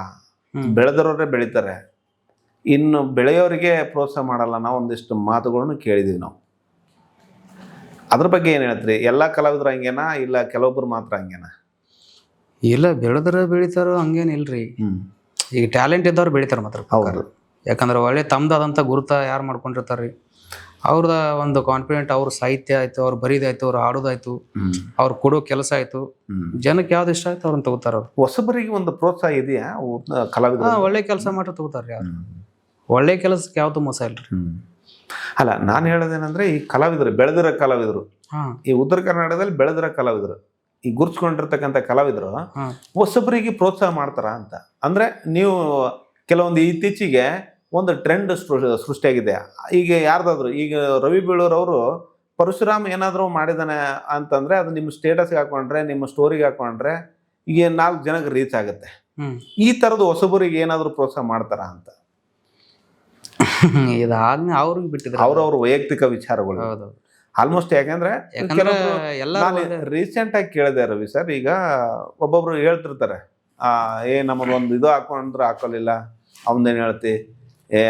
ಬೆಳೆದರೋರೇ ಬೆಳಿತಾರೆ, ಇನ್ನು ಬೆಳೆಯೋರಿಗೆ ಪ್ರೋತ್ಸಾಹ ಮಾಡಲ್ಲ ನಾವು ಒಂದಿಷ್ಟು ಮಾತುಗಳನ್ನು ಕೇಳಿದೀವಿ ನಾವು. ಅದ್ರ ಬಗ್ಗೆ ಏನ್ ಹೇಳ್ತೀರಿ? ಎಲ್ಲಾ ಕಲಾವಿದ್ರು ಹಂಗೇನಾ ಇಲ್ಲ ಕೆಲವೊಬ್ರು ಮಾತ್ರ ಹಂಗೇನಾ? ಇಲ್ಲ, ಬೆಳೆದ್ರ ಬೆಳಿತಾರೋ ಹಂಗೇನಿಲ್ರಿ. ಈಗ ಟ್ಯಾಲೆಂಟ್ ಇದ್ದವ್ರು ಬೆಳಿತಾರ ಮಾತ್ರ. ಹೌದು. ಯಾಕಂದ್ರೆ ಒಳ್ಳೆ ತಮ್ದಾದಂಥ ಗುರುತ ಯಾರು ಮಾಡ್ಕೊಂಡಿರ್ತಾರ್ರಿ, ಅವ್ರದ ಒಂದು ಕಾನ್ಫಿಡೆಂಟ್, ಅವ್ರ ಸಾಹಿತ್ಯ ಆಯ್ತು, ಅವ್ರು ಬರೀದಾಯ್ತು, ಅವ್ರು ಹಾಡೋದಾಯ್ತು, ಅವ್ರು ಕೊಡೋ ಕೆಲಸ ಆಯ್ತು, ಜನಕ್ಕೆ ಯಾವ್ದು ಇಷ್ಟ ಆಯ್ತು ಅವ್ರನ್ನ ತಗೋತಾರ. ಹೊಸಬರಿಗೆ ಒಂದು ಪ್ರೋತ್ಸಾಹ ಇದೆಯಾ ಕಲಾವಿದ? ಒಳ್ಳೆ ಕೆಲಸ ಮಾಡ್ರ ತಗೋತಾರ್ರಿ ಅವ್ರು. ಒಳ್ಳೆ ಕೆಲಸಕ್ಕೆ ಯಾವ್ದು ಮೋಸ ಇಲ್ರಿ. ಅಲ್ಲ, ನಾನು ಹೇಳೋದೇನಂದ್ರೆ ಈ ಕಲಾವಿದರು ಬೆಳೆದಿರೋ ಕಲಾವಿದರು, ಈ ಉತ್ತರ ಕರ್ನಾಟಕದಲ್ಲಿ ಬೆಳೆದಿರೋ ಕಲಾವಿದರು, ಈ ಗುರ್ಸ್ಕೊಂಡಿರ್ತಕ್ಕಂಥ ಕಲಾವಿದರು ಹೊಸಬರಿಗೆ ಪ್ರೋತ್ಸಾಹ ಮಾಡ್ತಾರ ಅಂತ. ಅಂದ್ರೆ ನೀವು ಕೆಲವೊಂದು ಇತ್ತೀಚೆಗೆ ಒಂದು ಟ್ರೆಂಡ್ ಸೃಷ್ಟಿಯಾಗಿದೆ. ಈಗ ಯಾರ್ದಾದ್ರು, ಈಗ ರವಿ ಬೀಳೂರ್ ಅವರು ಪರಶುರಾಮ್ ಏನಾದ್ರು ಮಾಡಿದಾನೆ ಅಂತಂದ್ರೆ ಅದು ನಿಮ್ಮ ಸ್ಟೇಟಸ್ಗೆ ಹಾಕೊಂಡ್ರೆ, ನಿಮ್ಮ ಸ್ಟೋರಿಗೆ ಹಾಕೊಂಡ್ರೆ ಈಗ 4 ಜನಕ್ಕೆ ರೀಚ್ ಆಗುತ್ತೆ. ಈ ತರದ್ದು ಹೊಸಬರಿಗೆ ಏನಾದ್ರು ಪ್ರೋತ್ಸಾಹ ಮಾಡ್ತಾರ ಅಂತ? ಇದಾದ್ಮೇಲೆ ಅವ್ರಿಗೆ ಬಿಟ್ಟಿದ್ರೆ ಅವ್ರವ್ರ ವೈಯಕ್ತಿಕ ವಿಚಾರಗಳು ಆಲ್ಮೋಸ್ಟ್. ಯಾಕಂದ್ರೆ ರೀಸೆಂಟ್ ಆಗಿ ಕೇಳಿದೆ ರವಿ ಸರ್, ಈಗ ಒಬ್ಬೊಬ್ರು ಹೇಳ್ತಿರ್ತಾರೆ, ನಮ್ಮದೊಂದು ಇದು ಹಾಕೊಂಡ್ರೆ ಹಾಕೊಳ್ಳಿಲ್ಲ, ಅವನ್ದೇನು ಹೇಳ್ತಿ,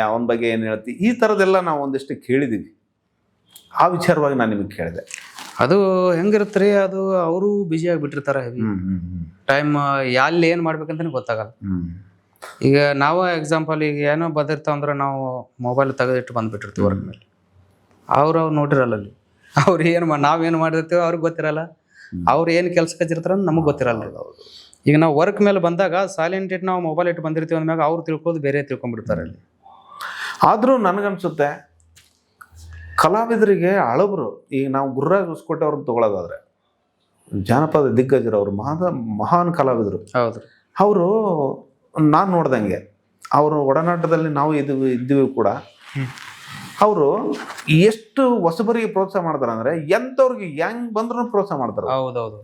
ಅವನ ಬಗ್ಗೆ ಏನು ಹೇಳ್ತಿ, ಈ ಥರದ್ದೆಲ್ಲ ನಾವು ಒಂದಿಷ್ಟು ಕೇಳಿದ್ದೀವಿ. ಆ ವಿಚಾರವಾಗಿ ನಾನು ನಿಮಗೆ ಕೇಳಿದೆ. ಅದು ಹೆಂಗಿರುತ್ತೆ, ಅದು ಅವರು ಬ್ಯುಸಿ ಆಗಿಬಿಟ್ಟಿರ್ತಾರೆ. ಟೈಮ್ ಎಲ್ಲಿ ಏನು ಮಾಡ್ಬೇಕಂತಾನೆ ಗೊತ್ತಾಗಲ್ಲ. ಈಗ ನಾವು ಎಕ್ಸಾಂಪಲ್ ಈಗ ಏನೋ ಬಂದಿರ್ತಾವಂದ್ರೆ ನಾವು ಮೊಬೈಲ್ ತೆಗೆದಿಟ್ಟು ಬಂದ್ಬಿಟ್ಟಿರ್ತೀವಿ ವರ್ಕ್ ಮೇಲೆ. ಅವ್ರು ನೋಡಿರಲ್ಲ ಅಲ್ಲಿ, ಅವ್ರು ನಾವೇನು ಮಾಡಿರ್ತೀವಿ ಅವ್ರಿಗೆ ಗೊತ್ತಿರಲ್ಲ, ಅವ್ರು ಏನು ಕೆಲಸ ಕಚ್ಚಿರ್ತಾರ ನಮಗೆ ಗೊತ್ತಿರಲ್ಲ. ಈಗ ನಾವು ವರ್ಕ್ ಮೇಲೆ ಬಂದಾಗ ಸೈಲೆಂಟ್ ಇಟ್ಟು ನಾವು ಮೊಬೈಲ್ ಇಟ್ಟು ಬಂದಿರ್ತೀವಿ ಅಂದಾಗ ಅವ್ರು ತಿಳ್ಕೊಳ್ಳೋದು ಬೇರೆ ತಿಳ್ಕೊಂಡ್ಬಿಡ್ತಾರೆ ಅಲ್ಲಿ. ಆದರೂ ನನಗನ್ಸುತ್ತೆ ಕಲಾವಿದರಿಗೆ ಹಳಬರು, ಈಗ ನಾವು ಗುರುರಾಜ್ ಹೊಸಕೋಟೆ ಅವ್ರನ್ನ ತಗೊಳ್ಳೋದಾದ್ರೆ ಜಾನಪದ ದಿಗ್ಗಜರು, ಅವರು ಮಹಾನ್ ಕಲಾವಿದರು. ಹೌದು. ಅವರು ನಾನು ನೋಡ್ದಂಗೆ ಅವರು ಒಡನಾಟದಲ್ಲಿ ನಾವು ಇದ್ದೀವಿ ಕೂಡ. ಅವರು ಎಷ್ಟು ಹೊಸಬರಿಗೆ ಪ್ರೋತ್ಸಾಹ ಮಾಡ್ತಾರೆ ಅಂದ್ರೆ ಎಂಥವ್ರಿಗೆ ಹೆಂಗ್ ಬಂದ್ರು ಪ್ರೋತ್ಸಾಹ ಮಾಡ್ತಾರೆ. ಹೌದೌದು.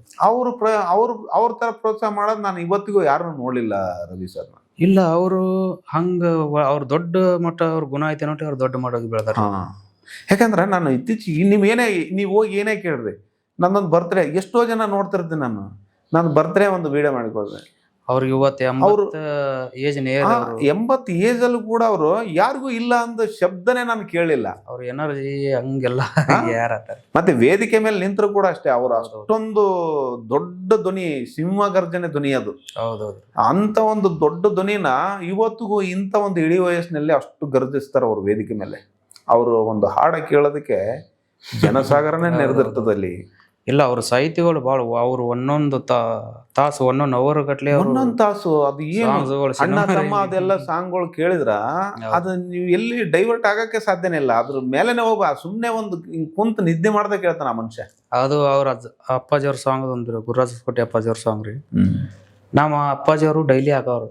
ಅವ್ರ ತರ ಪ್ರೋತ್ಸಾಹ ಮಾಡೋದು ನಾನು ಇವತ್ತಿಗೂ ಯಾರನ್ನು ನೋಡ್ಲಿಲ್ಲ ರವಿ ಸರ್. ಇಲ್ಲ, ಅವರು ಹಂಗ ಅವ್ರ ದೊಡ್ಡ ಮಟ್ಟ ಅವ್ರ ಗುಣ ಐತೆ ನೋಡಿ, ಅವ್ರು ದೊಡ್ಡ ಮಟ್ಟಕ್ಕೆ ಬೆಳೆದಾರೆ. ಯಾಕಂದ್ರೆ ನಾನು ಇತ್ತೀಚೆಗೆ ನೀವು ಹೋಗಿ ಏನೇ ಕೇಳ್ರಿ, ನನ್ನೊಂದು ಬರ್ತ್ಡೇ ಎಷ್ಟೋ ಜನ ನೋಡ್ತಿರ್ತೀನಿ. ನಾನು ಬರ್ತ್ಡೇ ಒಂದು ವಿಡಿಯೋ ಮಾಡಿಕೊಳ್ದೆ, ಅವ್ರಿಗೆ 80 ಏಜ್ ಅಲ್ಲೂ ಕೂಡ ಅವರು ಯಾರಿಗೂ ಇಲ್ಲ ಅಂದ ಶಬ್ದನೇ ನಾನು ಕೇಳಲಿಲ್ಲ. ಅವ್ರ ಎನರ್ಜಿ ಹಂಗೆಲ್ಲ ಯಾರಾತಾರೆ. ಮತ್ತೆ ವೇದಿಕೆ ಮೇಲೆ ನಿಂತರು ಕೂಡ ಅಷ್ಟೇ, ಅವರು ಅಷ್ಟೊಂದು ದೊಡ್ಡ ಧ್ವನಿ, ಸಿಂಹಗರ್ಜನೆ ಧ್ವನಿ ಅದು. ಹೌದೌದು. ಅಂತ ಒಂದು ದೊಡ್ಡ ಧ್ವನಿನ ಇವತ್ತಿಗೂ ಇಂಥ ಒಂದು ಇಳಿ ವಯಸ್ಸಿನಲ್ಲಿ ಅಷ್ಟು ಗರ್ಜಿಸ್ತಾರೆ ಅವ್ರ ವೇದಿಕೆ ಮೇಲೆ. ಅವರು ಒಂದು ಹಾಡ ಕೇಳೋದಕ್ಕೆ ಜನಸಾಗರನೇ ನೆರೆದಿರ್ತದೆ ಅಲ್ಲಿ. ಇಲ್ಲ, ಅವ್ರ ಸಾಹಿತ್ಯಗಳು ಭಾಳ, ಅವ್ರು ಒಂದೊಂದು ತಾಸು 1 ಅವರ್ ಗಟ್ಲೆ, 1 ತಾಸು ಅದು ಏನು ಅಣ್ಣ ತಮ್ಮ ಅದೆಲ್ಲ ಸಾಂಗ್ಗಳು ಕೇಳಿದ್ರ ಅದು ನೀವು ಎಲ್ಲಿ ಡೈವರ್ಟ್ ಆಗಕ್ಕೆ ಸಾಧ್ಯನೇ ಇಲ್ಲ. ಅದ್ರ ಮೇಲೆನೆ ಹೋಗ ಸುಮ್ನೆ ಒಂದು ಕುಂತ ನಿದ್ದೆ ಮಾಡ್ದೆ ಕೇಳ್ತಾನ ಆ ಮನುಷ್ಯ. ಅದು ಅವ್ರ ಅಪ್ಪಾಜಿಯವ್ರ ಸಾಂಗ್ ಒಂದು ಗುರುರಾಜ್ ಹೊಸಕೋಟೆ ಅಪ್ಪಾಜಿಯವ್ರ ಸಾಂಗ್ ರೀ. ನಮ್ಮ ಅಪ್ಪಾಜಿಯವರು ಡೈಲಿ ಹಾಕೋರು.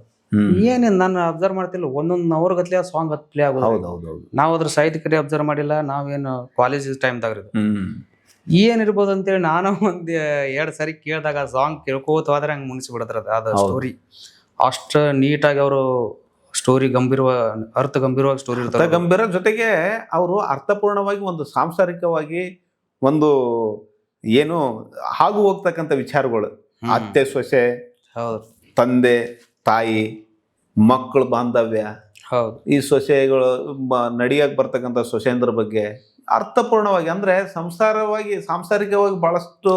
ಏನೇನು ನಾನು ಅಬ್ಸರ್ವ್ ಮಾಡ್ತಿಲ್ಲ, 1 ಅವರ್ ಗಟ್ಲೆ ಆ ಸಾಂಗ್ ಪ್ಲೇ ಆಗೋದು. ನಾವು ಅದ್ರ ಸಾಹಿತ್ಯ ಕಡೆ ಅಬ್ಸರ್ವ್ ಮಾಡಿಲ್ಲ, ನಾವೇನು ಕಾಲೇಜ್ ಟೈಮ್ದಾಗ ರೀ. ಏನಿರ್ಬೋದು ಅಂತೇಳಿ ನಾನು ಒಂದ್ 2 ಸಾರಿ ಕೇಳಿದಾಗ ಸಾಂಗ್ ಕೇಳ್ಕೋತ ಹೋದ್ರೆ ಹಂಗೆ ಮುನಿಸ್ಬಿಡದ್ರ ಅದ ಸ್ಟೋರಿ. ಅಷ್ಟು ನೀಟಾಗಿ ಅವರು ಸ್ಟೋರಿ ಅರ್ಥಗಂಭೀರವಾಗಿ ಸ್ಟೋರಿ ಇರ್ತಾರೆ. ಗಂಭೀರ ಜೊತೆಗೆ ಅವರು ಅರ್ಥಪೂರ್ಣವಾಗಿ ಒಂದು ಸಾಂಸಾರಿಕವಾಗಿ ಒಂದು ಏನು ಹಾಗು ಹೋಗ್ತಕ್ಕಂಥ ವಿಚಾರಗಳು, ಅತ್ತೆ ಸೊಸೆ, ತಂದೆ ತಾಯಿ, ಮಕ್ಕಳ ಬಾಂಧವ್ಯ, ಈ ಸೊಸೆಗಳು ನಡಿಯಕ್ ಬರ್ತಕ್ಕಂಥ ಸೊಸೆಂದ್ರ ಬಗ್ಗೆ ಅರ್ಥಪೂರ್ಣವಾಗಿ, ಅಂದ್ರೆ ಸಾಂಸಾರಿಕವಾಗಿ ಬಹಳಷ್ಟು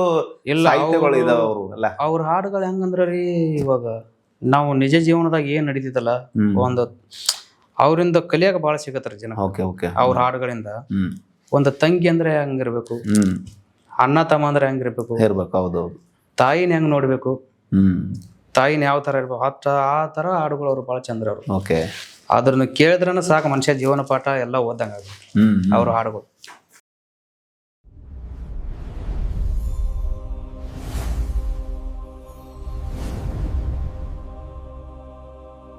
ಸಾಹಿತ್ಯಗಳು ಇದಾವೆ ಅವರು ಎಲ್ಲ. ಅವ್ರ ಹಾಡುಗಳು ಹೆಂಗಂದ್ರ ರೀ, ಇವಾಗ ನಾವು ನಿಜ ಜೀವನದಾಗ ಏನ್ ನಡೀತಿದ್ದಲ್ಲ, ಒಂದು ಅವರಿಂದ ಕಲಿಯಾಕ ಬಹಳ ಸಿಗತ್ರಿ ಜನ. ಅವ್ರ ಹಾಡುಗಳಿಂದ ಒಂದು ತಂಗಿ ಅಂದ್ರೆ ಹೆಂಗಿರ್ಬೇಕು, ಅಣ್ಣ ತಮ್ಮ ಅಂದ್ರೆ ಹೆಂಗಿರ್ಬೇಕು, ಹೌದೌದು, ತಾಯಿನ ಹೆಂಗ್ ನೋಡ್ಬೇಕು, ತಾಯಿನ ಯಾವ ಥರ ಇರ್ಬೇಕು ಆ ಥರ ಹಾಡುಗಳು ಅವ್ರು ಭಾಳ ಚಂದ್ರ ಅವರು. ಓಕೆ. ಅದ್ರನ್ನ ಕೇಳಿದ್ರನ ಸಾಕು ಮನುಷ್ಯ ಜೀವನ ಪಾಠ ಎಲ್ಲ ಓದಂಗ ಹ್ಮ್ ಅವ್ರ ಹಾಡುಗಳು.